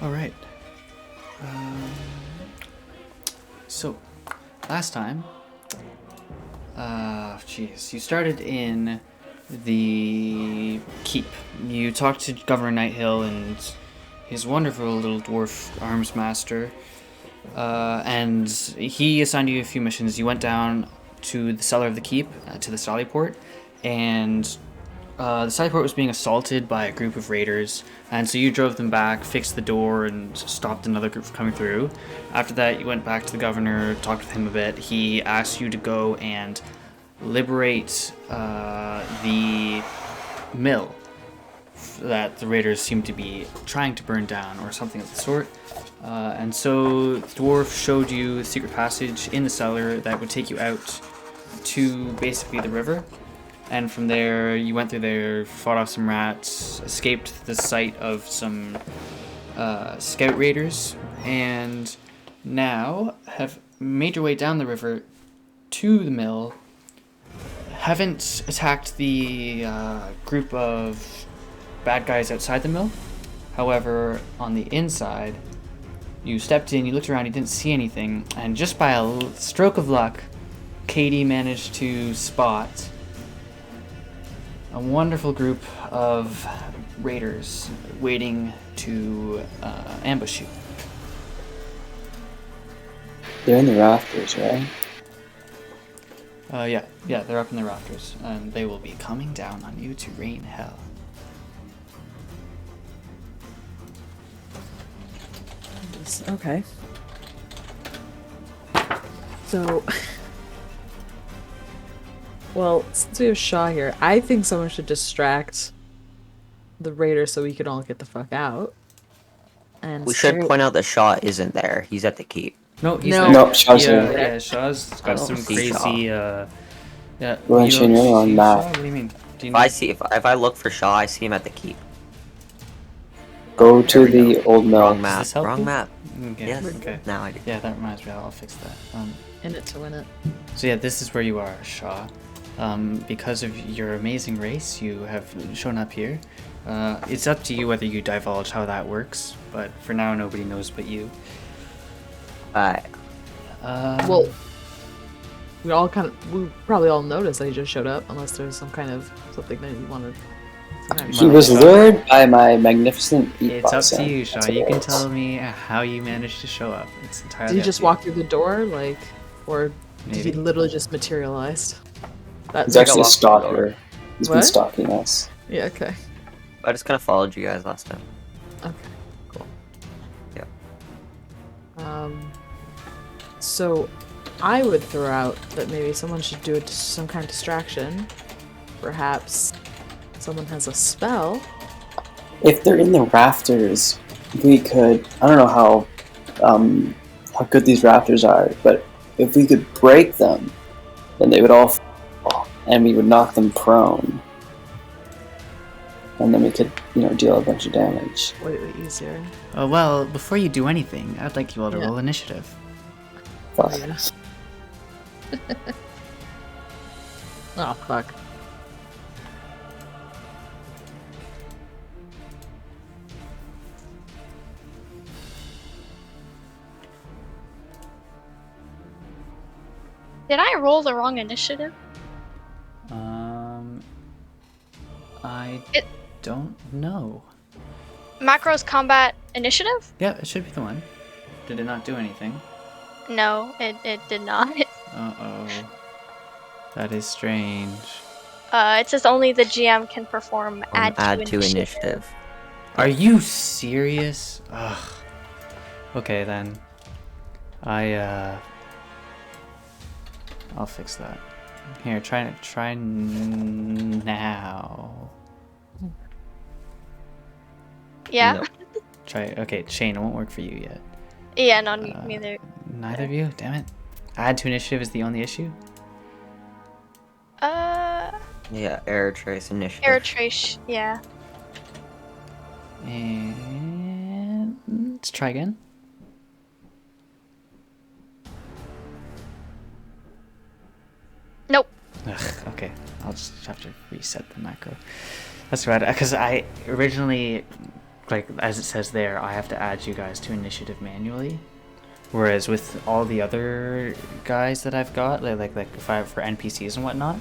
All right. So, last time, you started in the keep. You talked to Governor Nighthill and his wonderful little dwarf arms master, and he assigned you a few missions. You went down to the cellar of the keep, to the Sallyport, and the Sallyport was being assaulted by a group of raiders, and so you drove them back, fixed the door, and stopped another group from coming through. After that, you went back to the governor, talked with him a bit. He asked you to go and liberate the mill that the raiders seem to be trying to burn down, or something of the sort. And so the dwarf showed you a secret passage in the cellar that would take you out to basically the river. And from there, you went through there, fought off some rats, escaped the sight of some scout raiders, and now have made your way down the river to the mill. Haven't attacked the group of bad guys outside the mill. However, on the inside, you stepped in, you looked around, you didn't see anything, and just by a stroke of luck, Kaydi managed to spot a wonderful group of raiders waiting to ambush you. They're in the rafters, right? Yeah, they're up in the rafters, and they will be coming down on you to rain hell. Okay. So, well, since we have Shaw here, I think someone should distract the raiders so we can all get the fuck out. And we should point out that Shaw isn't there. He's at the keep. No, he's No. there. Nope, Shaw's yeah, there. yeah, Shaw's I got don't some see crazy. Shaw. Yeah. Well, you Shane, don't you're on see map. Shaw? What do you mean? Do you If I look for Shaw, I see him at the keep. Go to There we the go. old mill. Wrong map. this help Wrong you? map. Okay. Yes. Okay. Now I do. Yeah, that reminds me. I'll fix that. in it to win it. So yeah, this is where you are, Shaw. Because of your amazing race, you have shown up here. It's up to you whether you divulge how that works, but for now, nobody knows but you. Well, we probably all noticed that he just showed up, unless there's some kind of something that he wanted. He was lured by my magnificent It's up beatbox to sound. you, Shaw. That's what You it can was. tell me how you managed to show up. It's entirely Did he up just to you. walk through the door, like, or did he Maybe. literally just materialized? That's He's actually a walked through the door. stalker. He's been What? stalking us. Yeah. Okay. I just kind of followed you guys last time. Okay. Cool. Yeah. So, I would throw out that maybe someone should do some kind of distraction. Perhaps someone has a spell. If they're in the rafters, we could. I don't know how good these rafters are, but if we could break them, then they would all fall, and we would knock them prone, and then we could, deal a bunch of damage. Way easier. Well, before you do anything, I'd like you all to Yeah. roll initiative. Fuck. Yeah. Oh fuck. Did I roll the wrong initiative? I It- don't know. Macro's combat initiative? Yeah, it should be the one. Did it not do anything? No, it did not. Uh-oh. That is strange. It says only the GM can perform add to initiative. Are you serious? Ugh. Okay, then. I'll fix that. Here, try now. Yeah? Nope. Try. Okay, Shane, it won't work for you yet. Yeah, no, neither. Neither of you? Damn it. Add to initiative is the only issue? Yeah, error trace initiative. Error trace, yeah. And let's try again. Nope. Ugh, okay, I'll just have to reset the macro. That's right, because I originally like as it says there, I have to add you guys to initiative manually. Whereas with all the other guys that I've got, like if I for NPCs and whatnot,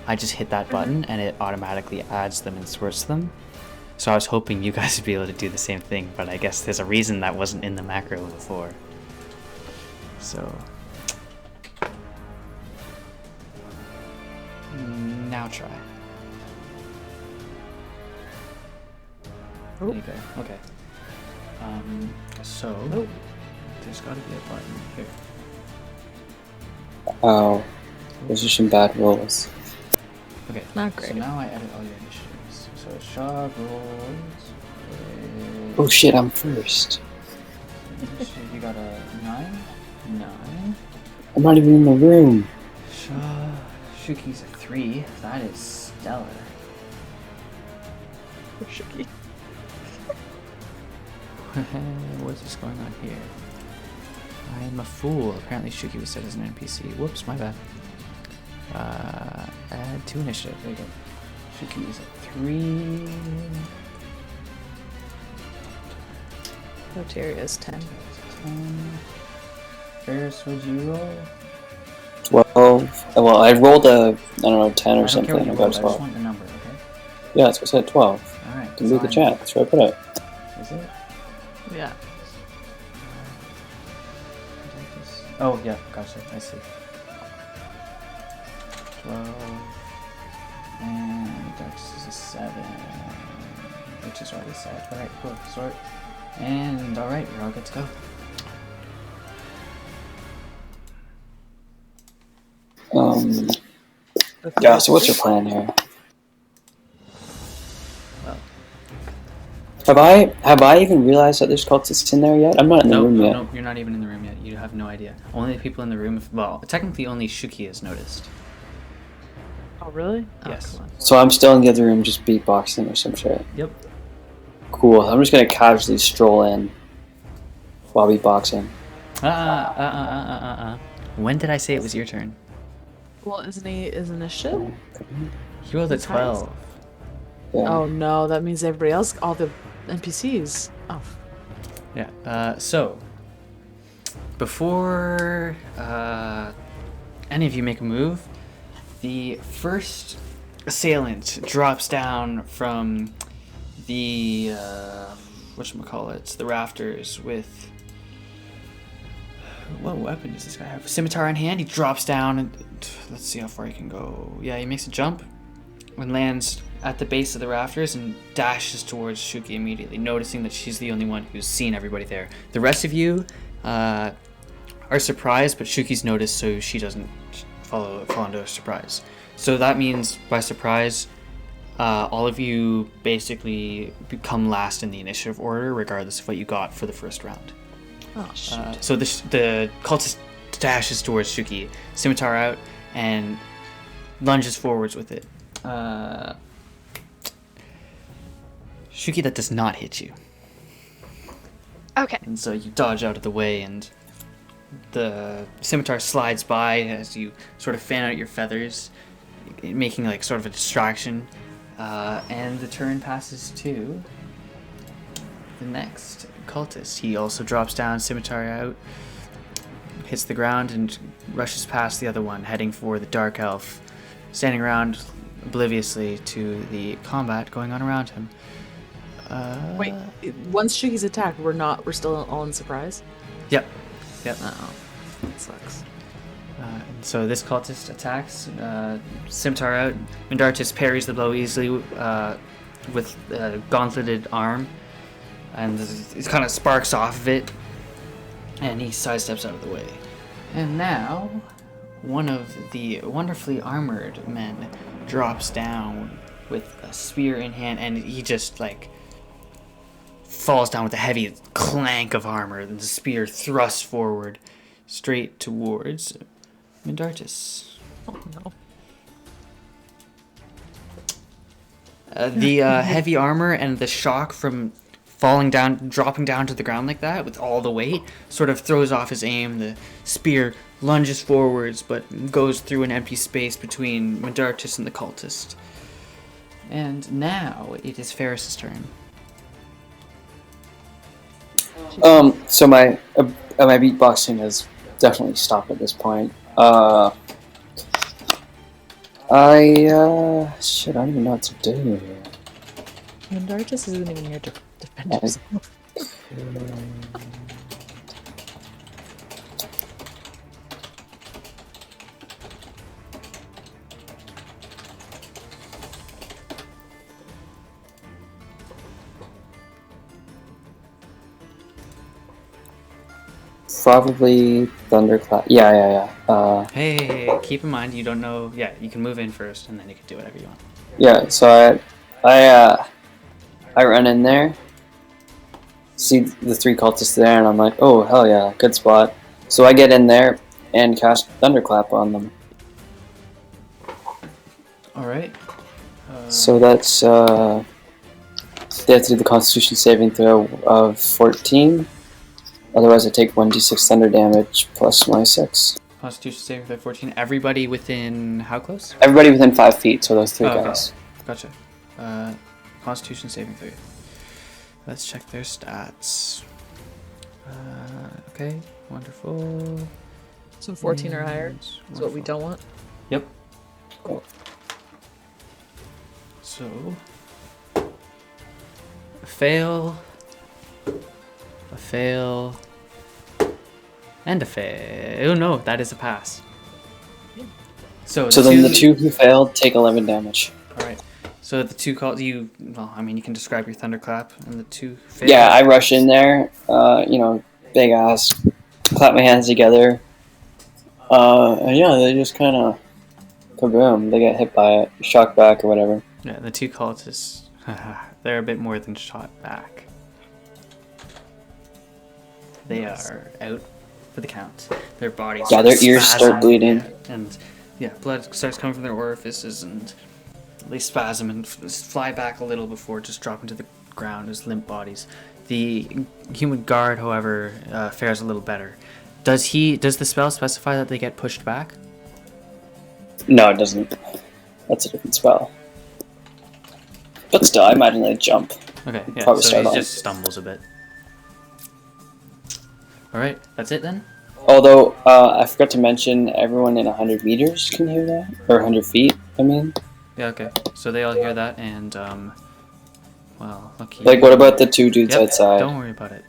I just hit that button and it automatically adds them and sorts them. So I was hoping you guys would be able to do the same thing, but I guess there's a reason that wasn't in the macro before. So now try. Oh. There you go. Okay. So there's got to be a button here. Oh, those are some bad rolls. Okay. Not great. So now I edit all your initiatives. So Shaw rolls. Oh shit, I'm first. Initiative, you got a 9. 9. I'm not even in the room. Shaw. Shuki's a 3. That is stellar. Shuki. What's this going on here? I am a fool. Apparently Shuki was set as an NPC. Whoops, my bad. Add 2 initiative. There you go. Shuki is a 3. Soteria is 10. 10. Faris, what'd you roll? 12. Well, I rolled a, I don't know, 10 or I don't something. care what you I rolled, got I a just 12. want the number, okay? Yeah, that's what I said, 12. Alright. Can read the chat. That's where I put it. Is it? Yeah. Oh, yeah, gotcha. I see. 12. And Dex is a 7. Which is already set. Alright, cool. Sort. And alright, you're all good to go. Yeah, so what's your plan here? Well, Have I even realized that there's cultists in there yet? I'm not in the room yet. No, you're not even in the room yet. You have no idea. Only the people in the room, well, technically only Shuki has noticed. Oh, really? Yes. Oh, come on. So I'm still in the other room just beatboxing or some shit. Yep. Cool. I'm just gonna casually stroll in while beatboxing. When did I say it was your turn? Well, isn't he is initiative? He rolled a 12. Yeah. Oh no, that means everybody else, all the NPCs. Oh, Yeah. So, before any of you make a move, the first assailant drops down from the whatchamacallit, the rafters with. What weapon does this guy have? Scimitar in hand. He drops down and let's see how far he can go. Yeah, he makes a jump and lands at the base of the rafters and dashes towards Shuki immediately, noticing that she's the only one who's seen everybody there. The rest of you are surprised, but Shuki's noticed, so she doesn't fall into a surprise. So that means by surprise, all of you basically become last in the initiative order, regardless of what you got for the first round. oh shoot. So the cultist dashes towards Shuki, scimitar out, and lunges forwards with it. Shuki, that does not hit you. Okay. And so you dodge out of the way, and the scimitar slides by as you sort of fan out your feathers, making like sort of a distraction. And the turn passes to the next cultist. He also drops down, scimitar out, hits the ground, and rushes past the other one, heading for the dark elf, standing around obliviously to the combat going on around him. Wait, once Shuki's attacked, we're still all in surprise? Yep. Uh-oh. That sucks. And so this cultist attacks, scimitar out. Mindartis parries the blow easily with a gauntleted arm, and it kind of sparks off of it, and he sidesteps out of the way. And now, one of the wonderfully armored men drops down with a spear in hand, and he just like falls down with a heavy clank of armor, and the spear thrusts forward straight towards Mindartis. Oh no. The heavy armor and the shock from dropping down to the ground like that with all the weight sort of throws off his aim. The spear lunges forwards but goes through an empty space between Mindartis and the cultist. And now it is Faris' turn. So my beatboxing has definitely stopped at this point. Shit, I don't even know what to do here. Mindartis isn't even here to defend I- himself. Probably thunderclap. Yeah. Hey, keep in mind you don't know. Yeah, you can move in first, and then you can do whatever you want. Yeah. So I run in there, see the 3 cultists there, and I'm like, oh hell yeah, good spot. So I get in there and cast thunderclap on them. All right. So that's they have to do the Constitution saving throw of 14. Otherwise, I take 1d6 thunder damage plus my 6. Constitution saving throw 14. Everybody within how close? Everybody within 5 feet, so those 3 guys. Gotcha. Constitution saving throw. Let's check their stats. Okay, wonderful. So 14 or higher is what we don't want. Yep. So, a fail, and a fail. Oh no, that is a pass. So Then the 2 who failed take 11 damage. All right. So the 2 called you. Well, I mean, you can describe your thunderclap, and the 2 failed. Yeah, I rush in there. Big ass, clap my hands together. And yeah, they just kind of kaboom. They get hit by it, shocked back or whatever. Yeah, the 2 cultists. They're a bit more than shot back. They are out for the count. Their bodies. Yeah, their ears start bleeding. And yeah, blood starts coming from their orifices, and they spasm and fly back a little before just dropping to the ground as limp bodies. The human guard, however, fares a little better. Does the spell specify that they get pushed back? No, it doesn't. That's a different spell. But still, I imagine they jump. Okay, yeah, Probably so start he on. just stumbles a bit. Alright, that's it then? Although, I forgot to mention, everyone in 100 meters can hear that. Or 100 feet, I mean. Yeah, okay. So they all hear that, and, well, lucky. Like, what about the 2 dudes Yep, outside? Don't worry about it.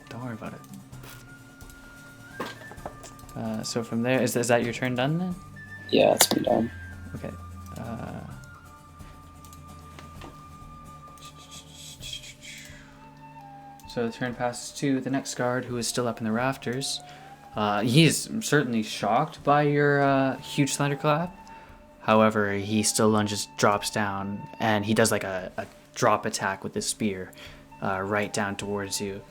So from there, is that your turn done then? Yeah, it's me done. Okay. So the turn passes to the next guard, who is still up in the rafters. He is certainly shocked by your huge thunderclap. However, he still lunges, drops down, and he does like a drop attack with his spear right down towards you.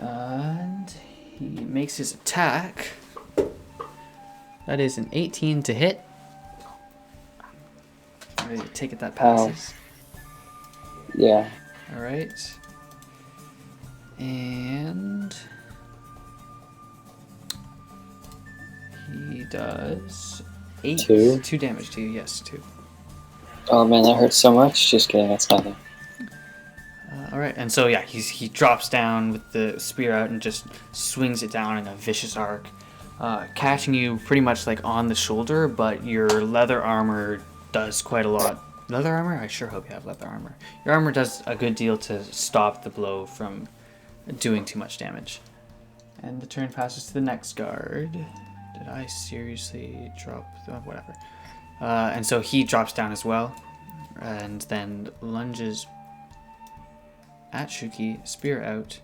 And he makes his attack. That is an 18 to hit. I take it that passes. Yeah. Alright. And he does 2 damage to you. Yes, 2. Oh man, that hurts so much. Just kidding, that's nothing. Alright, and so yeah, he drops down with the spear out and just swings it down in a vicious arc, catching you pretty much like on the shoulder, but your leather armor does quite a lot. Leather armor? I sure hope you have leather armor. Your armor does a good deal to stop the blow from doing too much damage. And the turn passes to the next guard. Did I seriously drop whatever? And so he drops down as well, and then lunges at Shuki, spear out,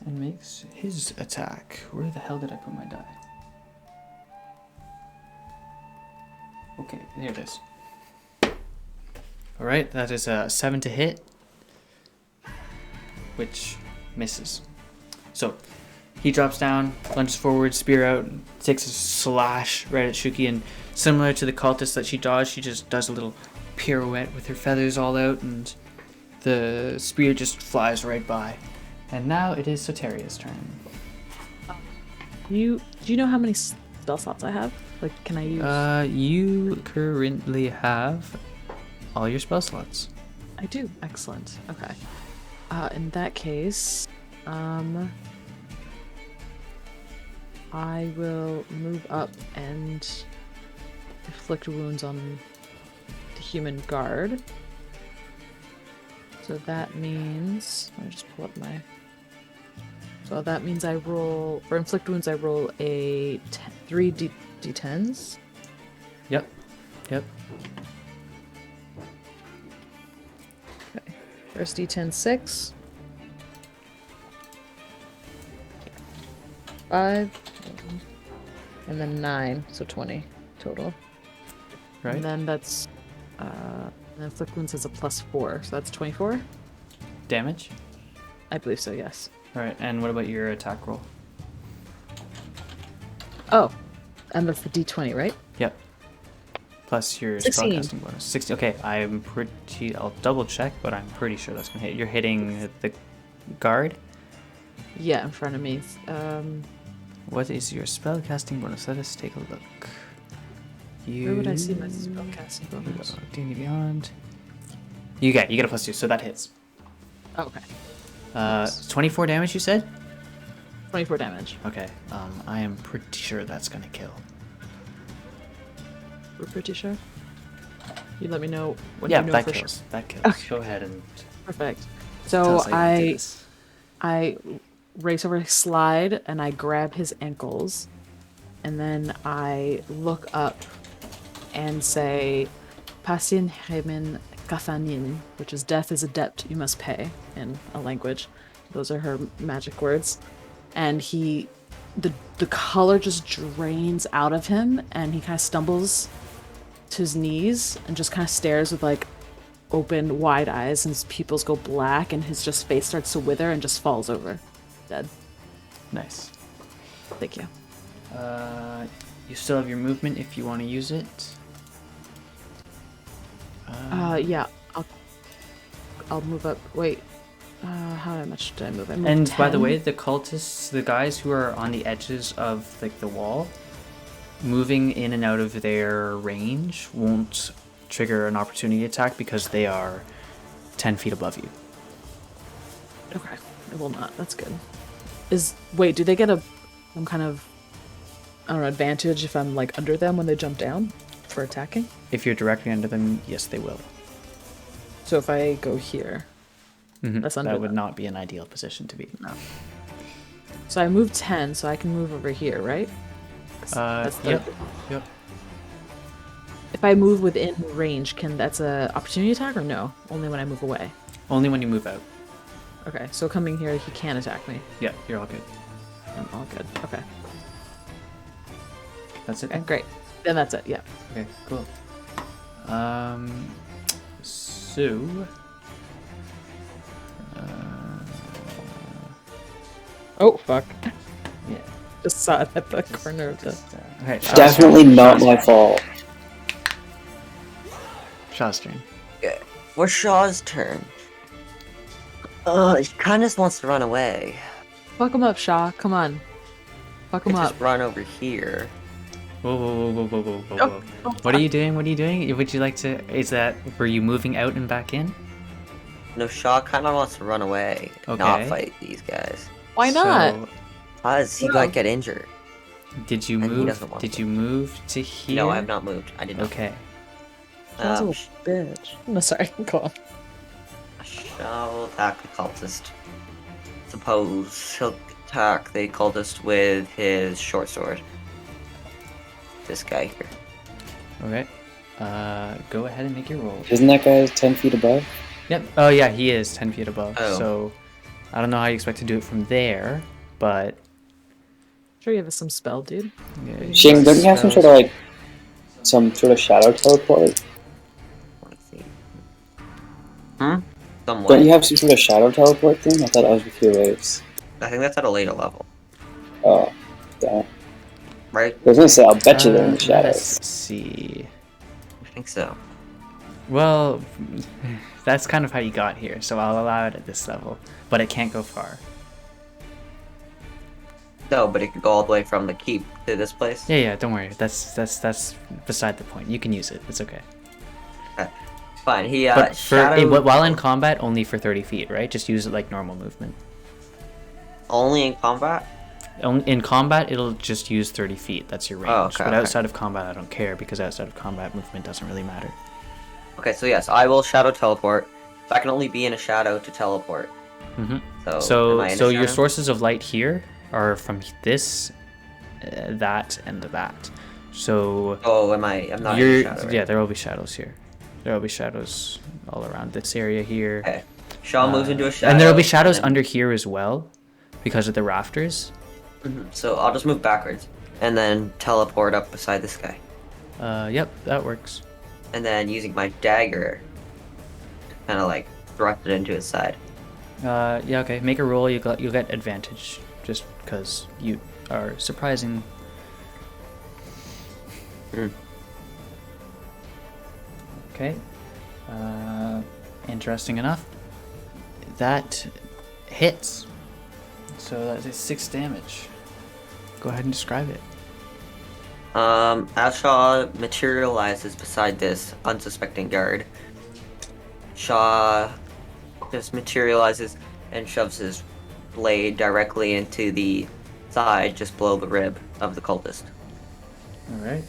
and makes his attack. Where the hell did I put my die? Okay, there it is. Alright, that is a 7 to hit, which misses. So, he drops down, lunges forward, spear out, takes a slash right at Shuki, and similar to the cultist that she dodged, she just does a little pirouette with her feathers all out, and the spear just flies right by. And now it is Soteria's turn. Do you know how many spell slots I have? Like, can I use? You currently have all your spell slots. I do. Excellent. Okay. In that case, I will move up and inflict wounds on the human guard. So that means, let me just pull up my. So that means I roll for inflict wounds. I roll a 3 d10s. Yep. Yep. Okay. First d10 6. 5. And then 9, so 20 total. Right. And then that's inflict wounds has a +4, so that's 24. Damage. I believe so. Yes. All right. And what about your attack roll? Oh, and that's the d20, right? Yep. Plus your 16. spellcasting bonus. 60. Okay, I'm pretty. I'll double check, but I'm pretty sure that's gonna hit. You're hitting the guard. Yeah, in front of me. What is your spellcasting bonus? Let us take a look. Where would I see my spellcasting bonus? D&D Beyond. You get a +2, so that hits. Oh, okay. 24 damage, you said? 24 damage. Okay. I am pretty sure that's gonna kill. We're pretty sure. You let me know when Yeah, you know that for kills. sure. That kills. Okay. Go ahead and Perfect. tell So us how you do I this. race over, slide, and I grab his ankles, and then I look up and say, "Pasin hemen kathanin," which is "death is a debt you must pay" in a language. Those are her magic words. And the color just drains out of him, and he kind of stumbles to his knees and just kind of stares with like open, wide eyes, and his pupils go black, and his just face starts to wither and just falls over, dead. Nice. Thank you. You still have your movement if you want to use it. Yeah, I'll move up. Wait, how much did I move? I moved And by the 10. way, the cultists, the guys who are on the edges of like the wall, moving in and out of their range won't trigger an opportunity attack because they are 10 feet above you. Okay, it will not. That's good. Do they get some kind of, I don't know, advantage if I'm like under them when they jump down for attacking? If you're directly under them, yes, they will. So if I go here, that's under That would them. not be an ideal position to be. No. So I moved 10, so I can move over here, right? That's the- Yep. If I move within range, that's a opportunity attack or no? Only when I move away. Only when you move out. Okay, so coming here, he can attack me. Yeah, you're all good. I'm all good. Okay. That's it. Okay, great. Then that's it. Yeah. Okay, cool. So. Oh fuck! Yeah. Just saw it at the corner of the. Okay, Definitely not my fault. Shaw's turn. Okay. For Shaw's turn. He kind of wants to run away. Fuck him up, Shaw. Come on. Fuck him Could up. just run over here. Whoa. Oh, What are you doing? What are you doing? Would you like to? Were you moving out and back in? No, Shaw kind of wants to run away. And not Okay. fight these guys. Why not? So, Because he No. might get injured. did you And he move? doesn't want Did to. you move to here? No, I have not moved. I did not. Okay. Shaw's a little bitch. No, sorry. Go on. Shaw will attack the cultist. Suppose he'll attack the cultist with his short sword. This guy here. Okay. Go ahead and make your roll. Isn't that guy 10 feet above? Yep. Oh yeah, he is 10 feet above. Oh. So I don't know how you expect to do it from there, but Sure, you have some spell, dude. yeah, Shane, don't you have some spells. sort of like some sort of shadow teleport? Let's see. Somewhat. Don't you have some sort of shadow teleport thing? I thought that was with your waves. I think that's at a later level, Oh, damn. right? I was gonna say, I'll bet you they're in the Let shadows. us see. I think so. Well, that's kind of how you got here, so I'll allow it at this level, but it can't go far. No, but it could go all the way from the keep to this place. Yeah, don't worry. That's beside the point. You can use it. It's okay. Fine. He But shadow while in combat, only for 30 feet, right? Just use it like normal movement. only in combat. In combat, it'll just use 30 feet. That's your range. Oh, okay, but okay. outside of combat, I don't care because outside of combat, movement doesn't really matter. Okay, so yes, I will shadow teleport. So I can only be in a shadow to teleport. Mm-hmm. So, am I in a So your shadow? sources of light here are from this, that, and that. So Oh, am I? I'm not in a shadow. Right? yeah, there will be shadows here. There will be shadows all around this area here. Okay. Shaw moves into a shadow. And there will be shadows and then- under here as well, because of the rafters. So I'll just move backwards and then teleport up beside this guy, Yep, that works. and then using my dagger, kind of like thrust it into his side. Yeah, okay. Make a roll. You'll get advantage just because you are surprising. Okay. Interesting enough. That hits. So that is 6 damage. Go ahead and describe it. As Shaw materializes beside this unsuspecting guard, Shaw just materializes and shoves his blade directly into the side just below the rib of the cultist. All right.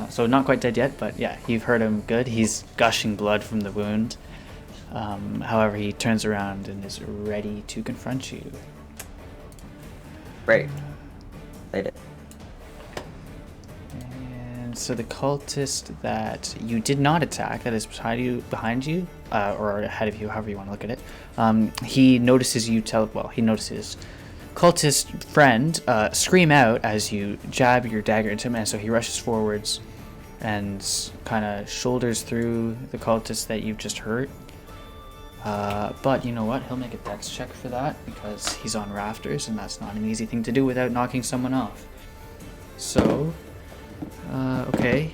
So not quite dead yet, but yeah, you've heard him good. He's gushing blood from the wound. However, he turns around and is ready to confront you. Right. Played it. And so the cultist that you did not attack, that is behind you, or ahead of you, however you want to look at it, he notices you he notices cultist friend scream out as you jab your dagger into him, and so he rushes forwards and kind of shoulders through the cultist that you've just hurt. But you know what? He'll make a dex check for that because he's on rafters, and that's not an easy thing to do without knocking someone off. So, okay.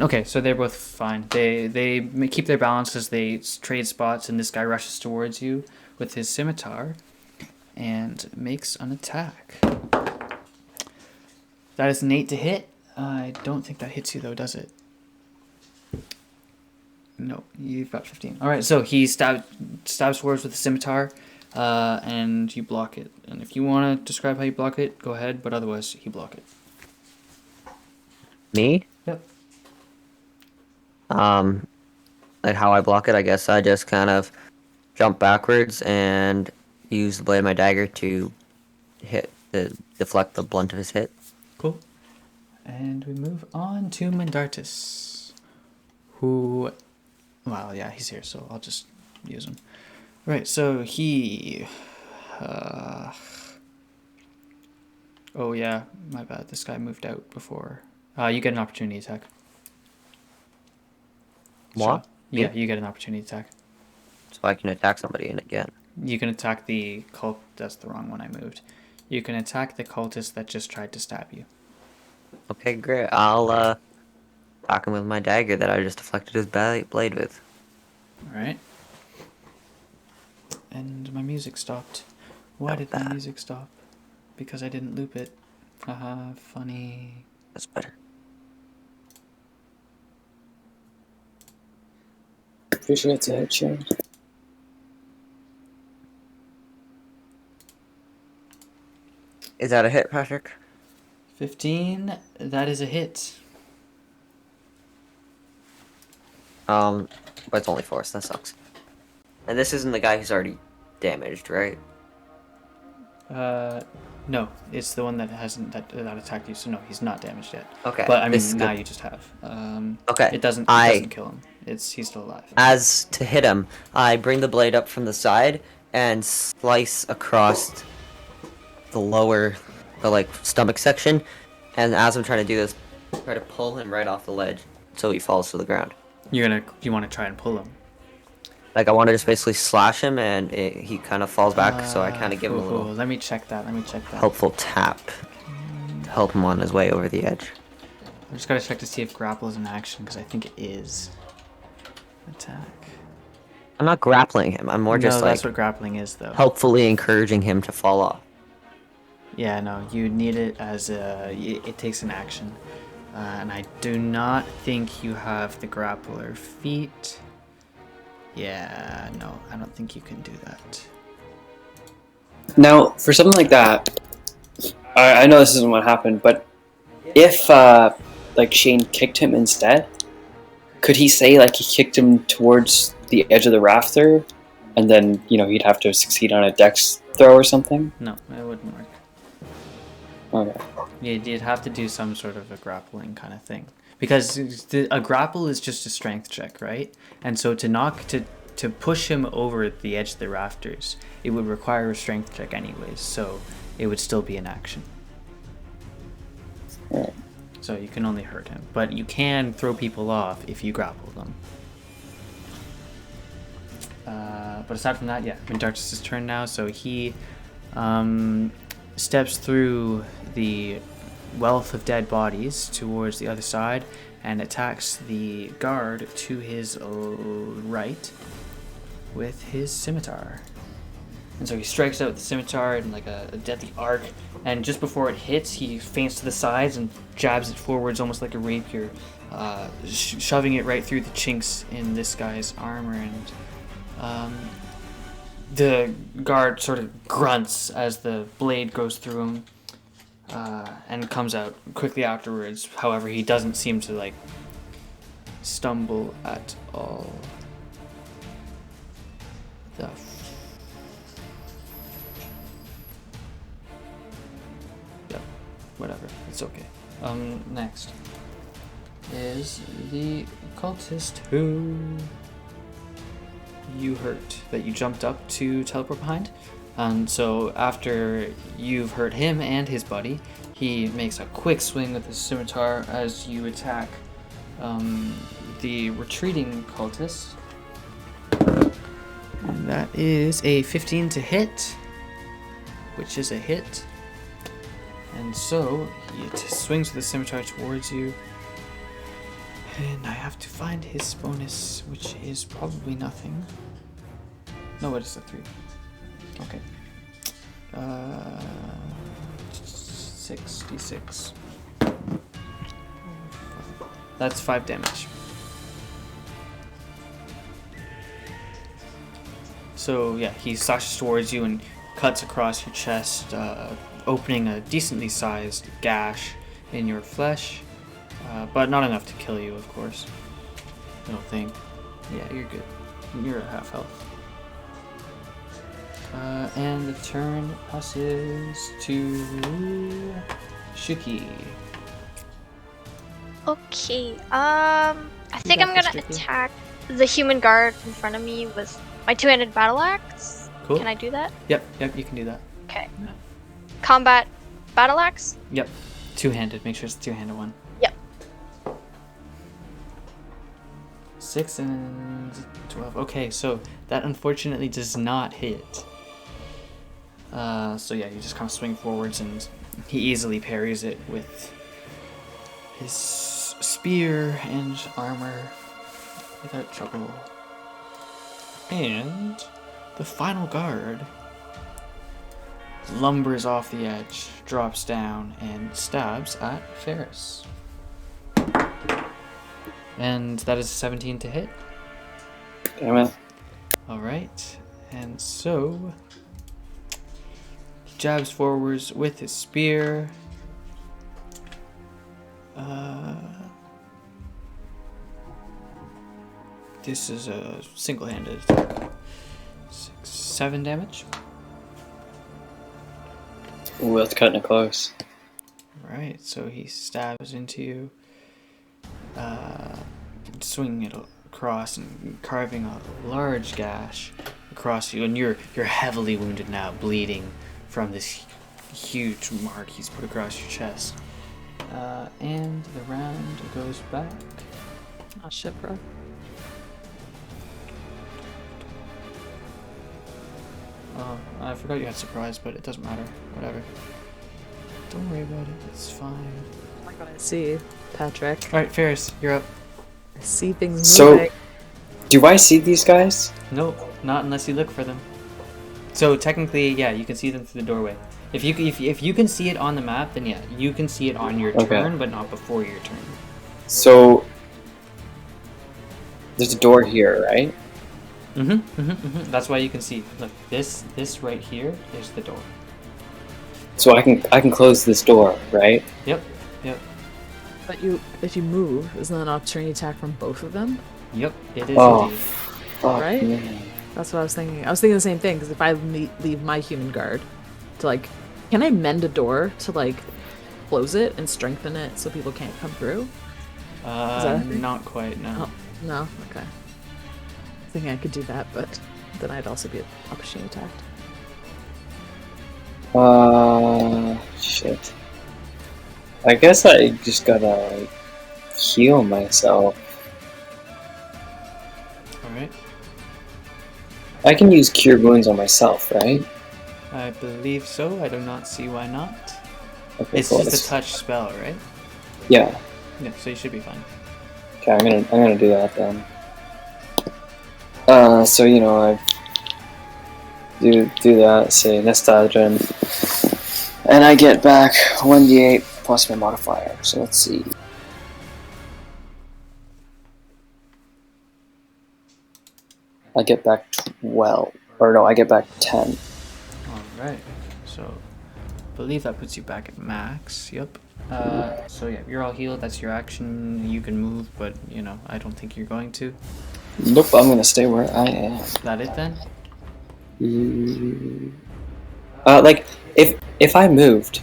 Okay, so they're both fine. They keep their balance as they trade spots, and this guy rushes towards you with his scimitar and makes an attack. That is an 8 to hit. I don't think that hits you though, does it? No, you've got 15. All right, so he stabs forwards with the scimitar, and you block it. And if you want to describe how you block it, go ahead. But otherwise, you block it. Me? Yep. Like how I block it, I guess I just kind of jump backwards and use the blade of my dagger to deflect the blunt of his hit. Cool. And we move on to Mindartis, who, well, yeah, he's here, so I'll just use him. Right, so he, oh yeah, my bad, this guy moved out before. You get an opportunity attack. What? So, yeah, you get an opportunity attack. So I can attack somebody and again. You can attack the cult, that's the wrong one I moved. You can attack the cultist that just tried to stab you. Okay, great. I'll attack him with my dagger that I just deflected his blade with. Alright. And my music stopped. Why did my music stop? Because I didn't loop it. Haha, funny. That's better. Pretty sure it's a hit, Sharon. Is that a hit, Patrick? 15, that is a hit. But it's only 4, so that sucks. And this isn't the guy who's already damaged, right? No, it's the one that hasn't that attacked you. So no, he's not damaged yet. Okay. But I mean, this now good. you just have. Okay. It doesn't kill him. He's still alive. As to hit him, I bring the blade up from the side and slice across the stomach section. And as I'm trying to do this, try to pull him right off the ledge so he falls to the ground. You want to try and pull him. Like I want to just basically slash him and he kind of falls back, so I kind of give him a little Let me check that. helpful tap to help him on his way over the edge. I just gotta check to see if grapple is an action because I think it is. Attack. I'm not grappling him. I'm more just that's like what grappling is though. helpfully encouraging him to fall off. Yeah, no, you need it as it takes an action. And I do not think you have the grappler feat. Yeah, no, I don't think you can do that. Now, for something like that, I know this isn't what happened, but if like Shane kicked him instead, could he say like he kicked him towards the edge of the rafter, and then he'd have to succeed on a dex throw or something? No, it wouldn't work. Okay. You'd have to do some sort of a grappling kind of thing, because a grapple is just a strength check, right? And so to push him over the edge of the rafters, it would require a strength check anyways, so it would still be an action. Right. So you can only hurt him, but you can throw people off if you grapple them. But aside from that, yeah, Mindartis' turn now, so he steps through the wealth of dead bodies towards the other side and attacks the guard to his right with his scimitar. And so he strikes out with the scimitar in like a deadly arc, and just before it hits, he feints to the sides and jabs it forwards almost like a rapier, shoving it right through the chinks in this guy's armor, and the guard sort of grunts as the blade goes through him, and comes out quickly afterwards. However, he doesn't seem to like stumble at all. Yep, whatever, it's okay. Next is the cultist who you hurt, that you jumped up to teleport behind. So after you've hurt him and his buddy, he makes a quick swing with his scimitar as you attack the retreating cultist. And that is a 15 to hit, which is a hit. And so he swings with the scimitar towards you. And I have to find his bonus, which is probably nothing. No, it is a 3. Okay. 66. That's 5 damage. So yeah, he slashes towards you and cuts across your chest, opening a decently sized gash in your flesh, but not enough to kill you, of course. I don't think. Yeah, you're good. You're at half health. And the turn passes to Shuki. Okay. I think I'm gonna attack the human guard in front of me with my two-handed battle axe. Cool. Can I do that? Yep, you can do that. Okay. Combat battle axe? Yep. Two-handed. Make sure it's a two-handed one. Yep. 6 and 12. Okay, so that unfortunately does not hit. So yeah, you just kind of swing forwards and he easily parries it with his spear and armor without trouble. And the final guard lumbers off the edge, drops down, and stabs at Faris. And that is 17 to hit. Damn it. Alright, and so he jabs forwards with his spear. This is a single-handed attack. 7 damage. Ooh, that's cutting it close. Right, so he stabs into you, swinging it across and carving a large gash across you, and you're heavily wounded now, bleeding from this huge mark he's put across your chest. And the round goes back. Oh shit, bro. Oh, I forgot you had surprise, but it doesn't matter. Whatever. Don't worry about it. It's fine. I like what I see, Patrick. All right, Faris, you're up. I see things So, moving. do I see these guys? Nope, not unless you look for them. So technically, yeah, you can see them through the doorway. If you can see it on the map, then yeah, you can see it on your turn, but not before your turn. So there's a door here, right? That's why you can see. Look, this right here is the door. So I can close this door, right? Yep. But if you move, isn't that an opportunity attack from both of them? Yep, it is Oh, indeed. fuck, Right? man. That's what I was thinking. I was thinking the same thing, because if I leave my human guard to, like... Can I mend a door to, like, close it and strengthen it so people can't come through? Not quite, no. Oh, no? Okay. I was thinking I could do that, but then I'd also be opportunity attacked. Shit. I guess I just gotta, like, heal myself. Alright. I can use Cure Wounds on myself, right? I believe so. I do not see why not. Okay, It's cool. just a touch spell, right? Yeah. Yeah, so you should be fine. Okay, I'm gonna do that then. So you know, I do that, say Nestadrin, and I get back 1d8 plus my modifier. So let's see. I get back 12, or no, I get back 10. Alright. So, I believe that puts you back at max. Yep. So yeah, you're all healed. That's your action. You can move, but, you know, I don't think you're going to. Nope, I'm gonna stay where I am. Is that it then? Like, if I moved,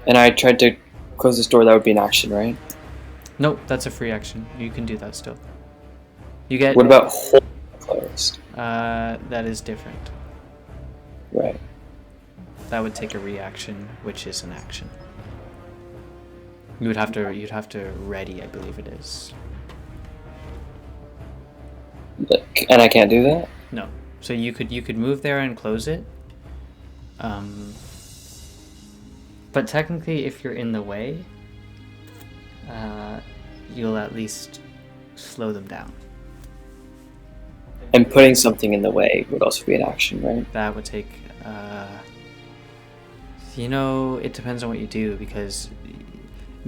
and I tried to close this door, that would be an action, right? Nope, that's a free action. You can do that still. You get... What about hold closed? that is different. Right. That would take a reaction, which is an action. You'd have to ready, I believe it is. And I can't do that? No. So you could move there and close it. But technically, if you're in the way, you'll at least slow them down. And putting something in the way would also be an action, right? That would take... you know, it depends on what you do, because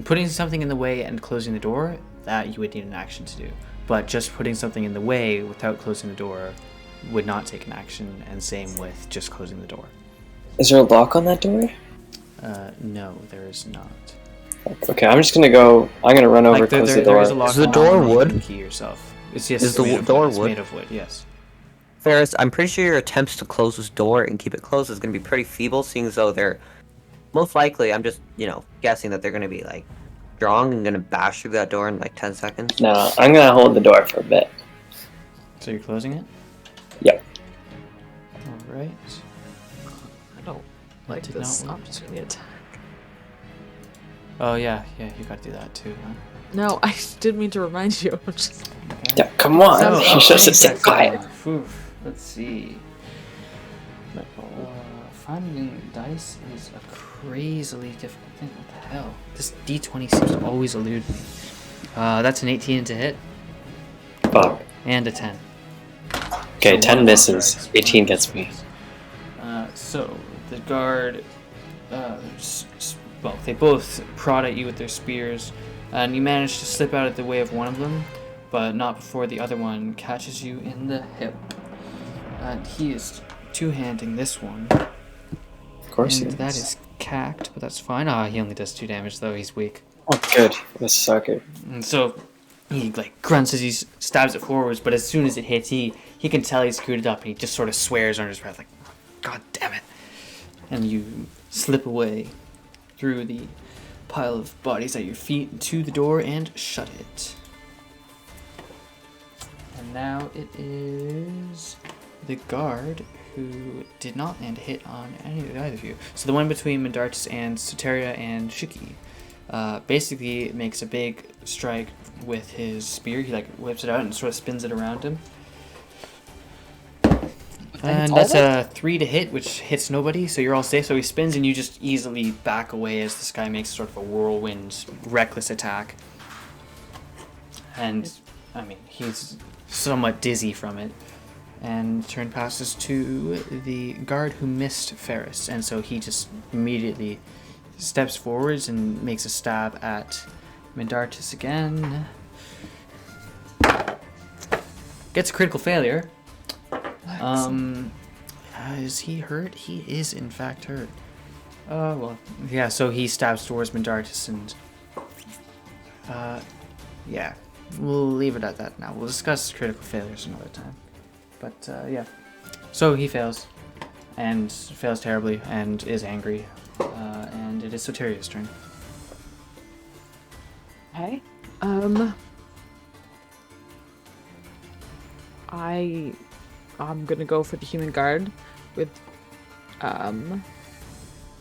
putting something in the way and closing the door, that you would need an action to do. But just putting something in the way without closing the door would not take an action, and same with just closing the door. Is there a lock on that door? No, there is not. Okay, I'm gonna run over, close the door. There is a lock Is the on door that you wood? can key yourself. It's just Is the made of door wood. It's wood? made of wood, yes. Faris, I'm pretty sure your attempts to close this door and keep it closed is going to be pretty feeble, seeing as though they're most likely, I'm just, guessing that they're going to be, like, strong and going to bash through that door in, like, 10 seconds. No, I'm gonna hold the door for a bit. So you're closing it? Yep. Alright. I don't like Did this not work. opportunity attack. Oh yeah, you gotta do that too, huh? No, I didn't mean to remind you. I'm just... Okay. Yeah, come on! So- You should just sit quiet. Oof, let's see. Finding dice is a crazily difficult thing. What the hell? This D20 seems to always elude me. That's an 18 to hit. Fuck. And a 10. Okay, So 10 one misses. guard. 18 gets me. So the guard, well, they both prod at you with their spears, and you manage to slip out of the way of one of them, but not before the other one catches you in the hip. And he is two-handing this one. Of course And he that is. is cacked, but that's fine. He only does 2 damage though. He's weak. Oh, good. That's so good. And so he like grunts as he stabs it forwards, but as soon as it hits, he can tell he's screwed it up, and he just sort of swears under his breath like, "God damn it!" And you slip away through the pile of bodies at your feet to the door and shut it. And now it is the guard who did not land a hit on either of you. So the one between Mindartis and Soteria and Shuki basically makes a big strike with his spear. He like whips it out and sort of spins it around him. And that's a 3 to hit, which hits nobody, so you're all safe. So he spins and you just easily back away as this guy makes sort of a whirlwind, reckless attack. And, I mean, he's somewhat dizzy from it. And turn passes to the guard who missed Faris, and so he just immediately steps forwards and makes a stab at Mindartis again. Gets a critical failure. Is he hurt? He is in fact hurt. Well, yeah. So he stabs towards Mindartis, and yeah, we'll leave it at that now. We'll discuss critical failures another time. But yeah, so he fails, and fails terribly, and is angry, and it is Soteria's turn. Okay. I'm gonna go for the human guard with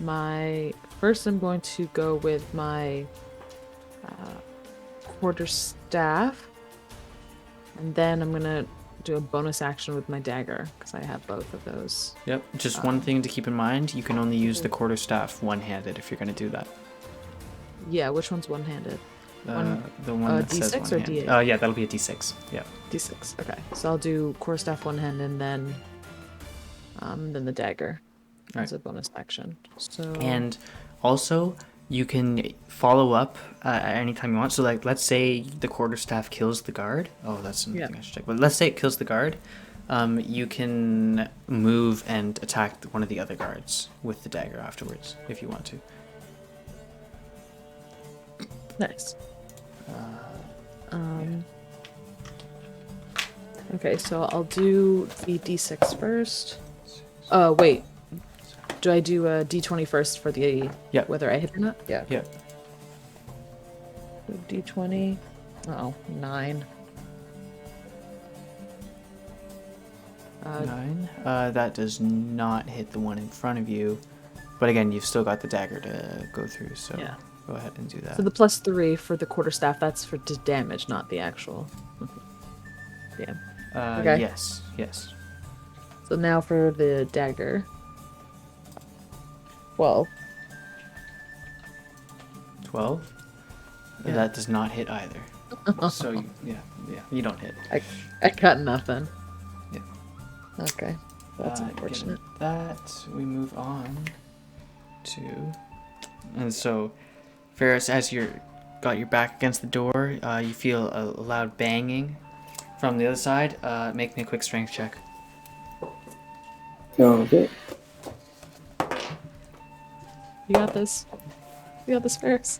my first. I'm going to go with my quarterstaff, and then I'm gonna do a bonus action with my dagger because I have both of those. Yep. Just one thing to keep in mind: you can only use the quarterstaff one-handed if you're going to do that. Yeah, which one's one-handed? The one that says D6 or one-handed. D8? Yeah, that'll be a D6. Yeah. D6. Okay, so I'll do quarterstaff one-hand and then the dagger as a bonus action. So And also, you can follow up at any time you want. So, like, let's say the quarterstaff kills the guard. Oh, that's something I should check. But let's say it kills the guard. You can move and attack one of the other guards with the dagger afterwards, if you want to. nice. Okay, so I'll do the D6 first. Wait. Do I do a D20 first for the whether I hit or not? Yeah. Yeah. D20. Oh, 9. 9. That does not hit the one in front of you. But again, you've still got the dagger to go through, so go ahead and do that. So the +3 for the quarterstaff, that's for damage, not the actual. Yeah. Okay. Yes. So now for the dagger. 12. 12? Yeah. That does not hit either. So, you don't hit. I got nothing. Yeah. Okay. That's unfortunate. Given that, we move on to... And so, Faris, as you're got your back against the door, you feel a loud banging from the other side. Make me a quick strength check. Okay. You got this. You got this, Faris.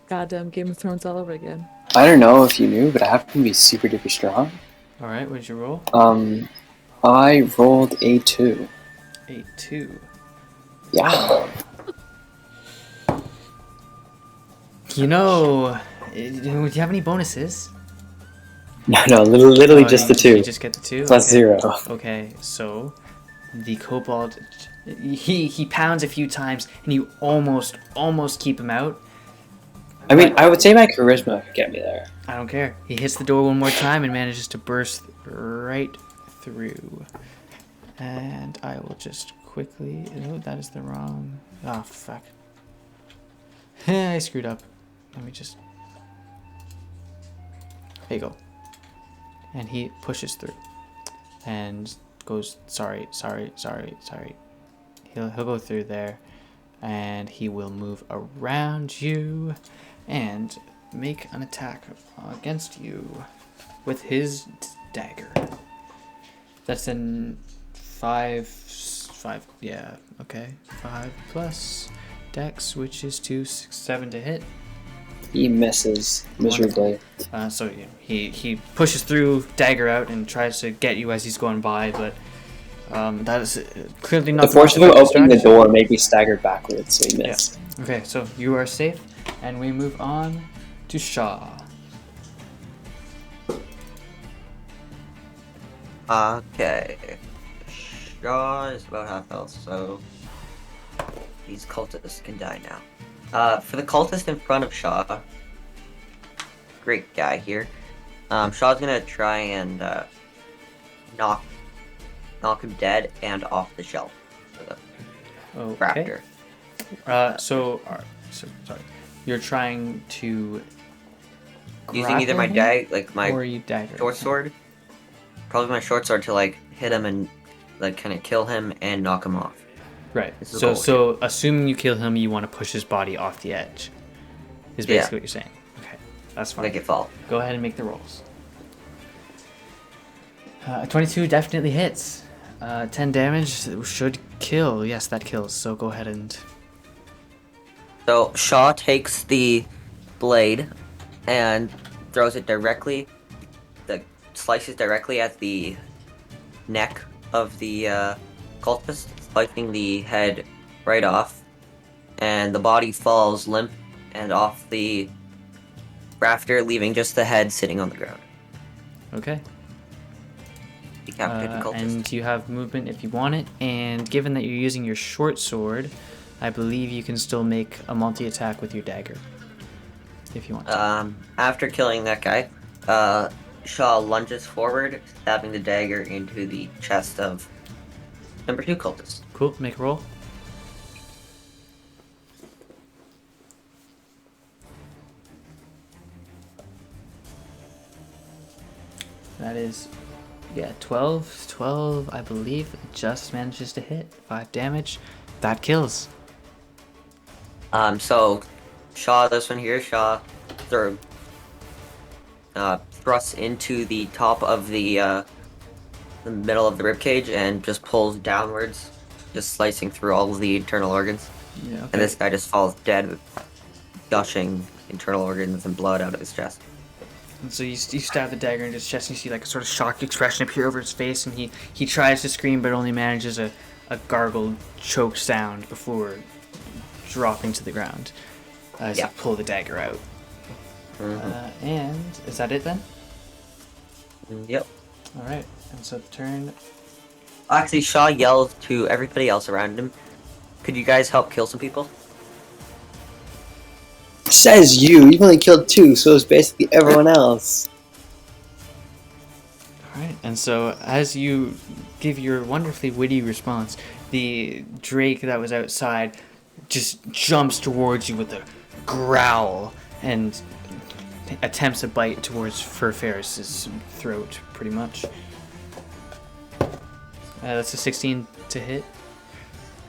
Goddamn Game of Thrones all over again. I don't know if you knew, but I happen to be super duper strong. Alright, what did you roll? I rolled a 2. A 2. Yeah. You know, do you have any bonuses? No, literally just the 2. You just get the 2? Plus 0. Okay, so the kobold, he pounds a few times, and you almost keep him out. I mean, I would say my charisma could get me there. I don't care. He hits the door one more time and manages to burst right through. And I will just quickly... Oh, that is the wrong... Oh, fuck. I screwed up. Let me just... There you go. And he pushes through. And goes, sorry. He'll go through there. And he will move around you. And make an attack against you with his dagger. That's an 5, yeah, okay. 5 plus dex, which is 2, 6, 7 to hit. He misses miserably. So yeah, he pushes through, dagger out, and tries to get you as he's going by, but that is clearly not the force of him opening the door made me stagger backwards, so he missed. Yeah. Okay, so you are safe, and we move on to Shaw. Okay. Shaw is about half health, so these cultists can die now. For the cultist in front of Shaw, great guy here. Shaw's gonna try and knock him dead and off the shelf. Okay. Raptor. So sorry. You're trying to using either my grapple him, like my or you dagger short him? sword, probably my short sword to like hit him and like kind of kill him and knock him off. Right. This is the So, goal so assuming you kill him, you want to push his body off the edge. Is basically what you're saying. Okay, that's fine. Make it fall. Go ahead and make the rolls. 22 definitely hits. 10 damage should kill. Yes, that kills. So go ahead and. So Shaw takes the blade and throws it directly, slices directly at the neck of the cultist, slicing the head right off, and the body falls limp and off the rafter, leaving just the head sitting on the ground. Okay. Decapitated cultist. And you have movement if you want it. And given that you're using your short sword, I believe you can still make a multi-attack with your dagger. If you want to. After killing that guy, Shaw lunges forward, stabbing the dagger into the chest of number 2 cultist. Cool, make a roll. That is, 12, I believe, just manages to hit. 5 damage. That kills. So Shaw, this one here, Shaw thrusts into the top of the middle of the ribcage and just pulls downwards, just slicing through all of the internal organs. Yeah, okay. And this guy just falls dead with gushing internal organs and blood out of his chest. And so you stab the dagger into his chest, and you see like a sort of shocked expression appear over his face, and he tries to scream, but only manages a gargled, choke sound before dropping to the ground as you pull the dagger out. Mm-hmm. And is that it then? Yep. All right. And so the turn. Actually, Shaw yells to everybody else around him, "Could you guys help kill some people?" Says you. You've only killed 2, so it's basically everyone else. Alright, and so as you give your wonderfully witty response, the drake that was outside just jumps towards you with a growl and attempts a bite towards Faris's throat, pretty much. That's a 16 to hit.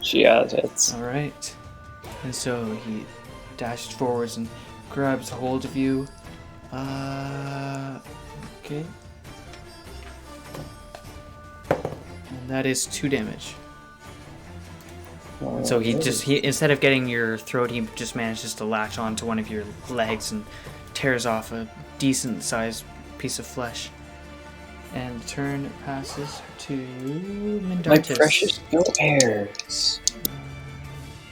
Yeah, that's. Alright. And so he dashes forwards and grabs hold of you. Okay. And that is 2 damage. And so he instead of getting your throat, he just manages to latch onto one of your legs and tears off a decent sized piece of flesh. And the turn passes to Mindartis. My precious no heirs.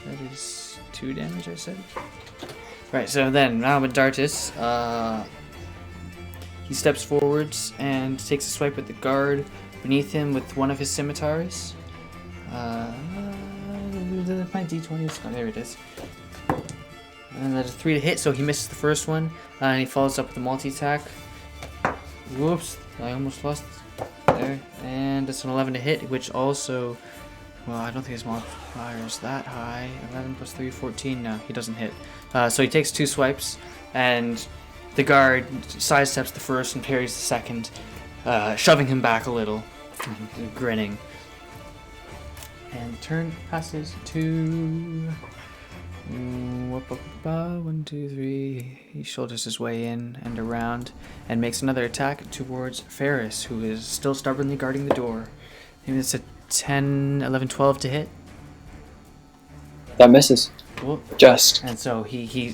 That is 2 damage, I said. Right, so then now Mindartis, he steps forwards and takes a swipe at the guard beneath him with one of his scimitars. My d20 is... Oh, there it is. And that is 3 to hit, so he misses the first one. And he follows up with a multi-attack. Whoops, I almost lost there. And it's an 11 to hit, which also... Well, I don't think his multiplier is that high. 11 plus 3, 14. No, he doesn't hit. So he takes 2 swipes, and the guard sidesteps the first and parries the second, shoving him back a little, grinning. And the turn passes to... 1, 2, 3. He shoulders his way in and around and makes another attack towards Faris, who is still stubbornly guarding the door. Maybe it's a 10, 11, 12 to hit. That misses. Cool. Just. And so he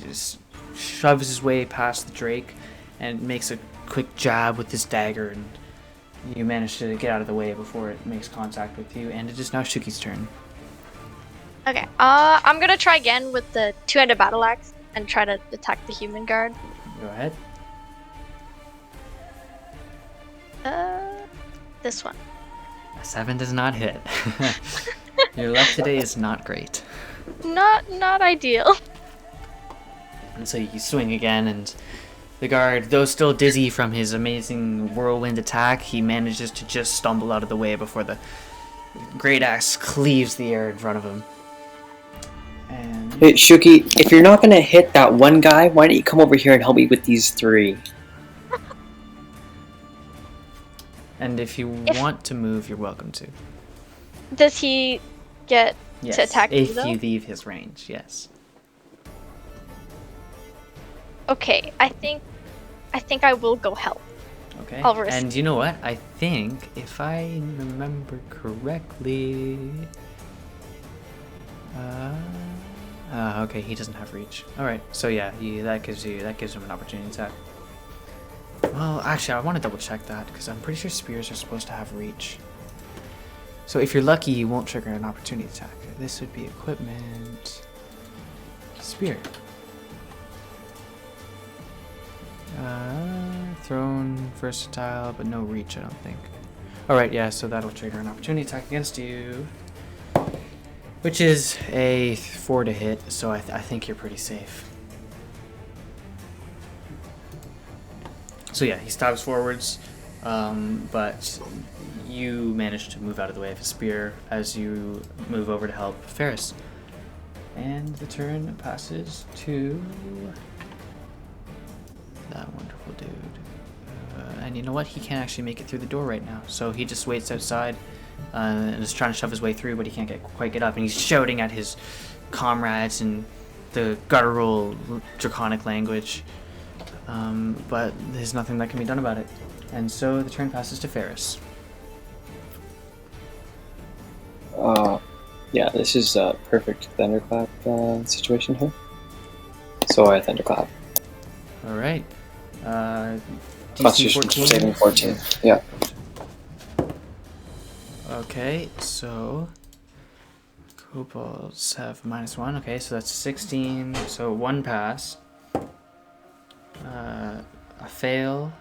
shoves his way past the drake and makes a quick jab with his dagger, and you manage to get out of the way before it makes contact with you, and it is now Shuki's turn. Okay, I'm gonna try again with the two-handed battle axe and try to attack the human guard. Go ahead. This one. A 7 does not hit. Your luck today is not great. Not ideal. And so you swing again, and the guard, though still dizzy from his amazing whirlwind attack, he manages to just stumble out of the way before the great axe cleaves the air in front of him. And Hey, Shuki, if you're not gonna hit that one guy, why don't you come over here and help me with these 3? And if you want to move, you're welcome to. Does he get Yes, to attack me, if though? you leave his range, yes. Okay, I think I will go help. Okay. I'll risk. And you know what? I think if I remember correctly, okay, he doesn't have reach. All right, so yeah, that gives him an opportunity attack. Well, actually, I want to double check that because I'm pretty sure spears are supposed to have reach. So if you're lucky, you won't trigger an opportunity attack. This would be equipment, spear. Thrown, versatile, but no reach, I don't think. Alright, yeah, so that'll trigger an opportunity attack against you. Which is a 4 to hit, so I think you're pretty safe. So yeah, he stabs forwards, but you manage to move out of the way of his spear as you move over to help Faris. And the turn passes to that wonderful dude. And you know what? He can't actually make it through the door right now. So he just waits outside and is trying to shove his way through, but he can't quite get up. And he's shouting at his comrades in the guttural draconic language. But there's nothing that can be done about it. And so the turn passes to Faris. Yeah, this is a perfect thunderclap situation here. So I thunderclap. Alright. DC Constitution 14. saving 14. Yeah. Okay, so kobolds have -1. Okay, so that's 16. So 1 pass. A fail.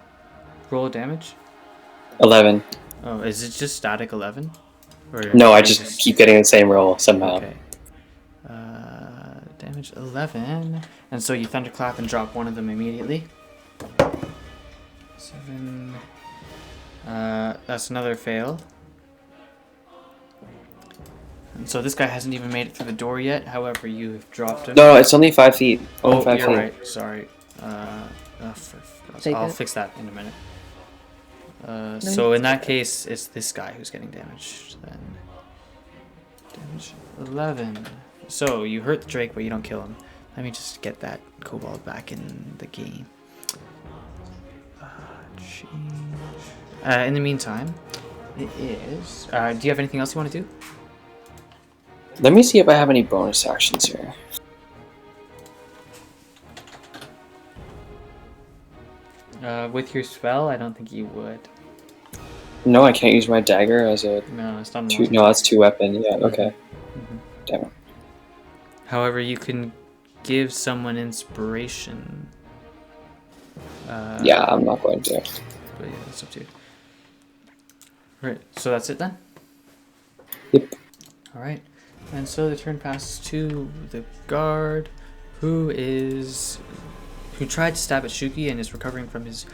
Roll damage. 11. Oh, is it just static 11? Or No, I just keep getting the same roll somehow. Okay. Damage 11. And so you thunderclap and drop one of them immediately. 7. That's another fail. And so this guy hasn't even made it through the door yet. However, you've dropped him. No, it's only 5 feet. Only Oh, 5 you're feet. right. Sorry. I'll fix that in a minute. So in that case, it's this guy who's getting damaged. Then damage 11. So you hurt the Drake, but you don't kill him. Let me just get that kobold back in the game. Change. In the meantime, it is. Do you have anything else you want to do? Let me see if I have any bonus actions here. With your spell, I don't think you would. No, I can't use my dagger as a No, it's not. no, that's 2 weapon. Yeah, okay. Mhm. Damn it. However, you can give someone inspiration. Yeah, I'm not going to. But yeah, that's up to you. Right, so that's it then? Yep. Alright, and so the turn passes to the guard, who tried to stab at Shuki and is recovering from his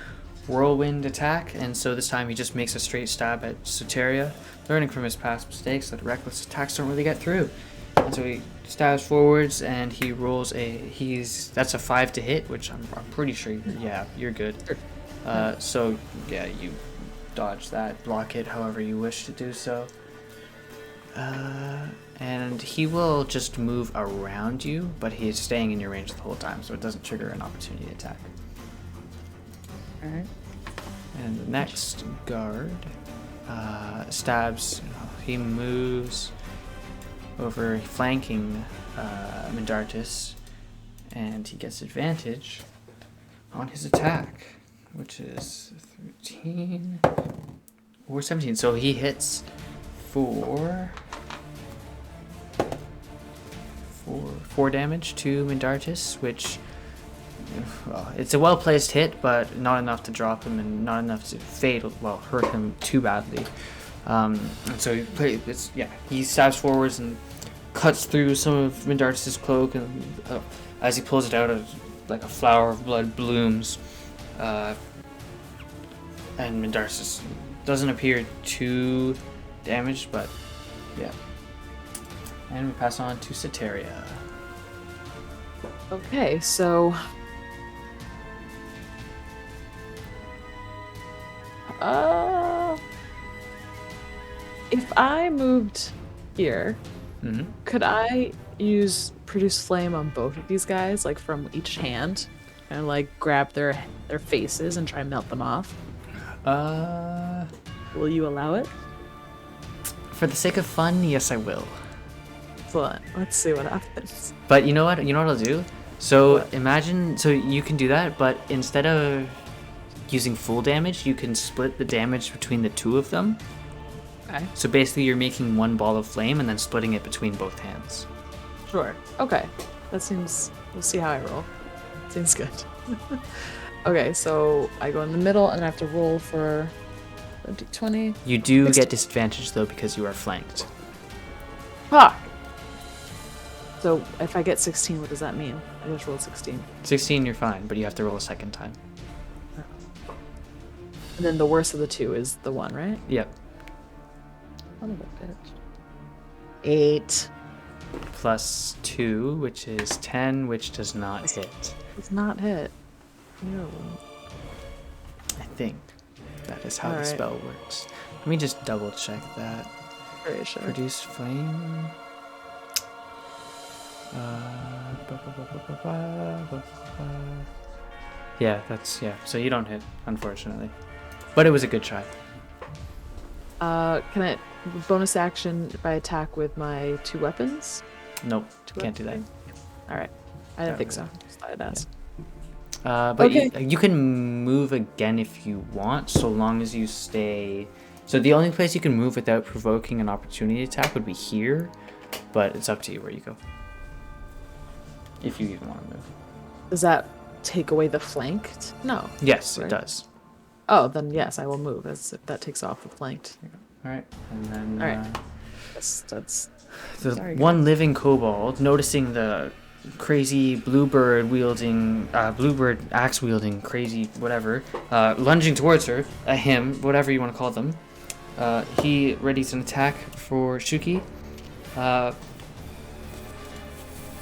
whirlwind attack, and so this time he just makes a straight stab at Soteria, learning from his past mistakes that reckless attacks don't really get through. And so he stabs forwards and he rolls that's a 5 to hit, which I'm pretty sure you're good. So yeah, you dodge that, block it however you wish to do so. And he will just move around you, but he is staying in your range the whole time, so it doesn't trigger an opportunity attack. Alright. And the next guard stabs. He moves over, flanking Mindartis, and he gets advantage on his attack, which is 13 or 17. So he hits for 4 damage to Mindartis, which it's a well-placed hit, but not enough to drop him and not enough to hurt him too badly. And so he stabs forwards and cuts through some of Mindartis' cloak, and as he pulls it out, like a flower of blood blooms, and Mindartis doesn't appear too damaged, but yeah. And we pass on to Soteria. Okay, so if I moved here, Mm-hmm. could I use produce flame on both of these guys, like from each hand, and like grab their faces and try and melt them off? Will you allow it? For the sake of fun, yes, I will. Excellent. Let's see what happens. But you know what? You know what I'll do? So What? imagine, so you can do that, but instead of using full damage, you can split the damage between the two of them. Okay. So basically, you're making one ball of flame and then splitting it between both hands. Sure. Okay. That seems. We'll see how I roll. Seems good. Okay, so I go in the middle and I have to roll for a d20. You do get disadvantage though because you are flanked. Fuck! So if I get 16, what does that mean? I just rolled 16. 16, you're fine, but you have to roll a second time. And then the worst of the two is the one, right? Yep. Son of a bitch. 8. Plus 2, which is 10, which does not hit. Does not hit. No. I think that is how the Alright. spell works. Let me just double check that. Very sure. Produce flame. Yeah, so you don't hit, unfortunately. But it was a good try. Can I bonus action if I attack with my 2 weapons? Nope, can't do that. Alright. I didn't think so. Just thought I'd ask. But Okay. you can move again if you want, so long as you stay... So the only place you can move without provoking an opportunity attack would be here, but it's up to you where you go. If you even want to move. Does that take away the flanked? No. Yes, Right. it does. Oh, then yes, I will move. That takes off the flanked. Alright, and then... Alright. That's The Sorry, one living kobold, noticing the crazy bluebird axe wielding, crazy whatever, lunging towards her, him, whatever you want to call them. He readies an attack for Shuki.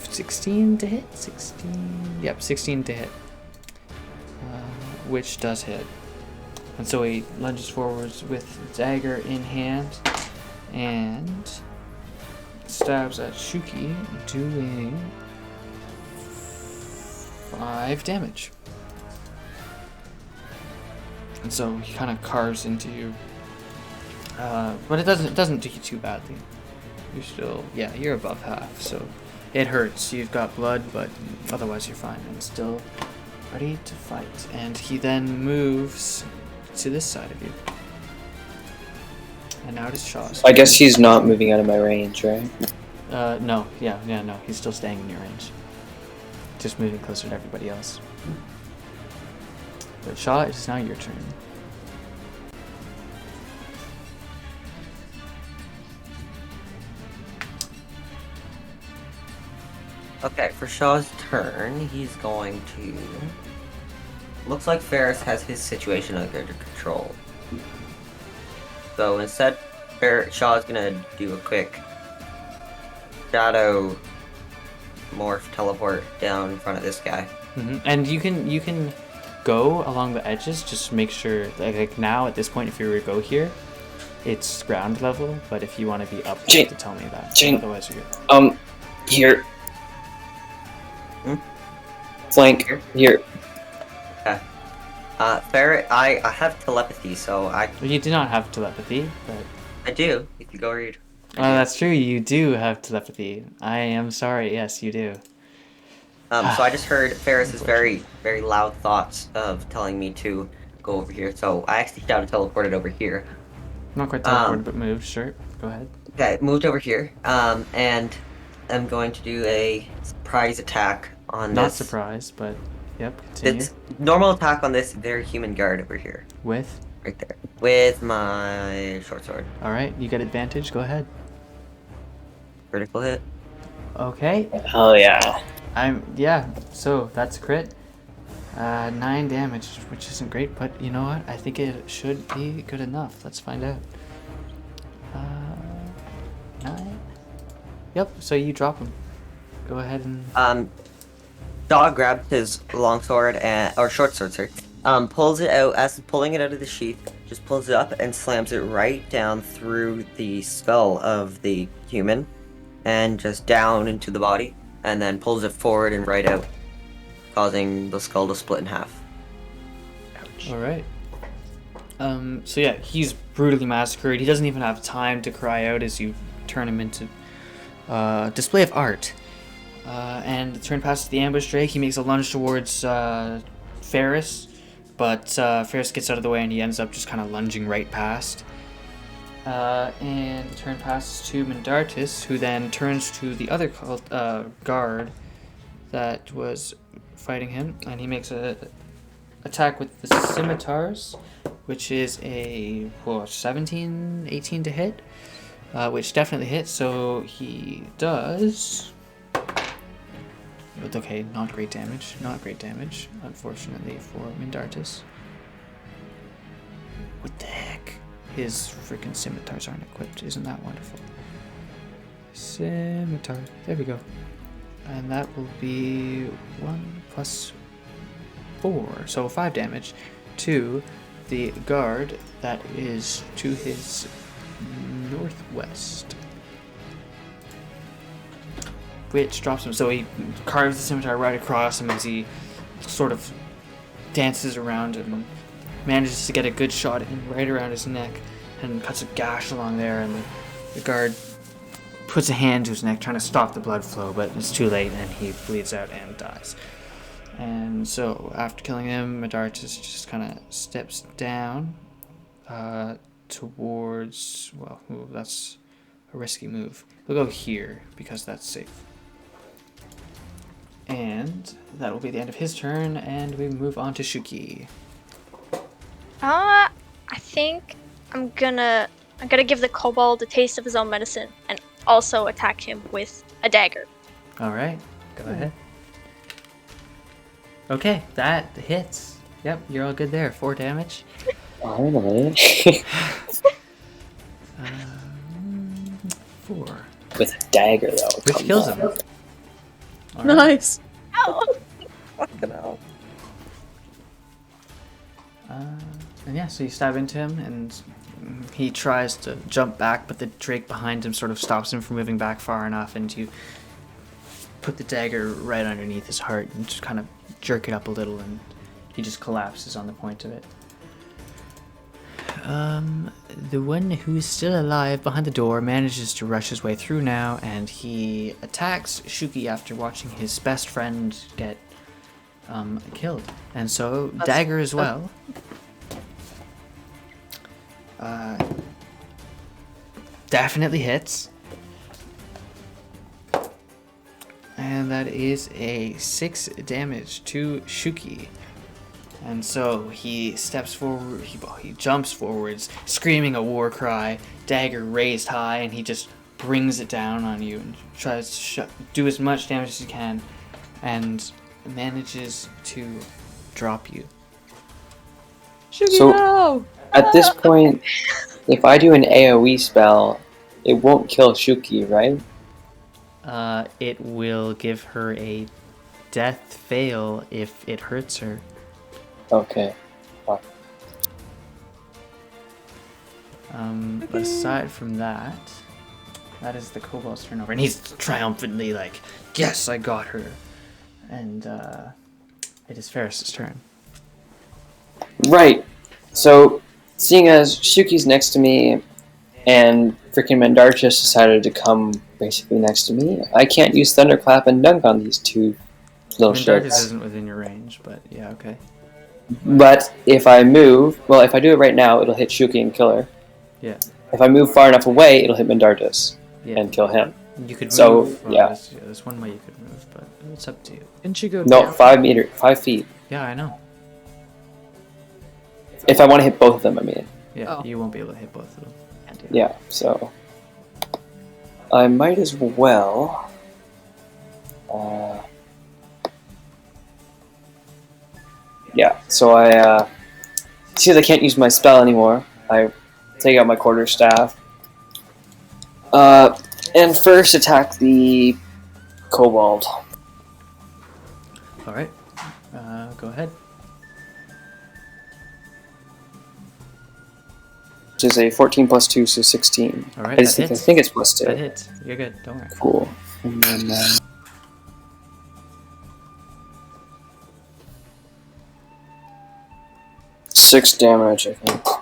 16 to hit? 16? Yep, 16 to hit. Which does hit. And so he lunges forwards with dagger in hand and stabs at Shuki, doing 5 damage. And so he kind of carves into you. But it doesn't do you too badly. You're still, you're above half, so it hurts. You've got blood, but otherwise you're fine and still ready to fight. And he then moves to this side of you. And now it is Shaw's. I guess he's not moving out of my range, right? No, no, he's still staying in your range. Just moving closer to everybody else. But Shaw, it is now your turn. Okay, for Shaw's turn, he's going to... Looks like Faris has his situation under control. So instead, Shaw's gonna do a quick shadow morph teleport down in front of this guy. Mm-hmm. And you can go along the edges. Just make sure, like now at this point, if you were to go here, it's ground level. But if you want to be up, you have to tell me that. Jane. Otherwise, you're good. Here. Hmm? Flank. Here. Okay. Faris, I have telepathy, so You do not have telepathy, but I do. If you go read. oh, that's true. You do have telepathy. I am sorry. Yes, you do. So I just heard Faris's very, very loud thoughts of telling me to go over here. So I actually teleported over here. Not quite teleported, but moved. Sure. Go ahead. Okay, moved over here. And I'm going to do a surprise attack on Not this. surprised, but yep. Continue. This normal attack on this very human guard over here, With. right there, with my short sword. All right. You get advantage. Go ahead. Critical hit. Okay. Oh yeah. So that's a crit. 9 damage, which isn't great, but you know what? I think it should be good enough. Let's find out. 9. Yep. So you drop him. Go ahead and. Dog grabbed his long sword or short sword, sorry. Pulls it out. As pulling it out of the sheath, just pulls it up and slams it right down through the skull of the human, and just down into the body, and then pulls it forward and right out, causing the skull to split in half. All right. So yeah, he's brutally massacred. He doesn't even have time to cry out as you turn him into display of art. And the turn passes the ambush drake. He makes a lunge towards Faris, but Faris gets out of the way and he ends up just kind of lunging right past. And the turn passes to Mindartis, who then turns to the other guard that was fighting him, and he makes a attack with the scimitars, which is a 17, 18 to hit, which definitely hits. So he does. Okay, not great damage. Not great damage, unfortunately, for Mindartis. What the heck? His freaking scimitars aren't equipped. Isn't that wonderful? Scimitar. There we go. And that will be 1 plus 4. So 5 damage to the guard that is to his northwest. Which drops him. So he carves the scimitar right across him as he sort of dances around him and manages to get a good shot in right around his neck and cuts a gash along there, and the guard puts a hand to his neck trying to stop the blood flow, but it's too late and he bleeds out and dies. And so after killing him, Mindartis just kind of steps down towards, well, that's a risky move. We'll go here because that's safe. And that will be the end of his turn, and we move on to Shuki. I think I'm gonna give the kobold a taste of his own medicine and also attack him with a dagger. All right, go ahead. Okay, that hits. Yep, you're all good there. 4 damage. Finally. 4. With a dagger, though. Which kills him. All right. Nice. Ow! Fucking hell. And yeah, so you stab into him, and he tries to jump back, but the drake behind him sort of stops him from moving back far enough, and you put the dagger right underneath his heart and just kind of jerk it up a little, and he just collapses on the point of it. The one who's still alive behind the door manages to rush his way through now, and he attacks Shuki after watching his best friend get killed. And so dagger as well. Definitely hits. And that is a 6 damage to Shuki. And so he steps forward, he jumps forwards, screaming a war cry, dagger raised high, and he just brings it down on you and tries to do as much damage as he can, and manages to drop you. Shuki, So- no! At this point, if I do an AoE spell, it won't kill Shuki, right? It will give her a death fail if it hurts her. Okay. But aside from that, that is the kobold's turn over, and he's triumphantly like, "Yes, I got her!" And it is Faris' turn. Right. So, seeing as Shuki's next to me, and freaking Mindartis decided to come basically next to me, I can't use Thunderclap and dunk on these two little Mindartis shits. isn't within your range, but yeah, okay. But if I move, well, if I do it right now, it'll hit Shuki and kill her. Yeah. If I move far enough away, it'll hit Mindartis Yeah. and kill him. You could move. So, well, yeah. There's one way you could move, but it's up to you. Didn't she go No, down? 5 feet. Yeah, I know. If I want to hit both of them, I mean. Yeah, Oh. you won't be able to hit both of them. Yeah, so I might as well. Yeah, so I see I can't use my spell anymore. I take out my quarterstaff. And first attack the kobold. All right. Go ahead. which is a 14 plus 2, so 16. All right, I just that think, I hits. think it's plus 2. That hits. You're good. Don't worry. Cool. And then 6 damage, I think. All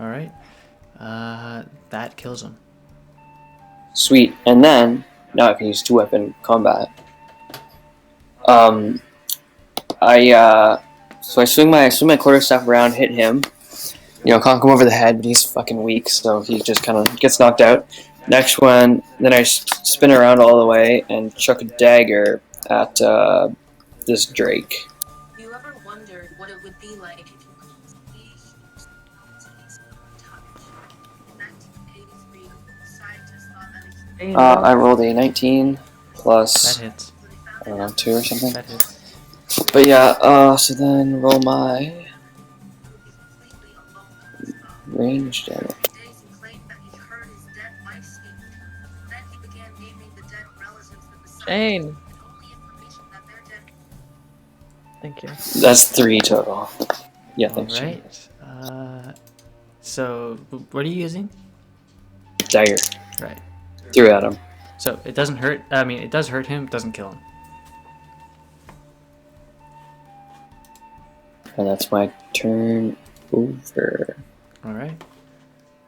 right. That kills him. Sweet. And then now I can use 2-weapon combat. So I swing my quarterstaff around, hit him. Can't come over the head, but he's fucking weak, so he just kind of gets knocked out. Next one, then I spin around all the way and chuck a dagger at this Drake. Have you ever wondered what it would be like if you could touch? In 1983, scientists thought that I rolled a 19 That plus hits. I don't know, 2 or something. That hits. But yeah, so then roll my range damage. days and claimed that he heard his dead wife speak. Then he began naming the dead relatives that the scientists Shane. and only information that they're dead. Thank you. That's 3 total. Yeah, All thanks. Jim. right. So what are you using? Dagger. Right. Threw at him. So it doesn't hurt. I mean, it does hurt him. It doesn't kill him. And that's my turn over. All right.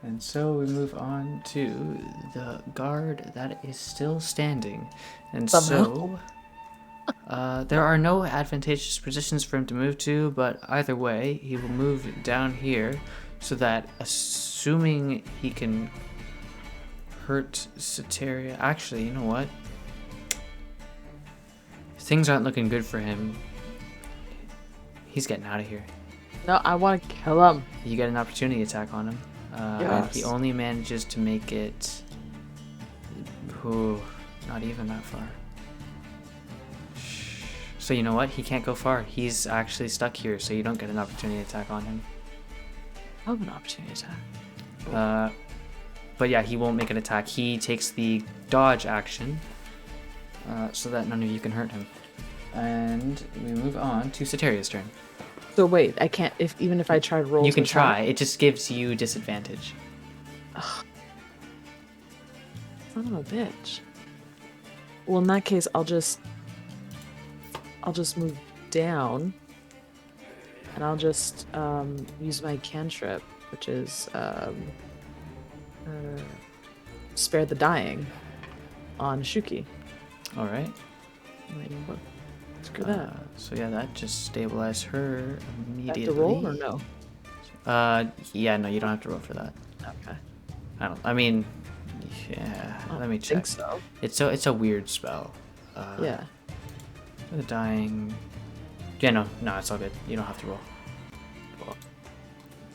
And so we move on to the guard that is still standing. And Somehow. so there are no advantageous positions for him to move to, but either way, he will move down here so that assuming he can hurt Soteria. Actually, you know what? Things aren't looking good for him. He's getting out of here. No, I want to kill him. You get an opportunity attack on him. And Yes. he only manages to make it. Ooh, not even that far. So you know what? He can't go far. He's actually stuck here, so you don't get an opportunity attack on him. I have an opportunity attack. But yeah, he won't make an attack. He takes the dodge action, so that none of you can hurt him. And we move on to Soteria's turn. So wait, I can't. Even if I try to roll, You to can attack? try. It just gives you disadvantage. Son of a bitch. Well, in that case, I'll just move down, and I'll just use my cantrip, which is spare the dying on Shuki. All right. Wait, what? Screw that. So yeah, that just stabilized her I have immediately. to roll or no? Yeah, no, you don't have to roll for that. Okay. I mean, yeah. I don't Let me think check. so. It's a weird spell. Yeah. The dying. Yeah, no, it's all good. You don't have to roll.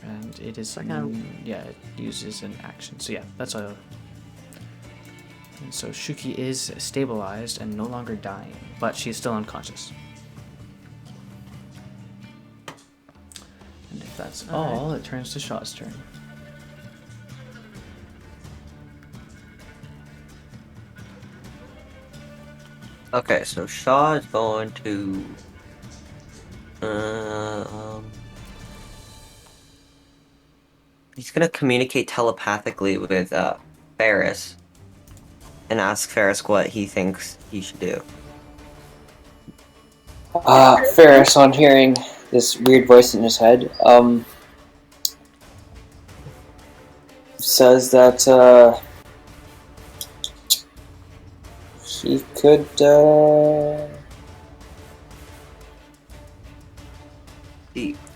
And it is. I kinda- Yeah, it uses an action. So yeah, that's all. And so Shuki is stabilized and no longer dying, but she's still unconscious. And if that's all, it turns to Shaw's turn. Okay, so Shaw is going to he's gonna communicate telepathically with Faris and ask Faris what he thinks he should do. Faris, on hearing this weird voice in his head, says that he could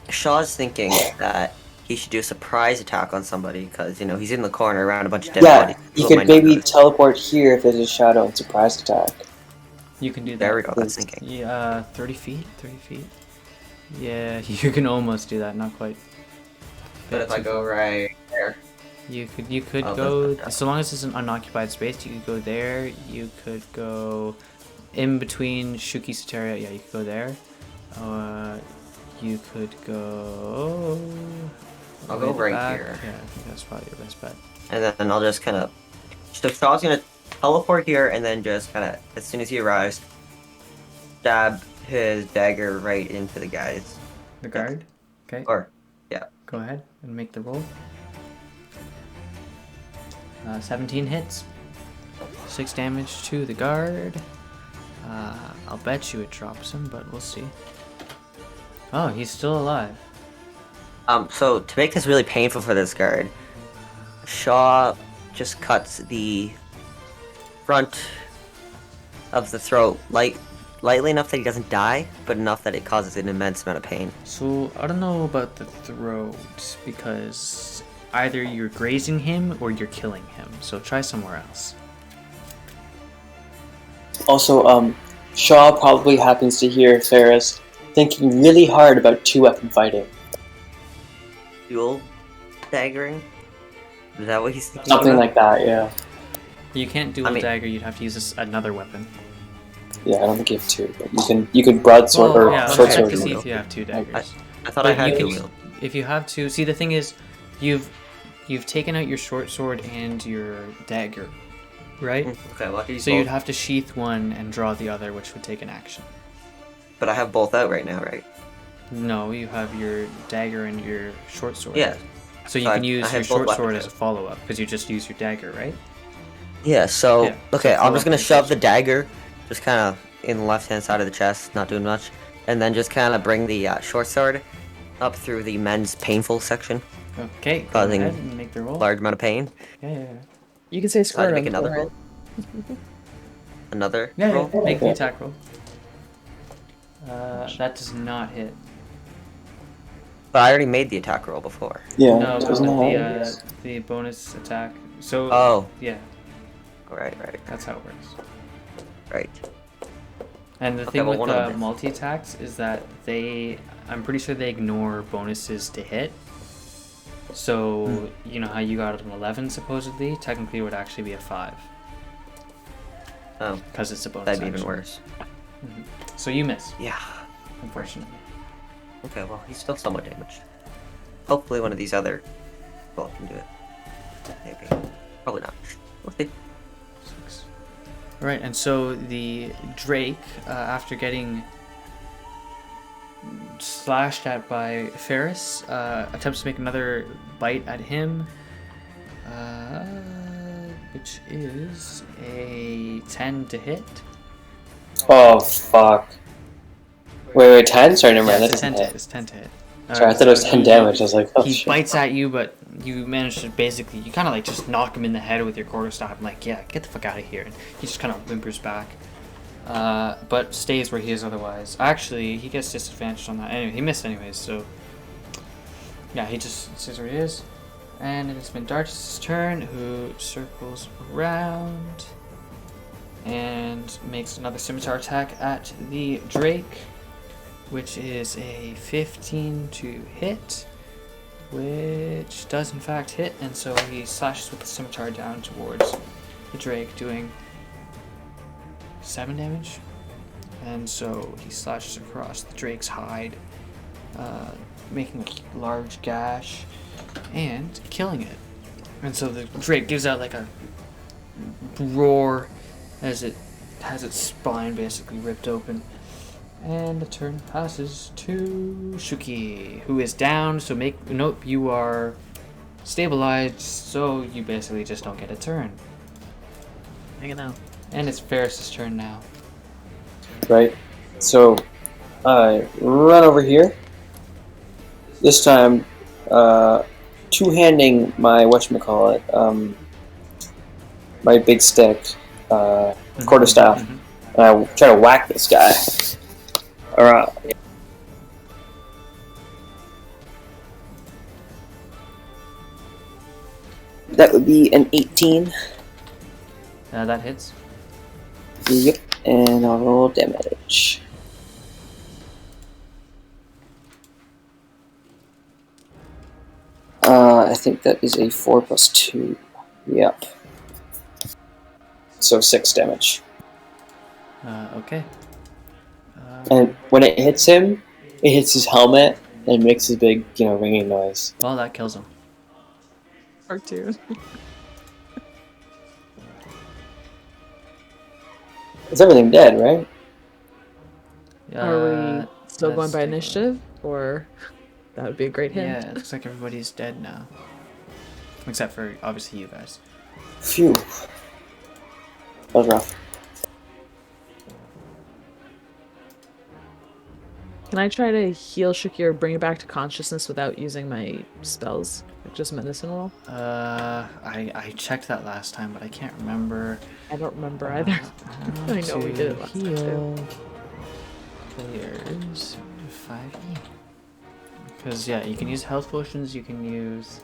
Shaw's thinking that he should do a surprise attack on somebody because he's in the corner around a bunch of dead yeah, bodies. you People might could maybe notice. teleport here if there's a shadow and surprise attack. You can do that. There we go. That's thinking. Yeah, 30 feet. 30 feet. Yeah, you can almost do that. Not quite. But if I go right there, You could Oh, go, that's- so long as it's an unoccupied space, you could go there. You could go in between Shuki Soteria. Yeah, you could go there. You could go. I'll go right back. here. Yeah, I think that's probably your best bet. and then I'll just kind of. So Shaw's gonna teleport here, and then just kind of, as soon as he arrives, stab his dagger right into the guys. The guard. Okay. Or Go ahead and make the roll. 17 hits. 6 damage to the guard. I'll bet you it drops him, but we'll see. Oh, he's still alive. So to make this really painful for this guard, Shaw just cuts the front of the throat lightly enough that he doesn't die, but enough that it causes an immense amount of pain. So, I don't know about the throat, because either you're grazing him or you're killing him. So try somewhere else. Also, Shaw probably happens to hear Faris thinking really hard about 2-weapon fighting. Dual daggering? Is that what he's thinking? Something about? like that, yeah. You can't do I a mean- dagger, you'd have to use another weapon. Yeah, I don't think you have 2, but you can broadsword or yeah, short check sword. to see him. if you have 2 daggers. I thought I But had you to can- wield. If you have to, see the thing is, you've taken out your short sword and your dagger, right? Okay, well, I could use So you'd both. have to sheath one and draw the other, which would take an action. But I have both out right now, right? No, you have your dagger and your short sword. Yeah. So you So can I use have your both short weapons sword out. as a follow-up, because you just use your dagger, right? Yeah, so, Yeah, okay, so I'm just gonna follow-up shove is- the dagger just kind of in the left-hand side of the chest, not doing much, and then just kind of bring the short sword up through the men's painful section, Okay, go Causing ahead and make the roll. large amount of pain. Yeah. You can say So I had to scrotum. make another go roll. Another Yeah, roll. make the attack roll. That does not hit. But I already made the attack roll before. Yeah, No, but doesn't with it? the bonus attack. So Oh, yeah, right. that's how it works. Right. And the Okay, thing well, with one of them is. multi attacks is that I'm pretty sure they ignore bonuses to hit. So you know how you got an 11 supposedly? Technically, it would actually be a 5 Oh, because it's a bonus. that'd be even action. worse. So you miss, Yeah. unfortunately. Okay, well, he's still somewhat damaged. Hopefully one of these other people can do it. Maybe. Probably not. We'll see. 6. All right, and so the Drake, after getting slashed at by Faris, attempts to make another bite at him, which is a 10 to hit. Oh, fuck. Wait, 10? Sorry, never mind. Yeah, That it's a 10 doesn't to hit. hit. It's 10 to hit. Sorry, I thought it was 10 damage. I was like, oh, He shit. bites at you, but you manage to basically, you kind of like just knock him in the head with your quarterstaff. I'm like, yeah, get the fuck out of here. And he just kind of whimpers back, but stays where he is otherwise. Actually, he gets disadvantaged on that. Anyway, he missed anyways, so yeah, he just stays where he is. And it is Mindartis' turn, who circles around and makes another scimitar attack at the Drake, which is a 15 to hit, which does in fact hit, and so he slashes with the scimitar down towards the Drake, doing 7 damage. And so he slashes across the Drake's hide, making a large gash and killing it. And so the Drake gives out like a roar as it has its spine basically ripped open. And the turn passes to Shuki, who is down, so nope, you are stabilized, so you basically just don't get a turn. Hanging out. And it's Faris' turn now. Right? So, I run over here. This time, two-handing my, whatchamacallit, my big stick, quarterstaff, and I try to whack this guy. Around. That would be an 18. That hits. Yep, and I'll roll damage. I think that is a 4 plus 2. Yep. So 6 damage. Okay. And when it hits him, it hits his helmet and makes a big, ringing noise. Well, that kills him. Cartoon. Is everything dead, right? Are we still going let's by take a look. initiative? Or that would be a great hint. Yeah, it looks like everybody's dead now. Except for, obviously, you guys. Phew. That was rough. Can I try to heal Shuki or bring it back to consciousness without using my spells? Like just medicine roll? I checked that last time, but I can't remember. I don't remember either. I know we did it last time too. Heal players 5e. Because yeah, you can use health potions. You can use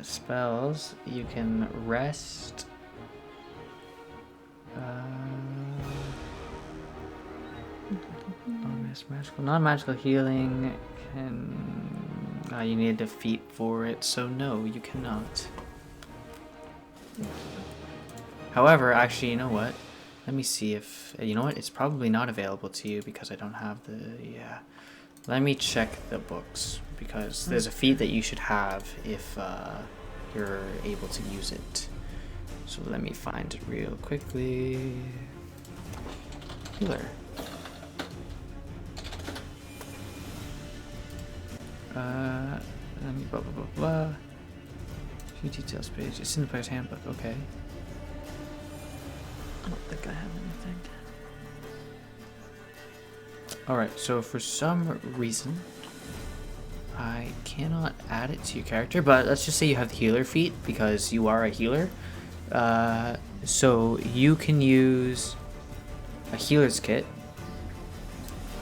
spells. You can rest. Non-magical healing can. You need a defeat for it, so no, you cannot. However, actually, you know what? Let me see if you know what. It's probably not available to you because I don't have the. Yeah. Let me check the books because there's a feat that you should have if you're able to use it. So let me find it real quickly. Healer. Let me blah blah blah blah. Few details page. It's in the player's handbook. Okay. I don't think I have anything. Alright, so for some reason, I cannot add it to your character, but let's just say you have the healer feat because you are a healer. So you can use a healer's kit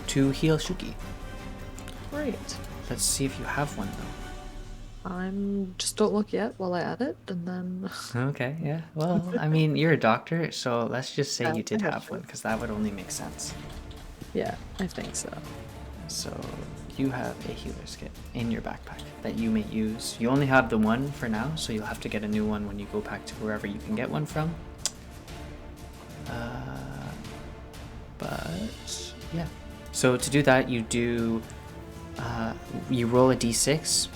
to heal Shuki. Great. Let's see if you have one Just don't look yet while I add it, and then. though. Okay, yeah. Well, I mean, you're a doctor, so let's just say Yeah, you did I have have one to. because that would only make sense. Yeah, I think so. So you have a healer's kit in your backpack that you may use. You only have the one for now, so you'll have to get a new one when you go back to wherever you can get one from. But yeah. So to do that, you do you roll a d6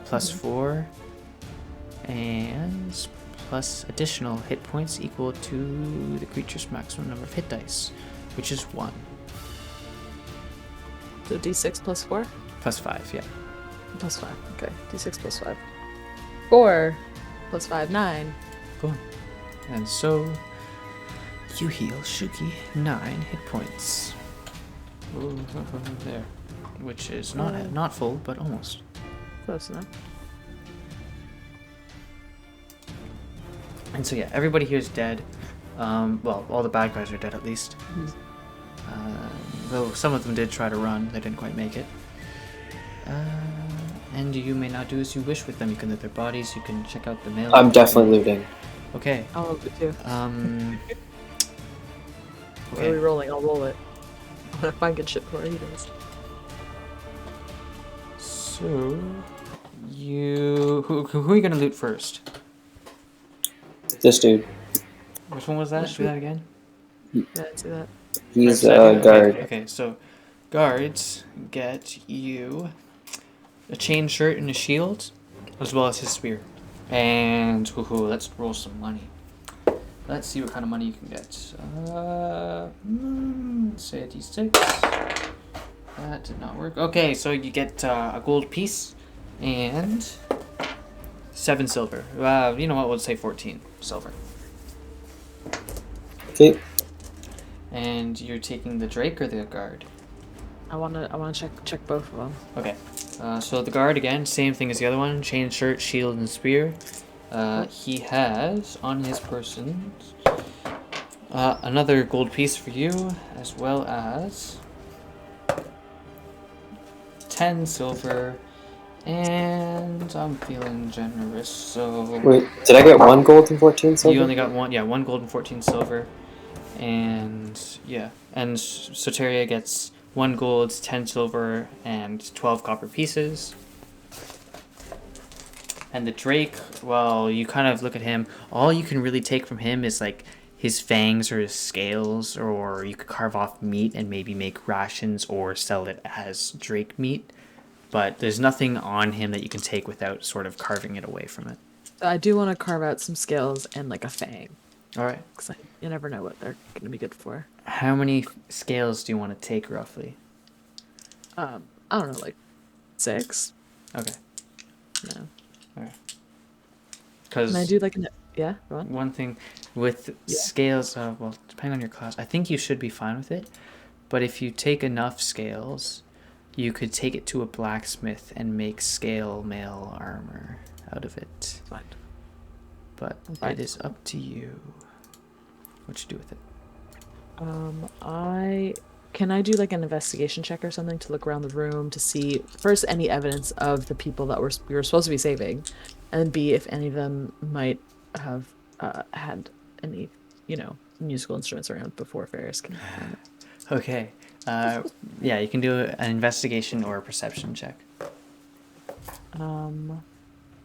plus 4 and plus additional hit points equal to the creature's maximum number of hit dice, which is 1. So d6 plus 4? Plus 5, yeah. Plus 5. Okay, d6 plus 5. 4 plus 5, 9. Boom. And so you heal Shuki 9 hit points. Ooh, there. Which is not full, but almost. Close enough. And so yeah, everybody here is dead. Well, all the bad guys are dead at least. Though some of them did try to run, they didn't quite make it. And you may now do as you wish with them. You can loot their bodies, you can check out the mail. I'm definitely looting. Okay. I'll look it too. What are we rolling? I'll roll it. I'm gonna find good shit before he does. So you who are you gonna loot first? This dude. Which one was that? Do that again. Yeah, I see that. He's Right, a guard. Okay, so guards get you a chain shirt and a shield, as well as his spear. And let's roll some money. Let's see what kind of money you can get. Let's say a d6. That did not work. Okay, so you get a gold piece and 7 silver. You know what? We'll say 14 silver. Okay. And you're taking the Drake or the guard? I wanna check both of them. Okay. So the guard again, same thing as the other one. Chain shirt, shield, and spear. He has on his person another gold piece for you, as well as 10 silver, and I'm feeling generous, so... Wait, did I get 1 gold and 14 silver? You only got 1 gold and 14 silver, and yeah, and Soteria gets 1 gold, 10 silver, and 12 copper pieces. And the Drake, well, you kind of look at him, all you can really take from him is like his fangs or his scales, or you could carve off meat and maybe make rations or sell it as Drake meat. But there's nothing on him that you can take without sort of carving it away from it. I do want to carve out some scales and like a fang. All right. Because you never know what they're going to be good for. How many scales do you want to take roughly? I don't know, like 6? Okay. No. All right. because Can I do like an yeah? Go on. one thing with scales, well, depending on your class, I think you should be fine with it. But if you take enough scales, you could take it to a blacksmith and make scale mail armor out of it. Fine. But Fine. it is up to you what you do with it. Can I do like an investigation check or something to look around the room to see first any evidence of the people that we were supposed to be saving, and B, if any of them might have had any, musical instruments around before Faris can find it. Okay. Yeah, you can do an investigation or a perception check.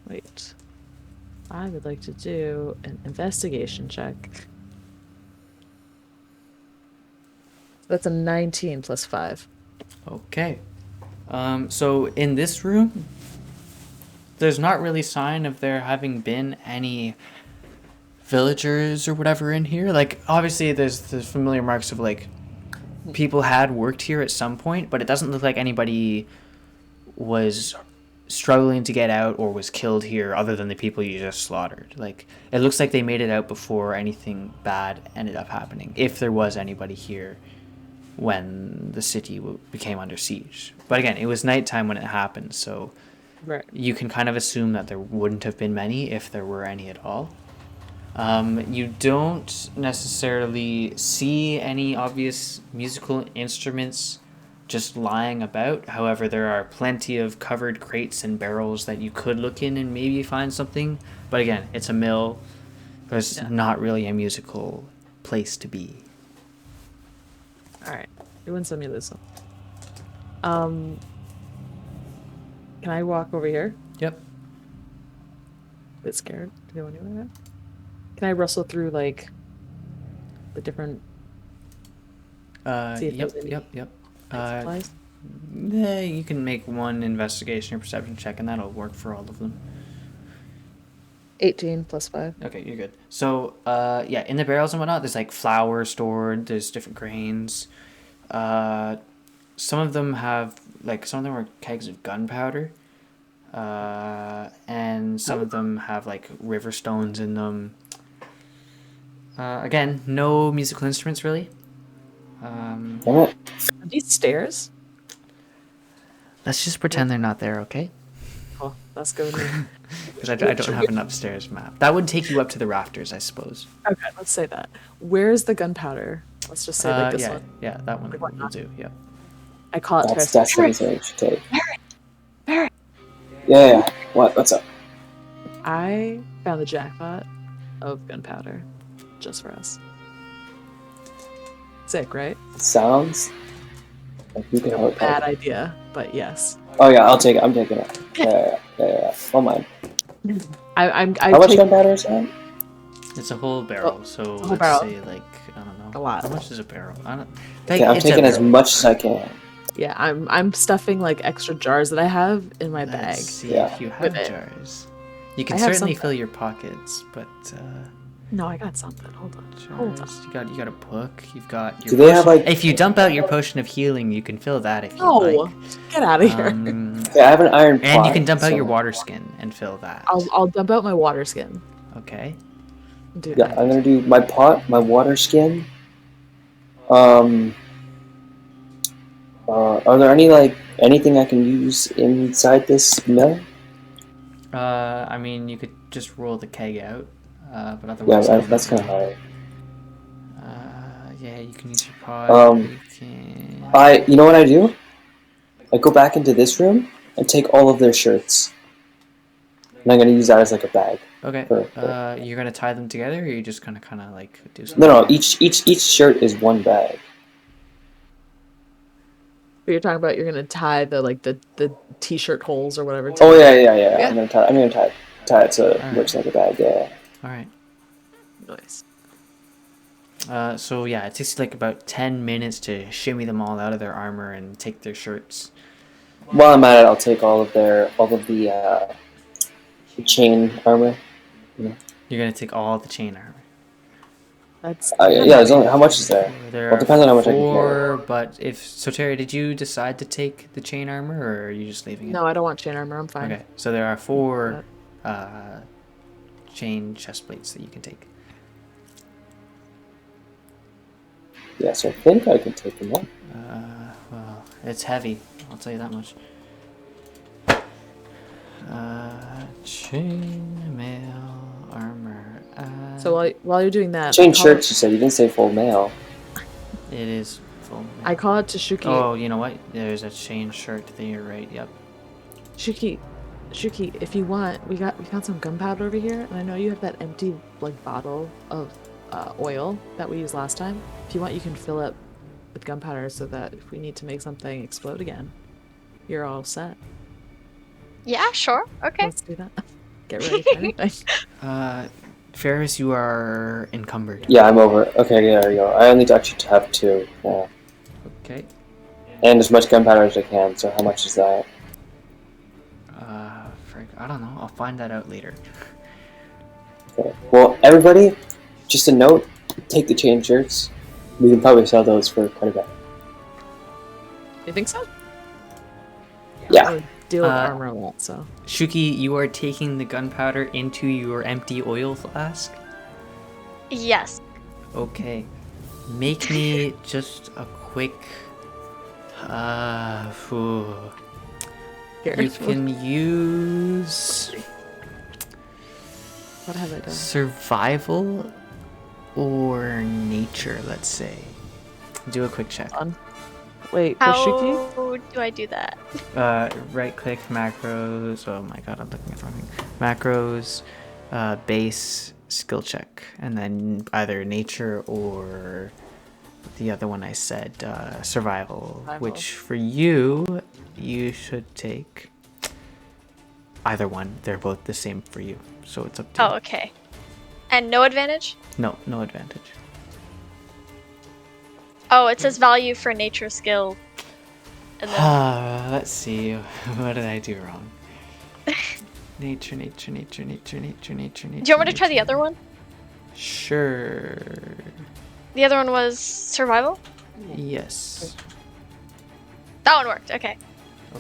Wait. I would like to do an investigation check. That's a 19 plus 5. Okay. So in this room, there's not really sign of there having been any villagers or whatever in here. Like, obviously there's the familiar marks of like people had worked here at some point, but it doesn't look like anybody was struggling to get out or was killed here other than the people you just slaughtered. Like, it looks like they made it out before anything bad ended up happening, if there was anybody here when the city became under siege. But again, it was nighttime when it happened, so Right. you can kind of assume that there wouldn't have been many if there were any at all. You don't necessarily see any obvious musical instruments just lying about. However, there are plenty of covered crates and barrels that you could look in and maybe find something. But again, it's a mill. There's not really a musical place to be. All right. You win some, you lose some. Can I walk over here? Yep. A bit scared to go anywhere. Can I rustle through like the different? See if Yep. there's any Yep. supplies? You can make one investigation or perception check, and that'll work for all of them. 18 plus 5. Okay, you're good. So, yeah, in the barrels and whatnot, there's like flour stored. There's different grains. Some of them have some of them are kegs of gunpowder. And some of them have like river stones in them. Again, no musical instruments really. Damn it. Are these stairs? Let's just pretend they're not there, okay? Oh, that's good with me. Because I don't have an upstairs map. That would take you up to the rafters, I suppose. Okay, let's say that. Where's the gunpowder? Let's just say like this yeah, one. yeah, that one will do. Yeah. I call it That's Faris. what you should take. Yeah. What's up? I found the jackpot of gunpowder just for us. Sick, right? Sounds like you can help. Bad idea, but yes. Oh yeah, I'll take it. I'm taking it. Yeah. Oh my. I How much gunpowder is that? It's a whole barrel, so whole let's barrel. say I don't know. A lot. How much is a barrel? Okay, I'm taking as much as I can. Yeah, I'm stuffing like extra jars that I have in my bag. Let's see Yeah. if you have With it. jars. You can I have certainly something. fill your pockets, but No, I got something. Hold on. jars. You got a book. You've got your. Do they have, potion- like- If you dump out your potion of healing, you can fill that if you No, like. get out of here. Yeah, I have an iron pot. And you can dump out so- your water skin and fill that. I'll dump out my water skin. Okay. Do Yeah, that. I'm gonna do my pot, my water skin. Are there anything I can use inside this mill? I mean, you could just roll the keg out, but Yeah, otherwise. that's kind of hard. Yeah, you can use your pot. You can. You know what I do? I go back into this room and take all of their shirts, and I'm gonna use that as like a bag. Okay. for- You're gonna tie them together, or you're just gonna kind of like do something? No, each shirt is one bag. But you're talking about you're gonna tie the t-shirt holes or whatever. Oh yeah. Yeah. I'm gonna tie it so it Alright. looks like a bag. Yeah. All right. Nice. So yeah, it takes like about 10 minutes to shimmy them all out of their armor and take their shirts. While I'm at it, I'll take all of the chain armor. You're gonna take all the chain armor. That's Yeah. There's only how much is there? There Well, it depends on how much I can carry. but if Soteria, did you decide to take the chain armor, or are you just leaving it? No, I don't want chain armor. I'm fine. Okay, so there are 4 chain chest plates that you can take. Yes, I think I can take them up. Well, it's heavy. I'll tell you that much. Chain mail armor. So while you're doing that, Chain shirts, you said. You didn't say full mail. It is full. I call it to Shuki. Oh, you know what? There's a chain shirt. You're right. Yep. Shuki, if you want, we got some gunpowder over here, and I know you have that empty bottle of oil that we used last time. If you want, you can fill it with gunpowder so that if we need to make something explode again, you're all set. Yeah, sure. Okay. Let's do that. Get ready for anything. Faris, you are encumbered. Yeah, I'm over. Okay, yeah, there you go. I only actually have 2. Yeah. Okay. And as much gunpowder as I can, so how much is that? I don't know. I'll find that out later. Okay. Well, everybody, just a note, take the chain shirts. We can probably sell those for quite a bit. You think so? Yeah. I would deal with armor a lot, so. Shuki, you are taking the gunpowder into your empty oil flask? Yes. Okay. Make me just a quick... You can use... What have I done? Survival or nature, let's say. Do a quick check. Wait, for How Shuki? do I do that? Right click macros. Oh my god, I'm looking at the wrong thing. Macros, base, skill check. And then either nature or the other one I said, survival. Which for you, you should take either one. They're both the same for you. So it's up to you. Oh, okay. And no advantage? No advantage. Oh, it says value for nature skill. And then Let's see. What did I do wrong? Nature. do you want me to try the other one? Sure. The other one was survival? Yes. That one worked. Okay.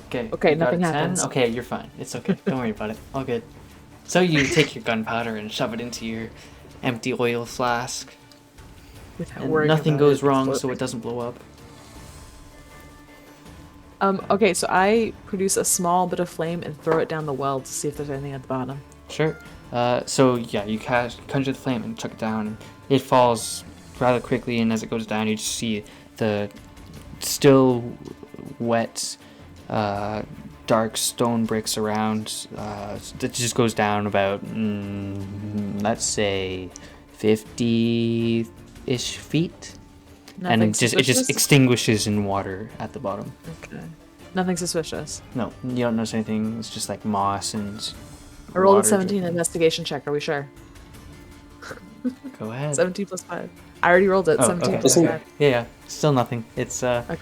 Okay. Okay, you got nothing a 10? happens. Okay, you're fine. It's okay. Don't worry about it. All good. So you take your gunpowder and shove it into your empty oil flask. Without And worrying nothing about goes it wrong, so exploding. it doesn't blow up. Okay, so I produce a small bit of flame and throw it down the well to see if there's anything at the bottom. Sure. So yeah, you conjure the flame and chuck it down, and it falls rather quickly. And as it goes down, you just see the still wet, dark stone bricks around. It just goes down about, let's say, 50-ish feet, and it just suspicious? extinguishes in water at the bottom. Okay. Nothing suspicious. No, you don't notice anything. It's just like moss and. I rolled a water 17 dripping. investigation check. Are we sure? Go ahead. 17 plus 5. I already rolled it. Oh, 17 okay. plus Isn't- 5. Yeah. Still nothing. It's Okay.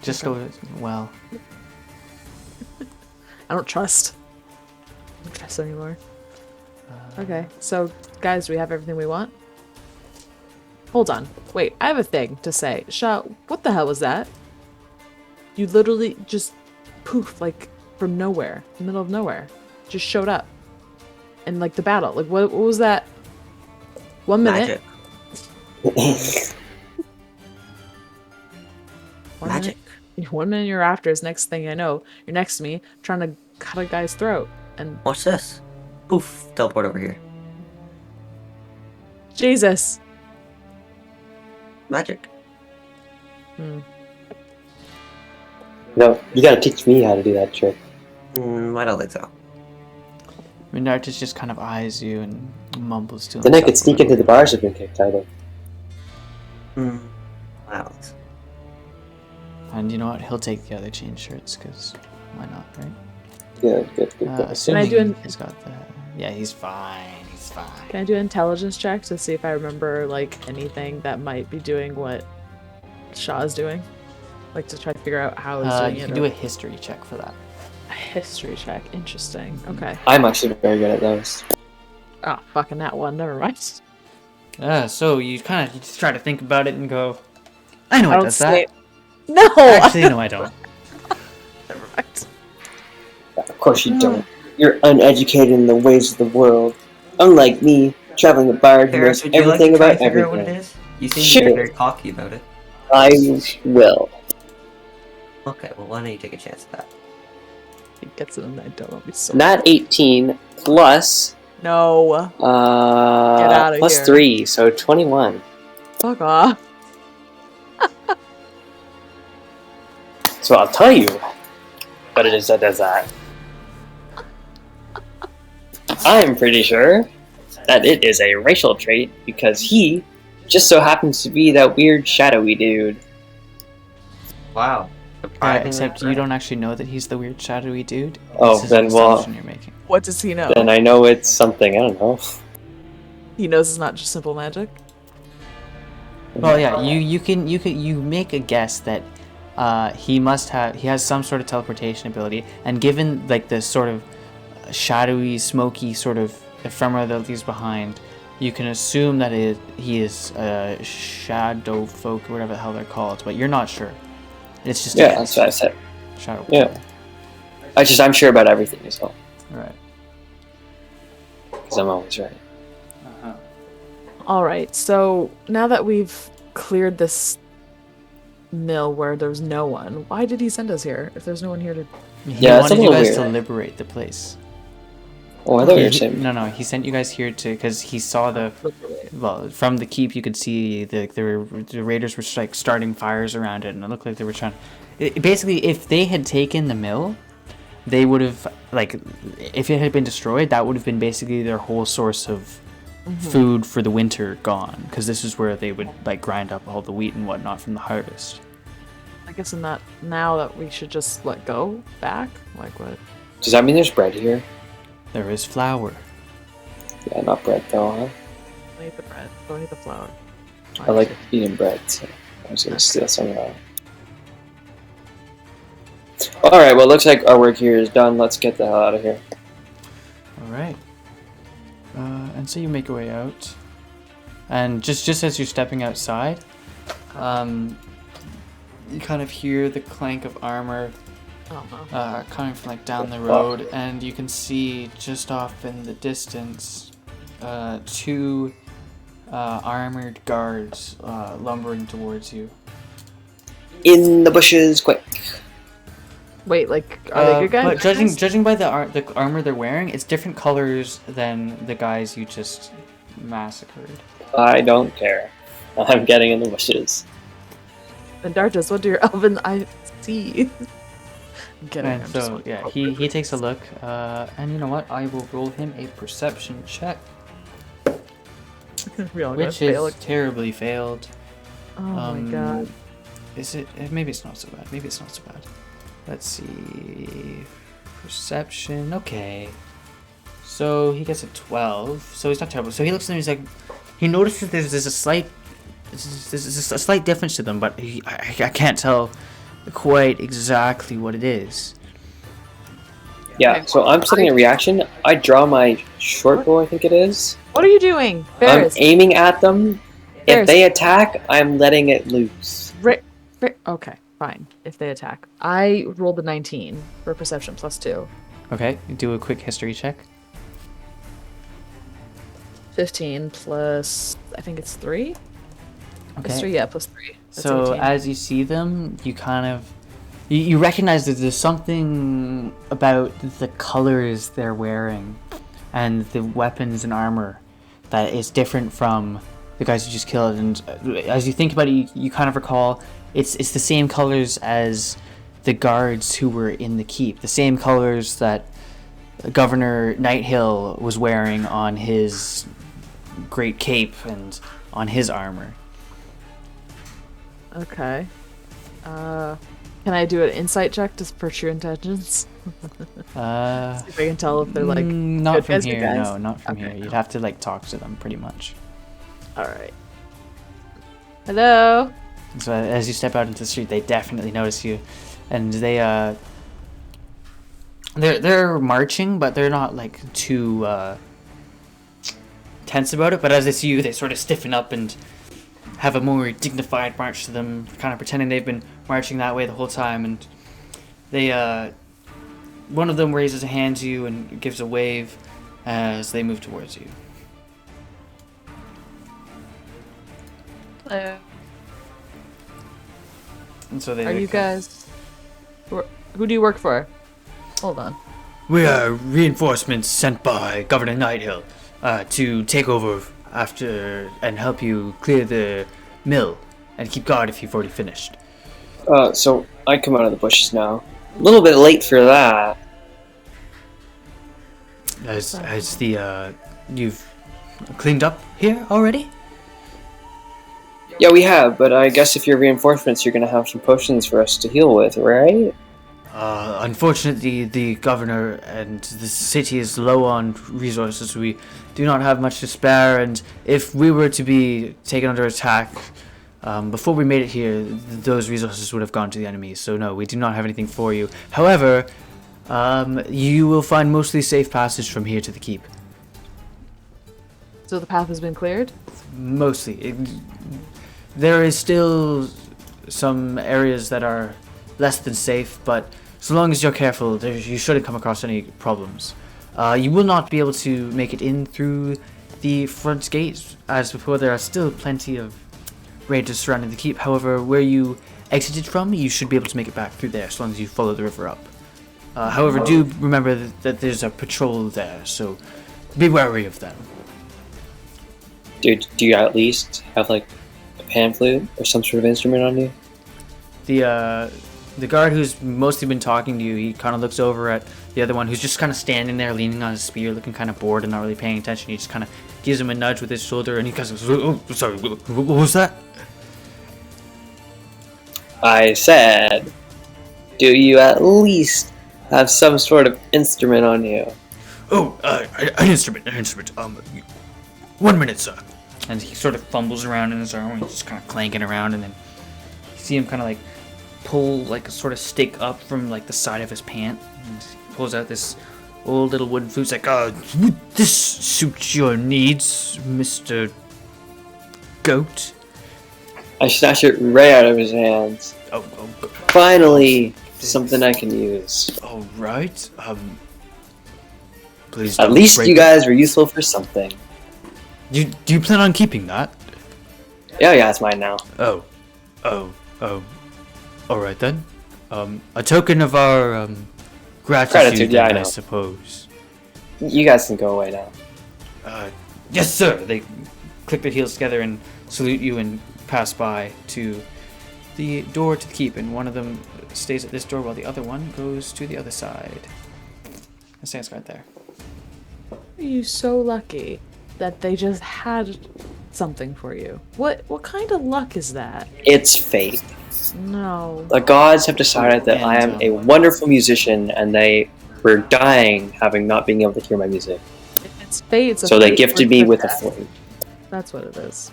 just Okay. goes well. I don't trust. I don't trust anymore. Okay, so guys, do we have everything we want? Hold on. Wait, I have a thing to say. Sha, what the hell was that? You literally just poof, like from nowhere, the middle of nowhere, just showed up. And like the battle, like what was that? 1 minute. Magic. 1 Magic. minute. 1 minute you're after is next thing I know, you're next to me trying to cut a guy's throat. And Watch this. Poof. Teleport over here. Jesus. Magic. No, you gotta teach me how to do that trick. I don't think so. Mindartis just kind of eyes you and mumbles to himself. Then I could sneak into the bars if been kicked either. I don't think so. And you know what? He'll take the other chain shirts, because why not, right? Good. Assuming do an- he's got the... Yeah, he's fine. He's fine. Can I do an intelligence check to see if I remember like anything that might be doing what Shaw's doing? Like to try to figure out how he's doing You it. can or- do a history check for that. a history check. Interesting. Okay. I'm actually very good at those. Oh, fucking that one. Never mind. So you just try to think about it and go, I know I it don't does say. that. No. Actually, no, I don't. Never mind. Of course you don't. You're uneducated in the ways of the world. Unlike me, traveling a bard who Faris, knows would you like to everything try about and figure out what it everything. is? You seem to Sure. be very cocky about it. I will. Okay, well, why don't you take a chance at that? He gets it, and I don't be so. Not 18 plus No. Get outta plus here. 3, so 21. Fuck off. So I'll tell you what it is that does that. I'm pretty sure that it is a racial trait because he just so happens to be that weird shadowy dude. Wow. Except you don't actually know that he's the weird shadowy dude. Oh, This is then an well- assumption you're making. What does he know? Then I know it's something, I don't know. He knows it's not just simple magic. Well, yeah, you make a guess that he has some sort of teleportation ability, and given like the sort of shadowy, smoky sort of ephemera that leaves behind, you can assume that he is a shadow folk or whatever the hell they're called, but you're not sure. It's just Yeah, that's what I said. shadow. Yeah. I'm sure about everything as well, Right. because I'm always right. All right. So now that we've cleared this mill where there's no one, why did he send us here? If there's no one here to. He Yeah, that's a wanted you little guys to weird. liberate the place. Oh, I thought you were saying. No, he sent you guys here because he saw from the keep you could see the raiders were like starting fires around it, and it looked like they were trying. Basically, if they had taken the mill, they would have like, if it had been destroyed, that would have been basically their whole source of food for the winter gone, because this is where they would like grind up all the wheat and whatnot from the harvest. I guess in that now that we should just let go back. Like what? Does that mean there's bread here? There is flour. Yeah, not bread though, huh? Don't eat the bread. Don't eat the flour. I like eating bread, so I was gonna steal some of that. Alright, well, looks like our work here is done. Let's get the hell out of here. All right. And so you make your way out, and just as you're stepping outside, you kind of hear the clank of armor Oh no. coming from like down the road, and you can see just off in the distance two armored guards lumbering towards you. In the bushes, quick. Wait, like are they good guys? But bad guys? judging by the armor they're wearing, it's different colors than the guys you just massacred. I don't care. I'm getting in the bushes. Mindartis, what do your elven eyes see? I'm kidding. And I'm so just yeah, he takes a look, and you know what? I will roll him a perception check, we all gonna which fail. is terribly failed. Oh my god. Is it? Maybe it's not so bad. Maybe it's not so bad. Let's see. Perception. Okay. So he gets a 12. So he's not terrible. So he looks at them. He's like, he notices there's a slight difference to them, but I can't tell quite exactly what it is. Yeah, so I'm setting a reaction. I draw my short bow, I think it is. What are you doing? Faris. I'm aiming at them. Faris. If they attack, I'm letting it loose. Okay, fine. If they attack. I rolled a 19 for perception +2. Okay. Do a quick history check. 15 plus, I think it's 3? Okay. History, yeah, +3. That's So 18. as you see them, you kind of you recognize that there's something about the colors they're wearing and the weapons and armor that is different from the guys you just killed. And as you think about it, you kind of recall it's the same colors as the guards who were in the keep, the same colors that Governor Nighthill was wearing on his great cape and on his armor. Okay. Can I do an insight check just for true intentions? See if I can tell if they're like not good from guys, good here. guys? No, not from Okay, here. You'd no. have to like talk to them pretty much. All right. Hello. So as you step out into the street, they definitely notice you, and they're marching, but they're not like too tense about it. But as they see you, they sort of stiffen up and have a more dignified march to them, kind of pretending they've been marching that way the whole time. And they one of them raises a hand to you and gives a wave as they move towards you. Hello. And so they Are you guys? Who do you work for? Hold on. We are reinforcements sent by Governor Nighthill to take over after and help you clear the mill and keep guard if you've already finished. So I come out of the bushes now. A little bit late for that. Has the you've cleaned up here already? Yeah, we have, but I guess if you're reinforcements, you're gonna have some potions for us to heal with, right? Unfortunately, the governor and the city is low on resources. We do not have much to spare, and if we were to be taken under attack before we made it here, those resources would have gone to the enemy. So no, we do not have anything for you. However, you will find mostly safe passage from here to the keep. So the path has been cleared? Mostly. There is still some areas that are less than safe, but so long as you're careful, you shouldn't come across any problems. You will not be able to make it in through the front gate. As before, there are still plenty of raiders surrounding the keep. However, where you exited from, you should be able to make it back through there, as long as you follow the river up. However, do remember that there's a patrol there, so be wary of them. Dude, do you at least have like a pan flute or some sort of instrument on you? The guard who's mostly been talking to you, he kind of looks over at the other one who's just kind of standing there leaning on his spear, looking kind of bored and not really paying attention. He just kind of gives him a nudge with his shoulder, and he goes, "Oh, sorry, what was that?" I said, do you at least have some sort of instrument on you? Oh, an instrument. 1 minute, sir. And he sort of fumbles around in his arm, he's just kind of clanking around, and then you see him kind of like pull like a sort of stick up from like the side of his pant, and he pulls out this old little wooden flute. It's like, would this suit your needs, Mr. Goat? I snatch it right out of his hands. Oh, Finally, something I can use. all right. Please. At don't least break you it. guys were useful for something. Do you plan on keeping that? Yeah, it's mine now. Oh. All right then. A token of our gratitude, yeah, then, I I know. suppose. You guys can go away now. Yes, sir. They click their heels together and salute you and pass by to the door to the keep, and one of them stays at this door while the other one goes to the other side. And stands right there. Are you so lucky that they just had something for you? What kind of luck is that? It's fate. No. The gods have decided that I am a wonderful musician, and they were dying having not being able to hear my music. If it's fate, it's a So they fate gifted for me with a death. flute. That's what it is.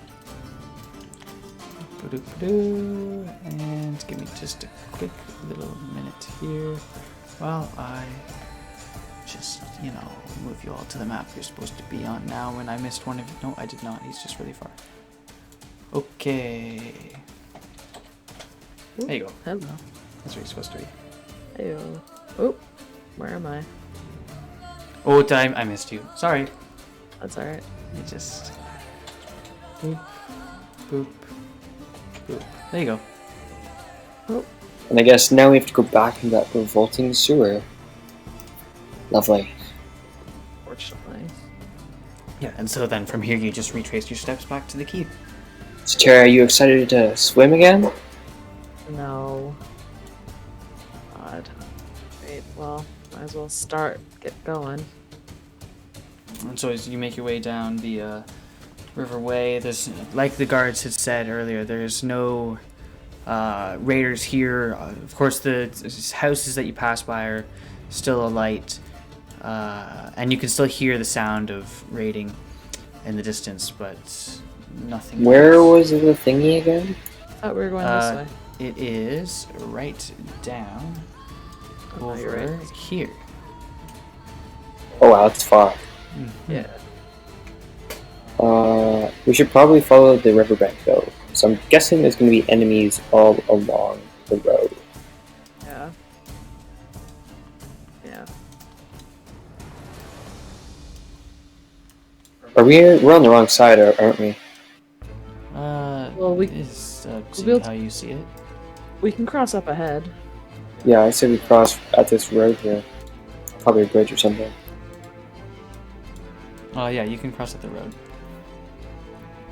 And give me just a quick little minute here while I just, move you all to the map you're supposed to be on now. When I missed one of you. No, I did not. He's just really far. Okay. There you go. Hello. That's where you're supposed to be. Heyo. Oh, where am I? Oh, time. I missed you. Sorry. That's alright. It just... Boop. Boop. Boop. There you go. Oh, And I guess now we have to go back into that revolting sewer. Lovely. fortunately. Yeah, and so then from here you just retrace your steps back to the keep. Soteria, are you excited to swim again? No. God. Wait, well, might as well get going. And so as you make your way down the riverway, there's, like the guards had said earlier, there's no raiders here. Of course, the houses that you pass by are still alight, and you can still hear the sound of raiding in the distance, but nothing Where else. was the thingy again? I thought we were going this way. It is right down Oh, you're over right. here. Oh wow, it's far. Yeah. We should probably follow the riverbank though. So I'm guessing there's going to be enemies all along the road. Yeah. Yeah. We're on the wrong side, aren't we? Well, we See We'll- how you see it? We can cross up ahead. Yeah, I say we cross at this road here. Probably a bridge or something. Oh yeah, you can cross at the road.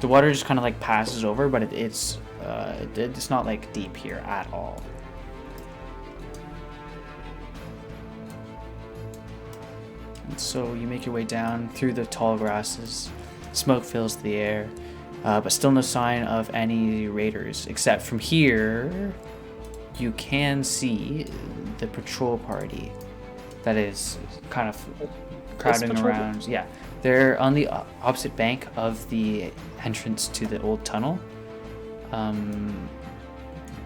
The water just kind of like passes over, but it's not like deep here at all. And so you make your way down through the tall grasses. Smoke fills the air, but still no sign of any raiders. Except from here, you can see the patrol party that is kind of crowding patrol around. Yeah, they're on the opposite bank of the entrance to the old tunnel. And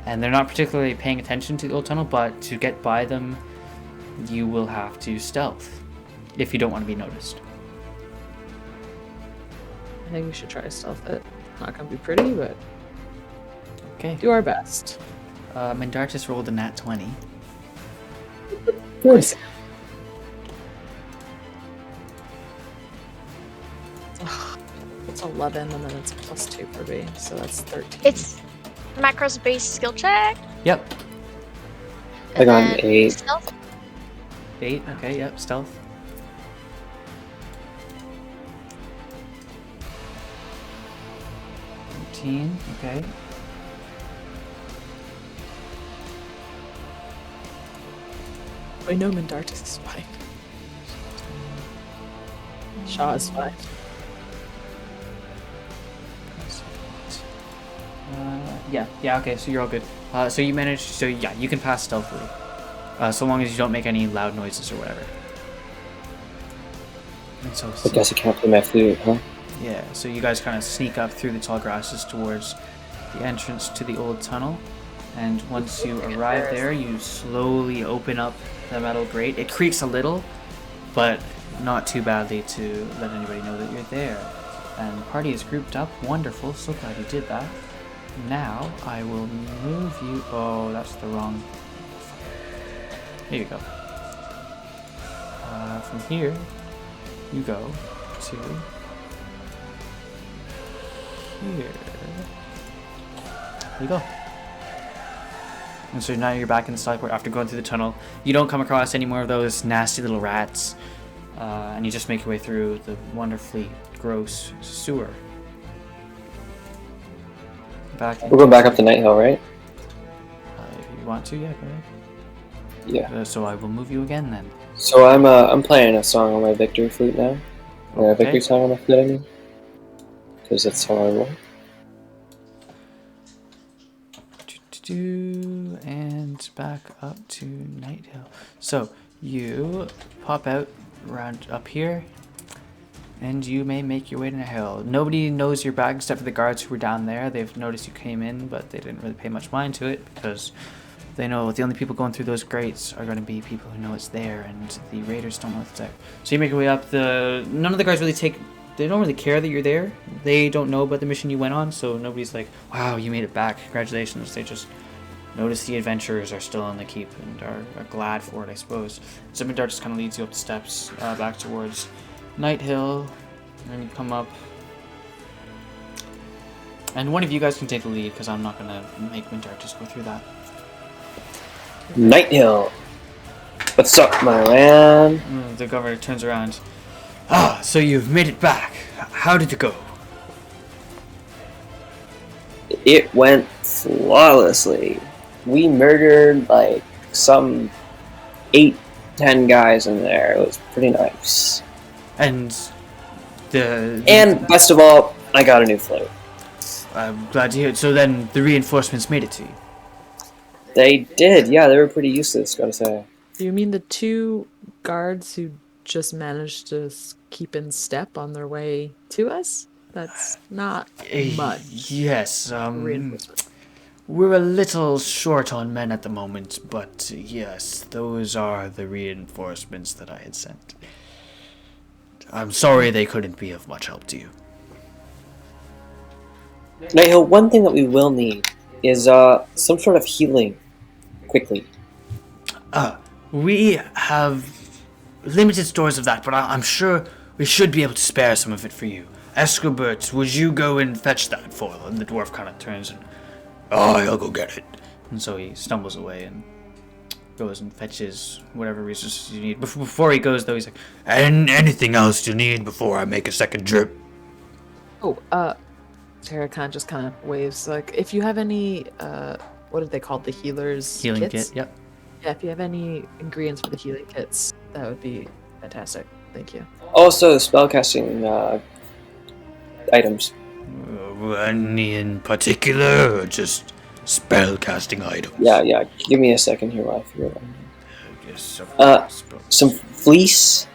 they're not particularly paying attention to the old tunnel, but to get by them, you will have to stealth if you don't want to be noticed. I think we should try to stealth it. Not gonna be pretty, but Okay. do our best. Mindartis rolled a nat 20. Good. It's 11, and then it's a +2 for me, so that's 13. It's macros based skill check. Yep. I got an then 8. Stealth. 8. Okay, yep, stealth. Okay. I know Mindartis is fine. Shaw is fine. Yeah, okay, so you're all good. So you managed, so yeah, you can pass stealthily. So long as you don't make any loud noises or whatever. And so, I guess I can't play my flute, huh? yeah, so you guys kind of sneak up through the tall grasses towards the entrance to the old tunnel. And once you arrive there, you slowly open up the metal grate. It creaks a little, but not too badly to let anybody know that you're there. And the party is grouped up. Wonderful, so glad you did that. Now I will move you. Oh, that's the wrong. Here you go. From here, you go to here. There you go. And so now you're back in the Skyport after going through the tunnel. You don't come across any more of those nasty little rats. And you just make your way through the wonderfully gross sewer. Back. We're going back up the Night Hill, right? If you want to, yeah, go ahead. Yeah. So I will move you again then. So I'm playing a song on my victory flute now. Or a victory song on my flute, I mean. Because that's how I roll. And back up to Night Hill. So you pop out around up here, and you may make your way to the hill. Nobody knows your bag except for the guards who were down there. They've noticed you came in, but they didn't really pay much mind to it because they know the only people going through those grates are going to be people who know it's there, and the raiders don't know it's there. So you make your way up. None of the guards really they don't really care that you're there. They don't know about the mission you went on, so nobody's like, wow, you made it back, congratulations. They just notice the adventurers are still on the keep and are glad for it, I suppose. So Mindartis just kind of leads you up the steps back towards Night Hill, and you come up. And one of you guys can take the lead, because I'm not going to make Mindartis go through that. Night Hill! What's up, my man? The governor turns around. Ah, so you've made it back. How did it go? It went flawlessly. We murdered like some 8-10 guys in there. It was pretty nice. And And best of all, I got a new flute. I'm glad to hear it. So then the reinforcements made it to you. They did, yeah, they were pretty useless, gotta say. Do you mean the 2 guards who just managed to keep in step on their way to us? That's not much. Yes, Reinforcement. we're a little short on men at the moment, but yes, those are the reinforcements that I had sent. I'm sorry they couldn't be of much help to you. Night Hill, one thing that we will need is some sort of healing, quickly. We have limited stores of that, but I'm sure we should be able to spare some of it for you. Escobert, would you go and fetch that for them? And the dwarf kind of turns and, Oh, I'll go get it. And so he stumbles away and goes and fetches whatever resources you need. Before he goes, though, he's like, and anything else you need before I make a second trip? Oh, Sarah just kind of waves. Like, if you have any, what are they called? The healers' Healing kits? kit, yep. Yeah, if you have any ingredients for the healing kits, that would be fantastic. Thank you. Also, spellcasting items. Any in particular, or just spell-casting items? Yeah. Give me a second here while I figure it out. Yes, Some fleece.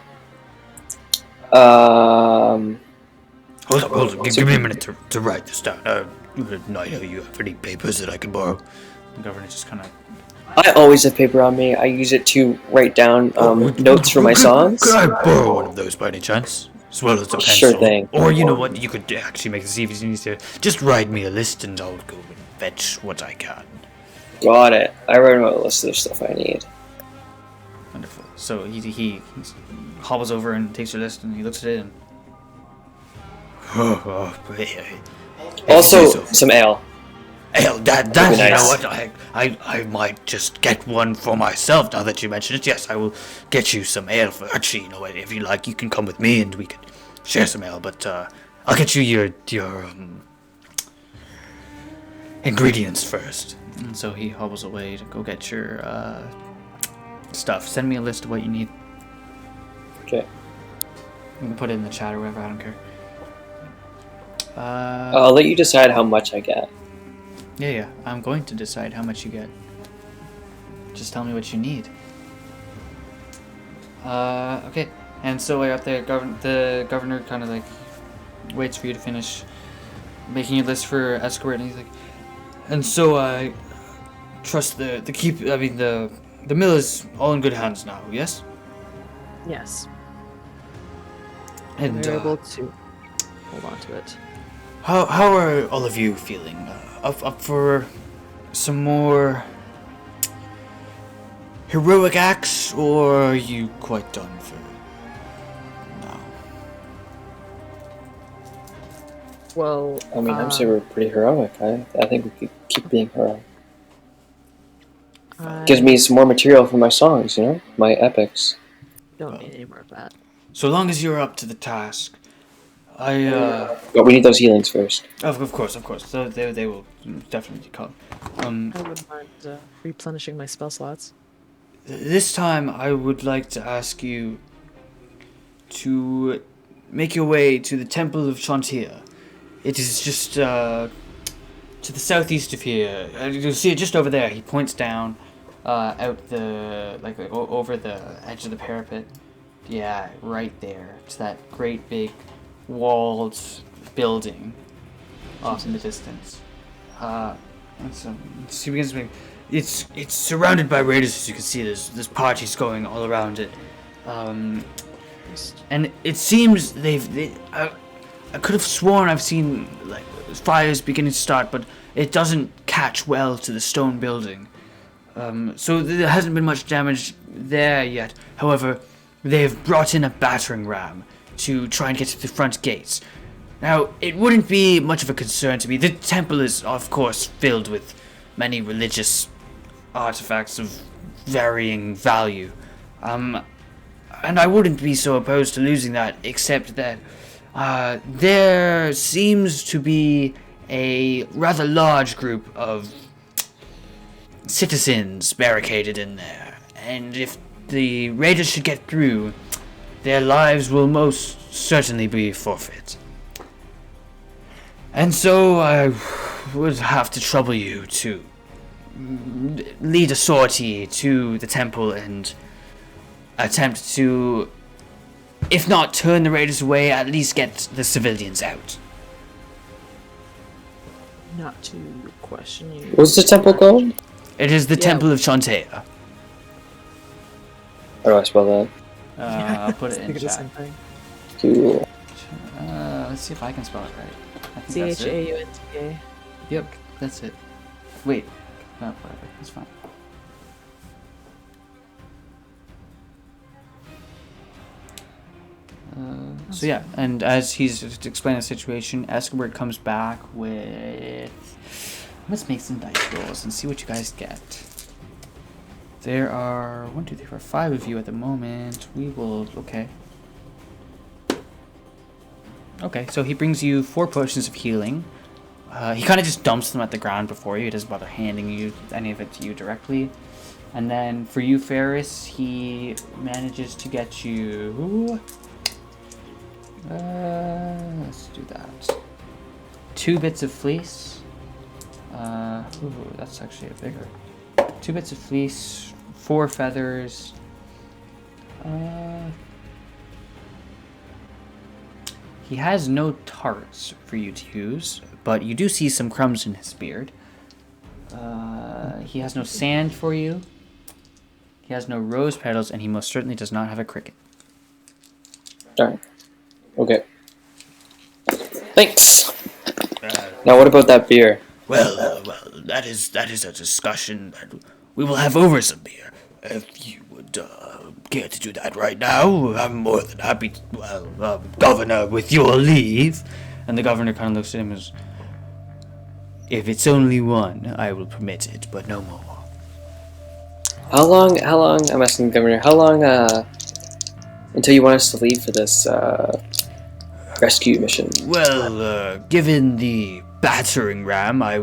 Hold up. Give me a minute to write this down. Nigel, you have any papers that I can borrow? The governor just kind of... I always have paper on me. I use it to write down notes for my songs. Could I borrow one of those by any chance? As well as a pencil. Sure thing. Or you know what? You could actually make this easier. Just write me a list and I'll go and fetch what I can. Got it. I wrote a list of stuff I need. Wonderful. So he hobbles over and takes your list and he looks at it and... Also, some ale. Ale, that Nice. You know what? I might just get one for myself now that you mention it. Yes, I will get you some ale. Actually, you know what? If you like, you can come with me and we could share some ale. But I'll get you your ingredients first. And so he hobbles away to go get your stuff. Send me a list of what you need. Okay. You can put it in the chat or whatever. I don't care. I'll let you decide how much I get. Yeah. I'm going to decide how much you get. Just tell me what you need. Okay. And so way up there, the governor kind of like waits for you to finish making your list for escort, and he's like, and so I trust the keep. I mean the mill is all in good hands now. Yes. Yes. And We're able to hold on to it. How are all of you feeling? Up for some more heroic acts, or are you quite done for now? Well, I mean, I'm saying we're pretty heroic. I think we could keep being heroic. Gives me some more material for my songs, you know? My epics. Don't need any more of that. So long as you're up to the task, I But we need those healings first. of course. So they will definitely come. I wouldn't mind replenishing my spell slots. This time I would like to ask you to make your way to the Temple of Chantia. It is just to the southeast of here. You'll see it just over there. He points down out the over the edge of the parapet. Yeah, right there. It's that great big walled building off in the distance. She begins to make, it's surrounded by raiders, as you can see. There's parties going all around it, and it seems I could have sworn I've seen like fires beginning to start, but it doesn't catch well to the stone building. So there hasn't been much damage there yet. However, they've brought in a battering ram to try and get to the front gates. Now, it wouldn't be much of a concern to me. The temple is, of course, filled with many religious artifacts of varying value. And I wouldn't be so opposed to losing that, except that there seems to be a rather large group of citizens barricaded in there. And if the raiders should get through, their lives will most certainly be forfeit. And so I would have to trouble you to lead a sortie to the temple and attempt to, if not turn the raiders away, at least get the civilians out. Not to question you. What's the temple called? It is the Temple of Chantea. How do I spell that? I'll put it in Think of the chat. same thing. Cool. Let's see if I can spell it right. I think that's it. CHAUNTA. Yep, that's it. Wait, no, whatever, it's fine. So yeah, and as he's explaining the situation, Escobar comes back with Let's make some dice rolls and see what you guys get. There are 1, 2, 3, 4, 5 of you at the moment. We will. Okay. Okay, so he brings you 4 potions of healing. He kind of just dumps them at the ground before you. He doesn't bother handing you any of it to you directly. And then for you, Faris, he manages to get you. Let's do that. 2 bits of fleece. Ooh, that's actually a bigger. 2 bits of fleece, 4 feathers. He has no tarts for you to use, but you do see some crumbs in his beard. He has no sand for you. He has no rose petals, and he most certainly does not have a cricket. Darn. Okay. Thanks. Now, what about that beer? Well, that is a discussion that we will have over some beer. If you would care to do that right now, I'm more than happy to, Governor, with your leave. And the governor kind of looks at him as, if it's only one, I will permit it, but no more. How long, I'm asking the governor, how long, until you want us to leave for this, rescue mission? Well, given the battering ram, I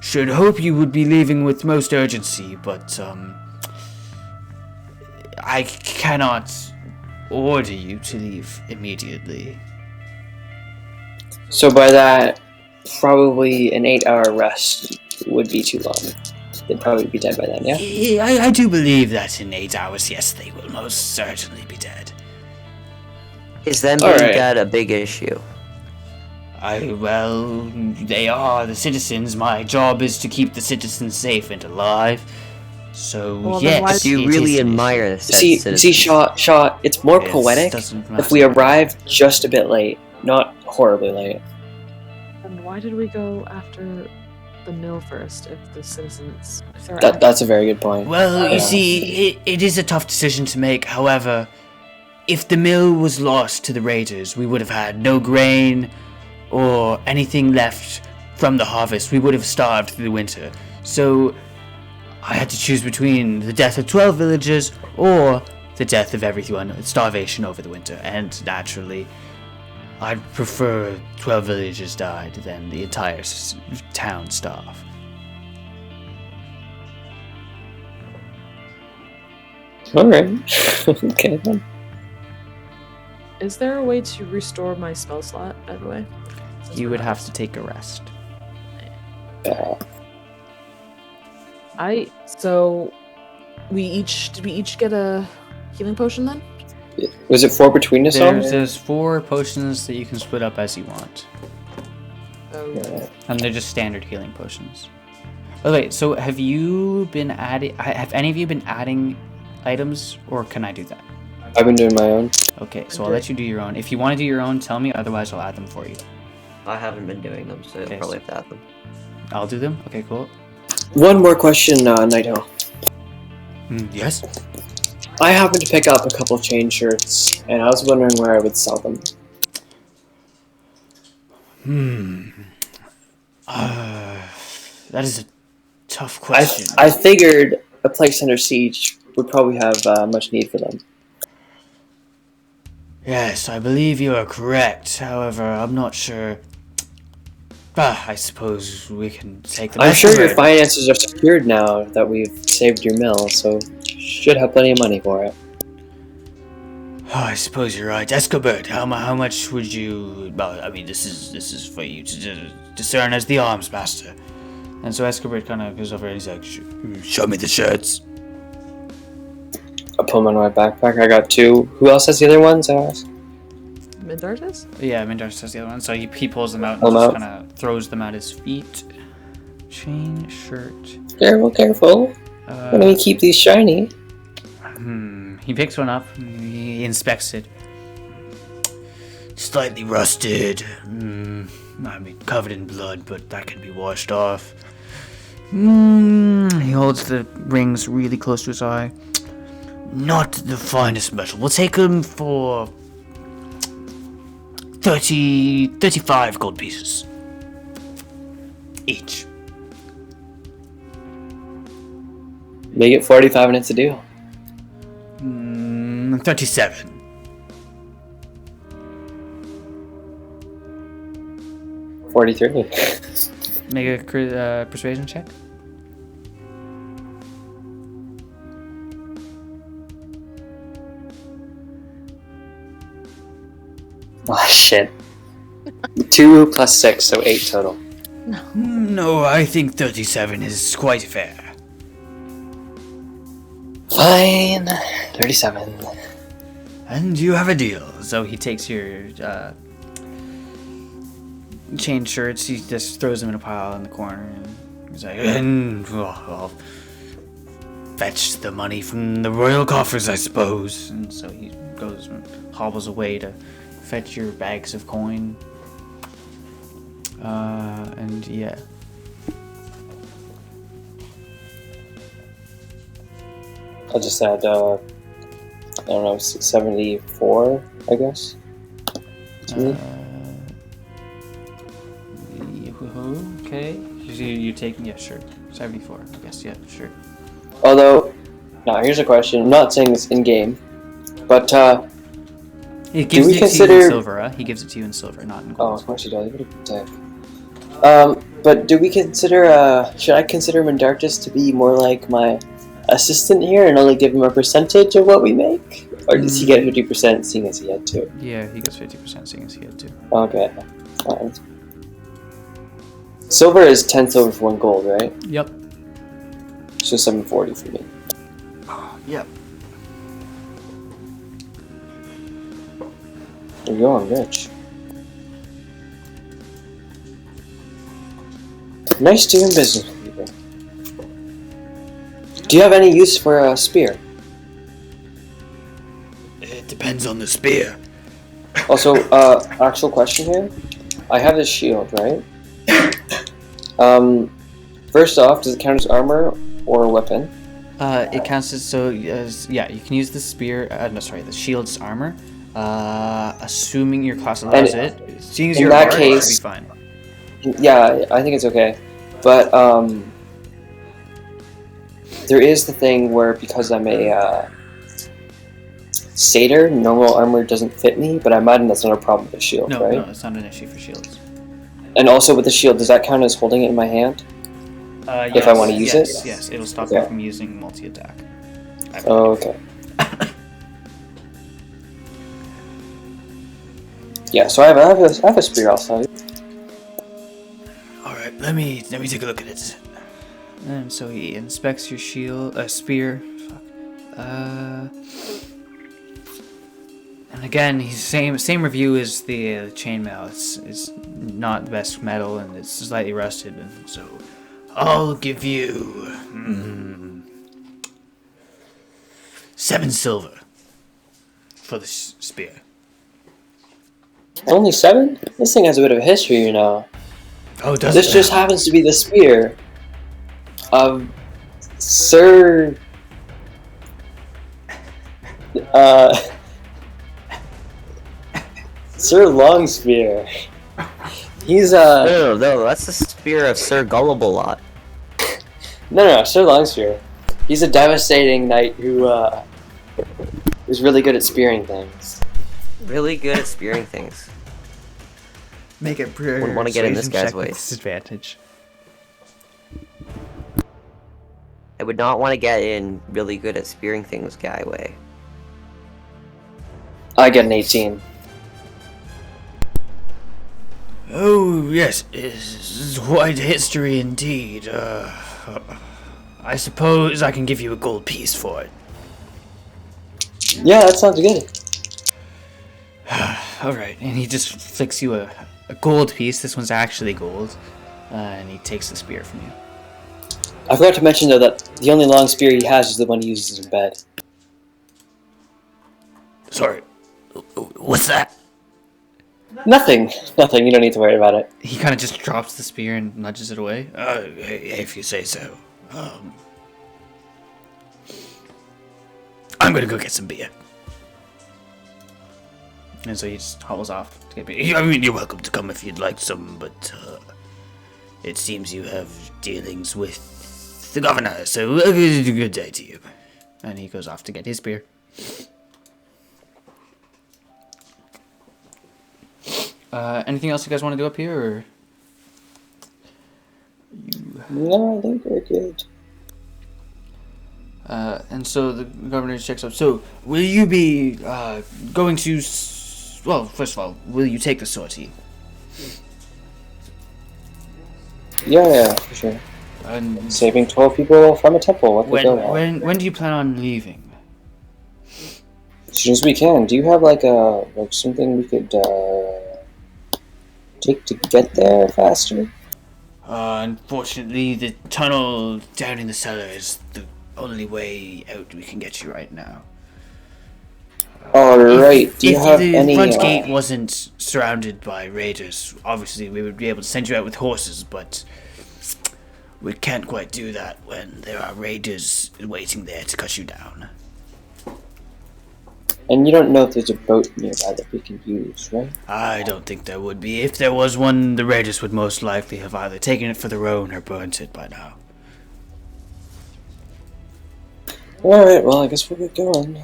should hope you would be leaving with most urgency, but, I cannot order you to leave immediately. So by that, probably an 8-hour rest would be too long. They'd probably be dead by then, yeah? I do believe that in 8 hours, yes, they will most certainly be dead. Is them being Alright. dead a big issue? Well, they are the citizens. My job is to keep the citizens safe and alive. So, Well, then why yes, Do you it really is an admire the See, Shaw, it's more issue. poetic Doesn't if we matter. arrive just a bit late, not horribly late. And why did we go after the mill first if the citizens... If they're That's a very good point. Well, Yeah. you see, it is a tough decision to make. However, if the mill was lost to the raiders, we would have had no grain or anything left from the harvest. We would have starved through the winter. So, I had to choose between the death of 12 villagers or the death of everyone, starvation over the winter. And naturally, I'd prefer 12 villagers died than the entire town starve. Alright. Okay, then. Is there a way to restore my spell slot, by the way? Since You we're would not- have to take a rest. So, did we each get a healing potion then? Was it 4 between us all? There's 4 potions that you can split up as you want. Oh, And they're just standard healing potions. Okay, so have you been adding... Have any of you been adding items, or can I do that? I've been doing my own. Okay, so I'll let you do your own. If you want to do your own, tell me, otherwise I'll add them for you. I haven't been doing them, so Okay, I'll probably have to add them. I'll do them? Okay, cool. One more question, Nighto. Yes? I happened to pick up a couple chain shirts, and I was wondering where I would sell them. That is a tough question. I figured a place under siege would probably have much need for them. Yes, I believe you are correct. However, I'm not sure... I suppose we can take them. I'm sure your finances are secured now that we've saved your mill, so you should have plenty of money for it. Oh, I suppose you're right. Escobert, how much would you... Well, I mean, this is for you to discern as the arms master. And so Escobert kind of goes over and he's like, show me the shirts. I pull them out of my backpack. I got 2. Who else has the other ones? I asked. Mindartis? Yeah, Mindartis has the other one. So he pulls them out and Pull 'em just out. kind of throws them at his feet. Chain, shirt. Careful. Let me keep these shiny. He picks one up. He inspects it. Slightly rusted. I mean, covered in blood, but that can be washed off. He holds the rings really close to his eye. Not the finest metal. We'll take them for 35 gold pieces. Each. Make it 45 and it's a deal. 37. $43. Make a persuasion check. Oh shit. 2 plus 6, so 8 total. No, I think 37 is quite fair. Fine. 37. And you have a deal. So he takes your chain shirts, he just throws them in a pile in the corner, and he's like, I'll fetch the money from the royal coffers, I suppose. And so he goes and hobbles away to fetch your bags of coin. And yeah. I just had, I don't know, 74, I guess. Okay. You're taking, yeah, sure. 74, I guess, yeah, sure. Although, now here's a question. I'm not saying this in game, but He gives we it to consider- you in silver, He gives it to you in silver, not in oh, gold. of course he does. What a dick. But do we consider? Should I consider Mindartis to be more like my assistant here and only give him a percentage of what we make, or does he get 50% seeing as he had to? Yeah, he gets 50% seeing as he had to. Okay. Fine. Silver is 10 silver for 1 gold, right? Yep. So 740 for me. Yep. There you go, I'm rich. Nice doing business with people. Do you have any use for a spear? It depends on the spear. Also, actual question here. I have this shield, right? First off, does it count as armor or a weapon? It counts as yeah. You can use the spear. The shield's armor. Assuming your class allows it. Seeing as in you're that a bard, case- it should be fine. Yeah, I think it's okay. But there is the thing where because I'm a satyr, normal armor doesn't fit me, but I imagine that's not a problem with the shield, No, right? no, it's not an issue for shields. And also with the shield, does that count as holding it in my hand? If I wanna use it? Yes, it'll stop Okay. you from using multi-attack. Oh, okay. Yeah, so I have a spear also. All right, let me take a look at it. And so he inspects your spear. Fuck. And again, he's same review as the chainmail. It's not the best metal and it's slightly rusted, and so I'll give you 7 silver for the spear. Only 7? This thing has a bit of a history, you know. Oh, does This it? just happens to be the spear of Sir Sir Longspear. He's No, that's the spear of Sir Gullible-Lot. no, Sir Longspear. He's a devastating knight who is really good at spearing things. Really good at spearing things. Make it Wouldn't wanna get in this guy's way. Disadvantage. I would not want to get in really good at spearing things guy way. I get an 18. Oh yes, it's quite a history indeed. I suppose I can give you a gold piece for it. Yeah, that sounds good. All right, and he just flicks you a gold piece. This one's actually gold, and he takes the spear from you. I forgot to mention though that the only long spear he has is the one he uses in bed. Sorry, what's that? Nothing. You don't need to worry about it. He kind of just drops the spear and nudges it away. If you say so. I'm gonna go get some beer. And so he just hobbles off to get beer. I mean, you're welcome to come if you'd like some, but it seems you have dealings with the governor, so good day to you. And he goes off to get his beer. Anything else you guys want to do up here, or? No, I think we're good. And so the governor checks up. So, will you be going to? Well, first of all, will you take the sortie? Yeah, for sure. And Saving 12 people from a temple. What they go at. when do you plan on leaving? As soon as we can. Do you have like something we could take to get there faster? Unfortunately, the tunnel down in the cellar is the only way out we can get you right now. Alright, do you have If the any... front gate wasn't surrounded by raiders, obviously we would be able to send you out with horses, but we can't quite do that when there are raiders waiting there to cut you down. And you don't know if there's a boat nearby that we can use, right? I don't think there would be. If there was one, the raiders would most likely have either taken it for their own or burnt it by now. Alright, well, I guess we'll get going.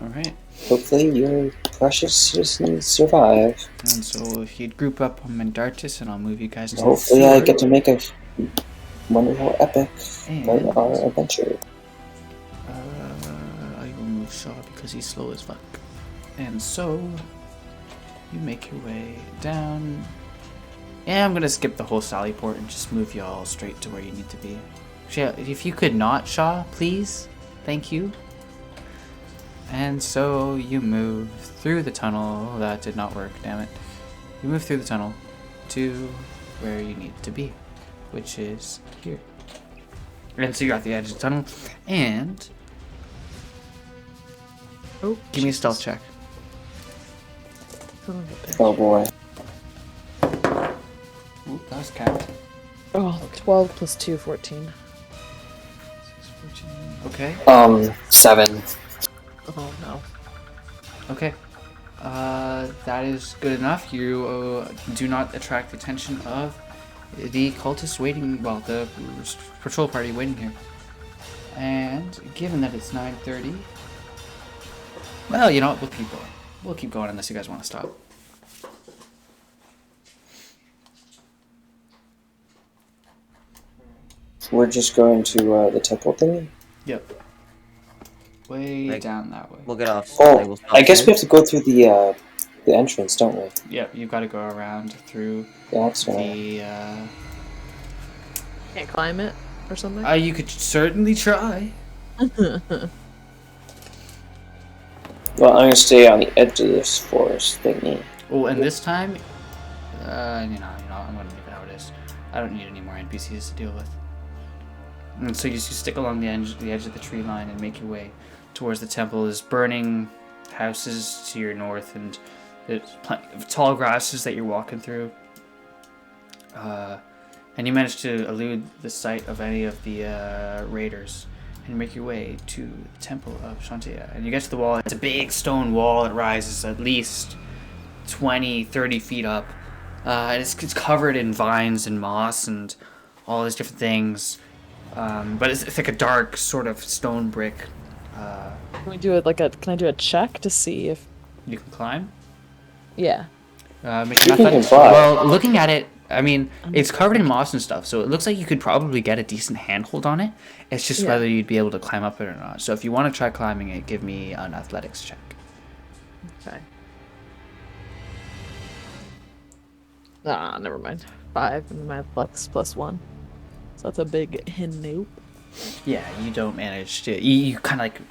Alright. Hopefully your precious citizens survive. And so if you'd group up on Mindartis, and I'll move you guys to Hopefully the I sword. get to make a wonderful epic And for our adventure. I will move Shaw because he's slow as fuck. And so you make your way down. Yeah, I'm gonna skip the whole Sally port and just move y'all straight to where you need to be. Yeah, if you could not, Shaw, please. Thank you. And so you move through the tunnel. Oh, that did not work, damn it. You move through the tunnel to where you need to be, which is here. And so you're at the edge of the tunnel, and Oh, give me a stealth check. Oh boy. Ooh, that was cat. Oh, 12 plus 2, 14. Okay. 7. Oh no. Okay. That is good enough. You do not attract the attention of the cultists waiting, well, the patrol party waiting here. And given that it's 9:30, well, you know what, we'll keep going. We'll keep going unless you guys want to stop. We're just going to the temple thingy? Yep. Way Like- down that way. We'll get off. Oh, I guess we have to go through the entrance, don't we? Yep, you've got to go around through Yeah, that's right. the, Can't climb it or something? you could certainly try. Well, I'm gonna stay on the edge of this forest thingy. Oh, and this time, I'm gonna leave it how it is. I don't need any more NPCs to deal with. And so you stick along the edge of the tree line and make your way towards the temple. There's burning houses to your north, and there's plenty of tall grasses that you're walking through. And you manage to elude the sight of any of the raiders and make your way to the Temple of Shantia. And you get to the wall. It's a big stone wall. It rises at least 20, 30 feet up. And it's covered in vines and moss and all these different things. But it's like a dark sort of stone brick. Can we do it can I do a check to see if, You can climb. yeah. Make You an can athletics. fly. Well, looking at it, I mean, it's covered in moss and stuff, so it looks like you could probably get a decent handhold on it. It's just Yeah. whether you'd be able to climb up it or not. So if you want to try climbing it, give me an athletics check. Okay. Ah, never mind. 5 and my athletics plus 1. So that's a big nope. Yeah, you don't manage to. You kind of like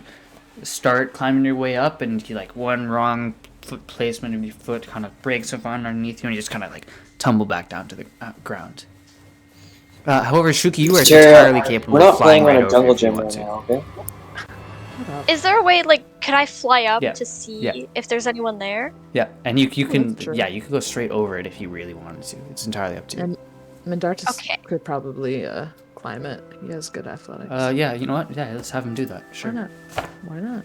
start climbing your way up, and you like one wrong foot placement of your foot kind of breaks up underneath you, and you just kind of like tumble back down to the ground. However, Shuki, you are entirely capable we're of not flying playing right on a over jungle if you gym want right to. now, okay? Is there a way, like, could I fly up Yeah. to see Yeah. if there's anyone there? Yeah, and you can that's true. you can go straight over it if you really wanted to. It's entirely up to you. And Mindartis Okay. could probably climb it. He has good athletics. Yeah, you know what? Yeah, let's have him do that. Why Sure. not? Why not?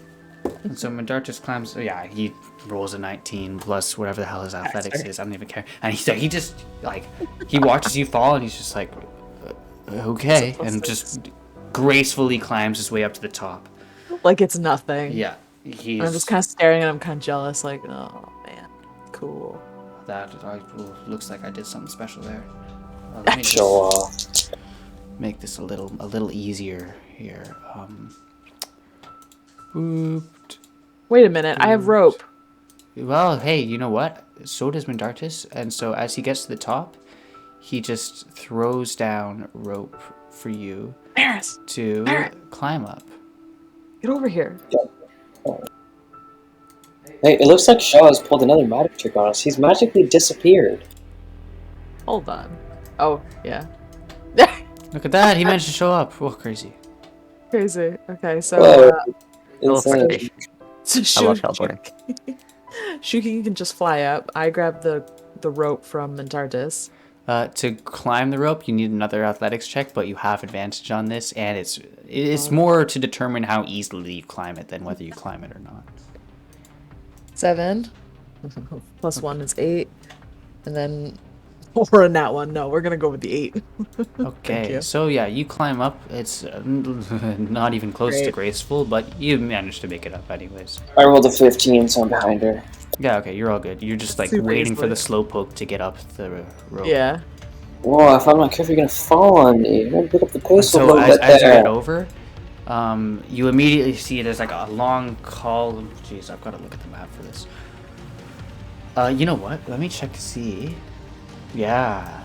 And so Mindartis climbs. Yeah, he rolls a 19 plus whatever the hell his athletics sorry. is. I don't even care. And he just like he watches you fall, and he's just like, Okay, plus and 6. just gracefully climbs his way up to the top. Like it's nothing. Yeah, And I'm just kind of staring and I'm kind of jealous, like, oh man, cool. Looks like I did something special there. Let me just Show off. make this a little easier here. Booped. Wait a minute, I have rope. Well, hey, you know what? So does Mindartis, and so as he gets to the top, he just throws down rope for you Faris, to Faris. climb up. Get over here. Hey, it looks like Shaw has pulled another magic trick on us. He's magically disappeared. Hold on. Oh, yeah. Look at that! He managed to show up. Oh, crazy. Crazy. Okay, so Whoa. Teleportation. Insane. so I love Shuki, teleporting. Shuki can just fly up. I grab the rope from Mindartis. To climb the rope, you need another athletics check, but you have advantage on this, and it's more to determine how easily you climb it than whether you climb it or not. 7. Plus 1 is 8. And then or a nat 1. No, we're gonna go with the 8. Okay, you. so yeah, you climb up. It's not even close to Great. graceful, but you managed to make it up anyways. I rolled a 15, so I'm behind her. Yeah, okay, you're all good. You're just like Super waiting for easily. the slowpoke to get up the rope. Yeah. Whoa, if I'm not careful, you're gonna fall on me. You're gonna pick up the pace a So little bit as you there. get over, you immediately see there's like a long column. Jeez, I've got to look at the map for this. You know what? Let me check to see. Yeah.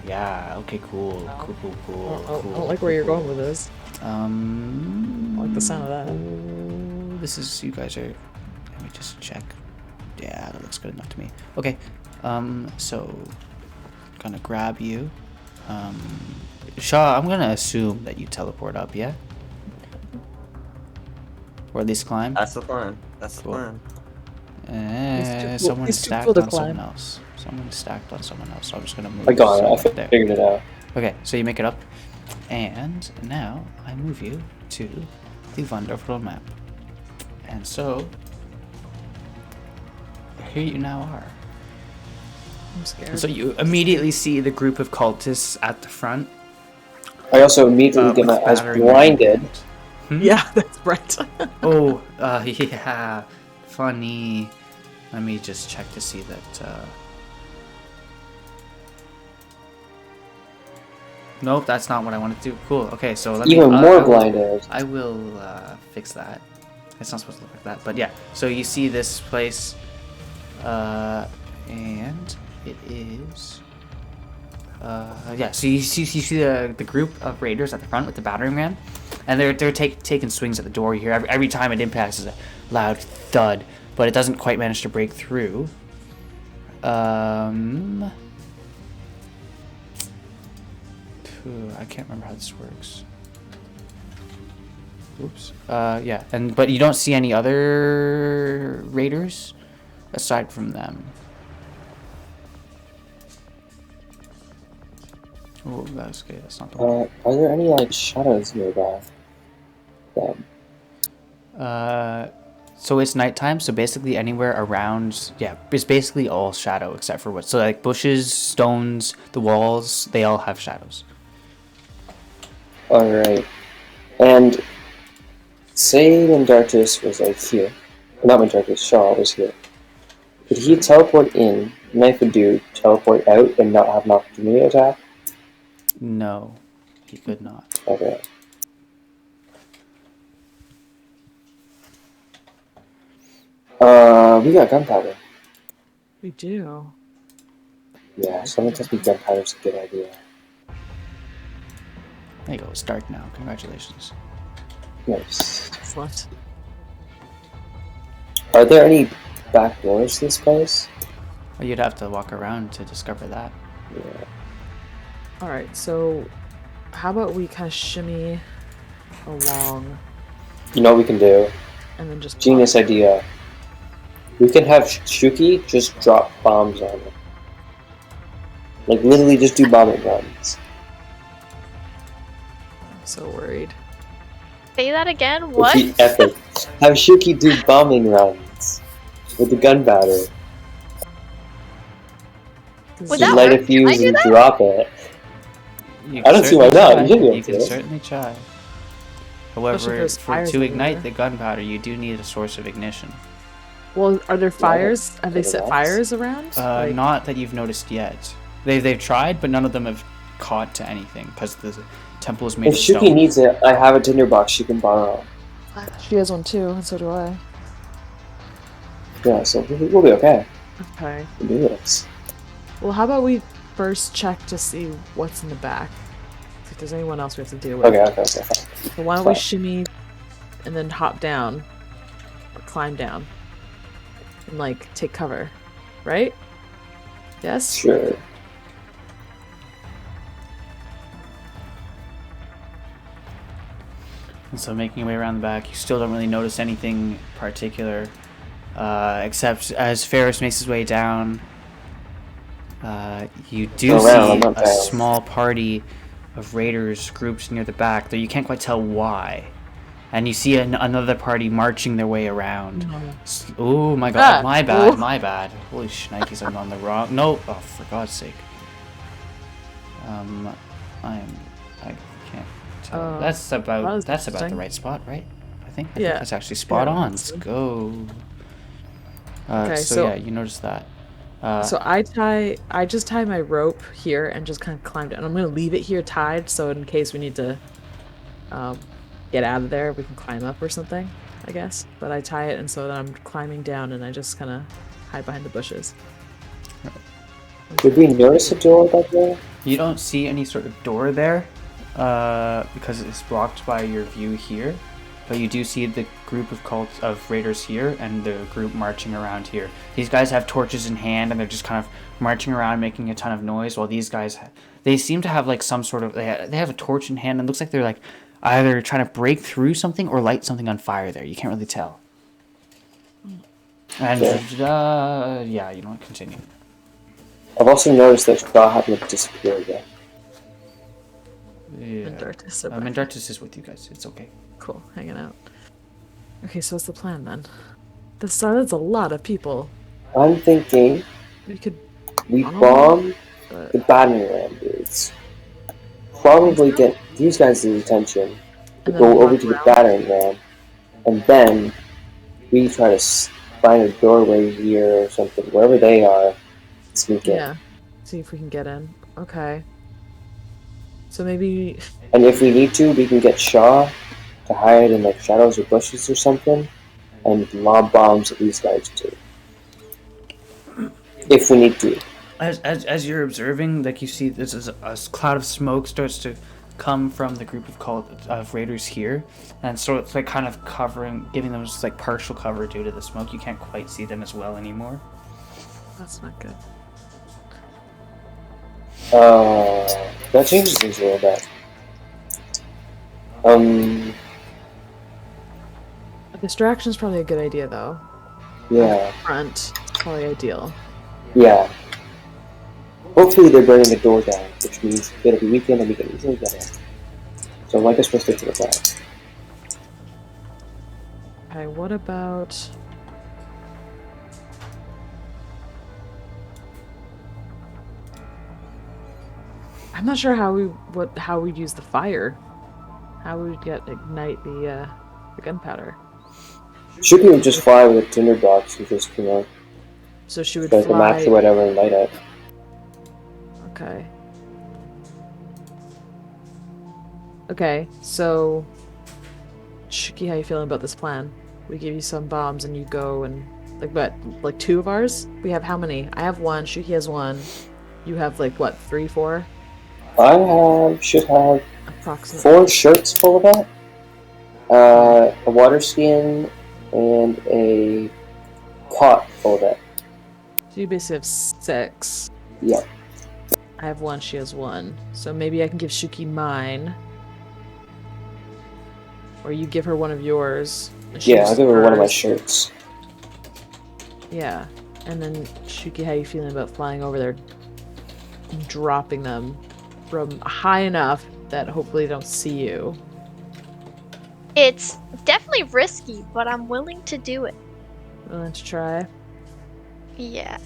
Okay, cool. I don't like where you're going with this. I like the sound of that. This is, you guys are, let me just check. Yeah, that looks good enough to me. Okay, so, gonna grab you. Shaw, I'm gonna assume that you teleport up, yeah? Or at least climb? That's the plan. That's the Cool. plan. Someone he's too stacked cool to on someone climb. else. Someone stacked on someone else. So I'm just gonna move. I got it. I someone there. figured it out. Okay, so you make it up, and now I move you to the wonderful map. And so here you now are. I'm scared. So you immediately see the group of cultists at the front. I also immediately get with my eyes battering blinded. ram. Yeah, that's right. Oh, yeah, funny. Let me just check to see that. Nope, that's not what I wanted to do. Cool. Okay, so let Even me. more blinded. I will fix that. It's not supposed to look like that, but yeah. So you see this place, and it is. Yeah. So you see the group of raiders at the front with the battering ram, and they're taking swings at the door. You hear every time it impacts is a loud thud, but it doesn't quite manage to break through. I can't remember how this works. Oops. Yeah, but you don't see any other raiders aside from them. Oh, that's okay. That's not the one. Are there any like shadows nearby? So it's nighttime. So basically, anywhere around, it's basically all shadow except for so like bushes, stones, the walls. They all have shadows. Alright. And say Mindartis was like here. Not Mindartis, Shaw was here. Could he teleport in, and I could do teleport out and not have an opportunity to attack? No, he could not. Okay. We got gunpowder. We do. Yeah, someone tells me gunpowder's a good idea. There you go. It's dark now. Congratulations. Nice. Excellent. Are there any back doors to this place? Well, you'd have to walk around to discover that. Yeah. Alright, so how about we kind of shimmy along You know what we can do? and then just Genius idea. We can have Shuki just drop bombs on it. Like, literally just do bombing runs. I'm so worried. Say that again? It'd What? be epic. Have Shuki do bombing runs with the gunpowder. Would You that light a work? Can I fuse do and that? drop it. You I can don't see why certainly not. try. You should be able You can to. certainly try. Especially if However, there's fires to ignite everywhere. the gunpowder, you do need a source of ignition. Well, are there fires? Have they Other set rocks? fires around? Like, Not that you've noticed yet. They've tried, but none of them have caught to anything because the temple is made If of Shuki stone. needs it, I have a tinderbox she can borrow. she has one too, and so do I. Yeah, so we'll be okay. Okay. We'll do this. Well, how about we first check to see what's in the back? If there's anyone else we have to deal with. Okay, fine. So why don't we Fine. shimmy and then hop down or climb down and like take cover, right? Yes. Sure. And so making your way around the back, you still don't really notice anything particular, except as Faris makes his way down, you do Go around, I'm see not a down. small party of raiders grouped near the back, though you can't quite tell why. And you see another party marching their way around. Oh my god, my bad, Ooh. my bad. Holy shnikes, I'm on the wrong... No, oh, for God's sake. I can't tell. That's about the interesting. right spot, right? I think Yeah. that's actually spot Yeah, on. that's Let's good. go. Okay, so so- yeah, you noticed that. So I just tie my rope here and just kind of climb down. I'm gonna leave it here tied, so in case we need to get out of there, we can climb up or something, I guess. But I tie it, and so then I'm climbing down, and I just kind of hide behind the bushes. Did we notice a door back there? You don't see any sort of door there, because it's blocked by your view here. But you do see the group of raiders here and the group marching around here. These guys have torches in hand and they're just kind of marching around making a ton of noise, while these guys, they seem to have like some sort of, they have a torch in hand and it looks like they're like either trying to break through something or light something on fire there. You can't really tell. And yeah, you don't continue. I've also noticed that Shaw happened to disappear again. Yeah. Mindartis, Mindartis is with you guys. It's okay. cool, hanging out. Okay, so what's the plan then? That's a lot of people. I'm thinking We could we Oh, bomb but the battering ram dudes. Probably get these guys' attention to And then go over walk to the around. battering ram, and then we try to find a doorway here or something, wherever they are, sneak in. yeah, see if we can get in. Okay. So maybe And if we need to, we can get Shaw to hide in like shadows or bushes or something, and lob bombs at these guys too. If we need to. As you're observing, like you see, this is a cloud of smoke starts to come from the group of raiders here, and so it's like kind of covering, giving them just like partial cover due to the smoke. You can't quite see them as well anymore. that's not good. That changes things a little bit. A distraction's probably a good idea though. Yeah, Front, probably ideal. yeah. Hopefully they're burning the door down, which means it'll be weekend and we can easily get in. So I guess we'll stick to the plan. Okay, what about... I'm not sure how we'd use the fire. How we would ignite the gunpowder. Shuki would just fly with a tinderbox and just, So she would like a match or fly. whatever and light it. Okay. Okay, so Shuki, how you feeling about this plan? We give you some bombs and you go and like two of ours? We have how many? I have one, Shuki has one. You have like what, 3, 4? Should have Approximately. 4 shirts full of that, a water skin, and a pot full of that. So you basically have 6. Yeah. I have 1, she has 1. So maybe I can give Shuki mine. Or you give her one of yours. and she Yeah, I'll uses give her one of my hers. shirts. Yeah. And then Shuki, how you feeling about flying over there? Dropping them from high enough that hopefully they don't see you. It's definitely risky, but I'm willing to do it. Willing to try? Yeah.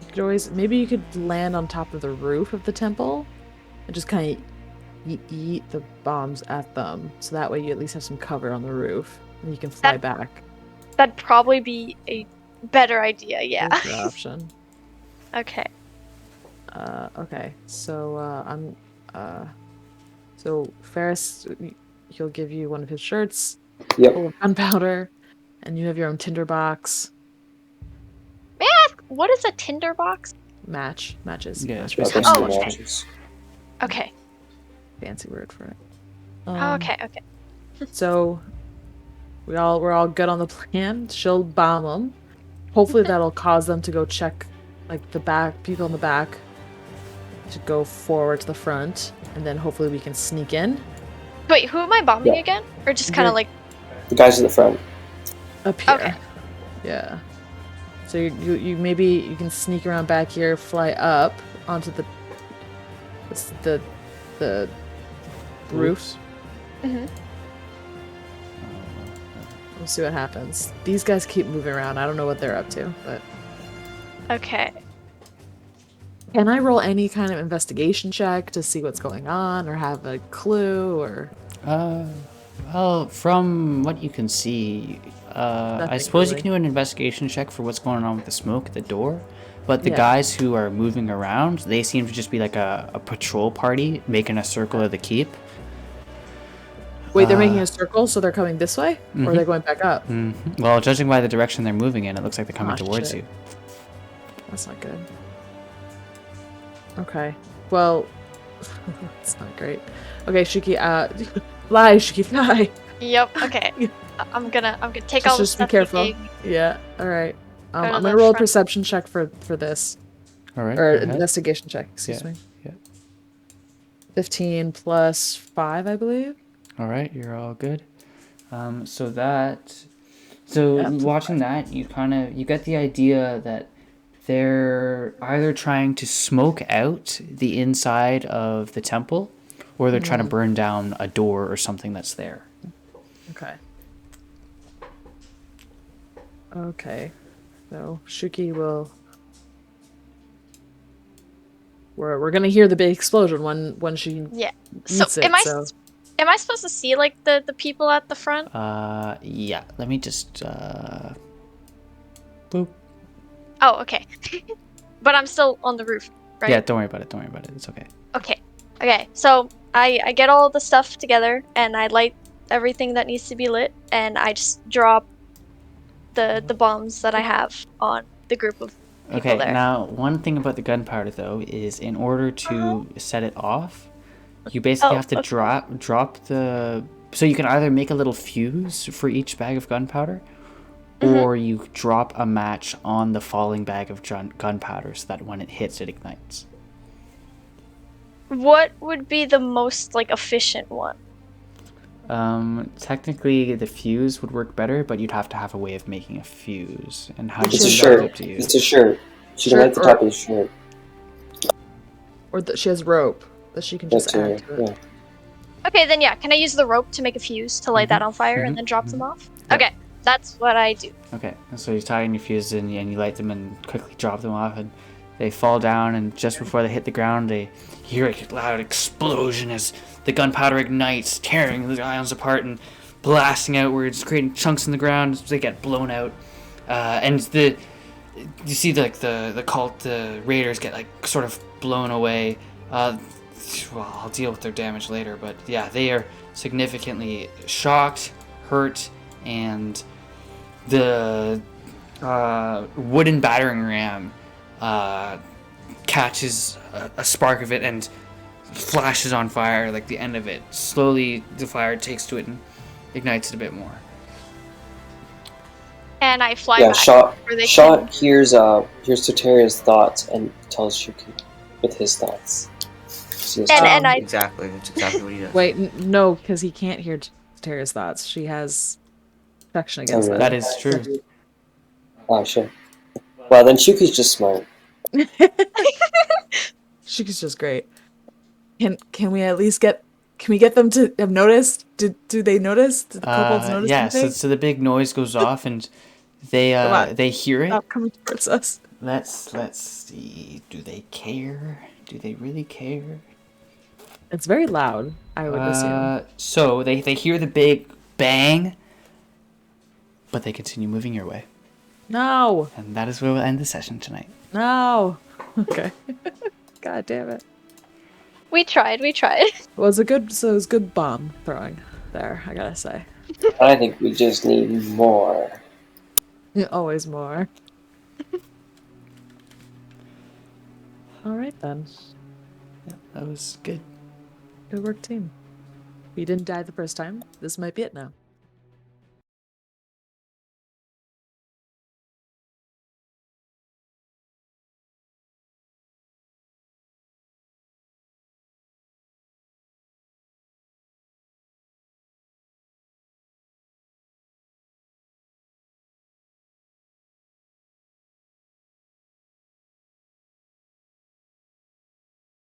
You could always maybe you could land on top of the roof of the temple and just kind of eat the bombs at them, so that way you at least have some cover on the roof and you can fly back. That'd probably be a better idea. Yeah. That's your option. Okay. Okay. So so Faris, he'll give you one of his shirts Yep. full of gunpowder, and you have your own tinderbox. May I ask, what is a tinderbox? Matches. Yeah, it's Matches. basically Oh, okay. matches. Okay. Fancy word for it. Okay. So we're all good on the plan. She'll bomb them. Hopefully that'll cause them to go check, like, the back people in the back to go forward to the front, and then hopefully we can sneak in Wait, who am I bombing Yeah. again? Or just kind of You're- like... The guys in the front. up here. Okay. Yeah. So you maybe you can sneak around back here, fly up onto the roof. Mhm. We'll see what happens. These guys keep moving around. I don't know what they're up to, but Okay. can I roll any kind of investigation check to see what's going on, or have a clue, or Well, from what you can see, I Nothing suppose you really. can do an investigation check for what's going on with the smoke at the door. But the Yeah. guys who are moving around, they seem to just be like a patrol party making a circle of the keep. wait, they're making a circle, so they're coming this way, or Mhm. they're going back up? Well, judging by the direction they're moving in, it looks like they're coming Ah, towards shit. you. That's not good. Okay. Well, it's not great. Okay, Shuki, fly, Shuki, fly. Yep. Okay. I'm gonna take all the Just be stuff you careful. gave me. Yeah. All right. Go to I'm the gonna roll a front. perception check for this, All right. or go ahead. investigation check. Excuse Yeah, me. yeah. 15 plus 5, I believe. All right, you're all good. So Yeah, watching that, you get the idea that they're either trying to smoke out the inside of the temple, or they're trying to burn down a door or something that's there. Okay. Okay. So Shuki will. We're gonna hear the big explosion when she Yeah. So eats it. am I So am I supposed to see like the people at the front? Yeah. Let me just boop. Oh, okay. But I'm still on the roof, right? Yeah, don't worry about it. Don't worry about it. It's okay. Okay. Okay. So I get all the stuff together and I light everything that needs to be lit and I just drop the bombs that I have on the group of people Okay, there. now one thing about the gunpowder though is in order to set it off, you basically Oh, have to okay. drop the. So you can either make a little fuse for each bag of gunpowder, Mm-hmm. or you drop a match on the falling bag of gunpowder so that when it hits, it ignites. What would be the most like efficient one? Technically the fuse would work better, but you'd have to have a way of making a fuse, and how you It's do a that is shirt. up to you. It's a shirt. She can Shirt light the or- top of the shirt. or she has rope that she can just add That's to it. it. Yeah. Okay, then yeah, can I use the rope to make a fuse to light that on fire and then drop them off? Okay, that's what I do. Okay, and so you tie in your fuses and you light them and quickly drop them off, and they fall down, and just before they hit the ground, they hear a loud explosion as the gunpowder ignites, tearing the ions apart and blasting outwards, creating chunks in the ground as they get blown out. And you see the cult, the raiders get like sort of blown away. Well, I'll deal with their damage later, but yeah, they are significantly shocked, hurt, and the wooden battering ram catches a spark of it and flashes on fire, like the end of it. Slowly, the fire takes to it and ignites it a bit more. And I fly Yeah, back. Shot where they Shot hears Soteria's thoughts and tells Shuki with his thoughts. She has And I Exactly. That's exactly what he does. Wait, no, because he can't hear Tara's thoughts. She has protection against really? That is true. Oh, sure. Well, then Shuki's just smart. She's just great. Can we at least get? Can we get them to have noticed? Do they notice? Did the kobolds notice Yeah, anything? so the big noise goes off and they Come on. hear it. Stop coming towards us. Let's see. Do they care? Do they really care? It's very loud, I would assume. So they hear the big bang, but they continue moving your way. No! And that is where we'll end the session tonight. No! Okay. God damn it. We tried. It was good bomb throwing there, I gotta say. I think we just need more. Always more. Alright then. Yeah, that was good. Good work, team. We didn't die the first time. This might be it now.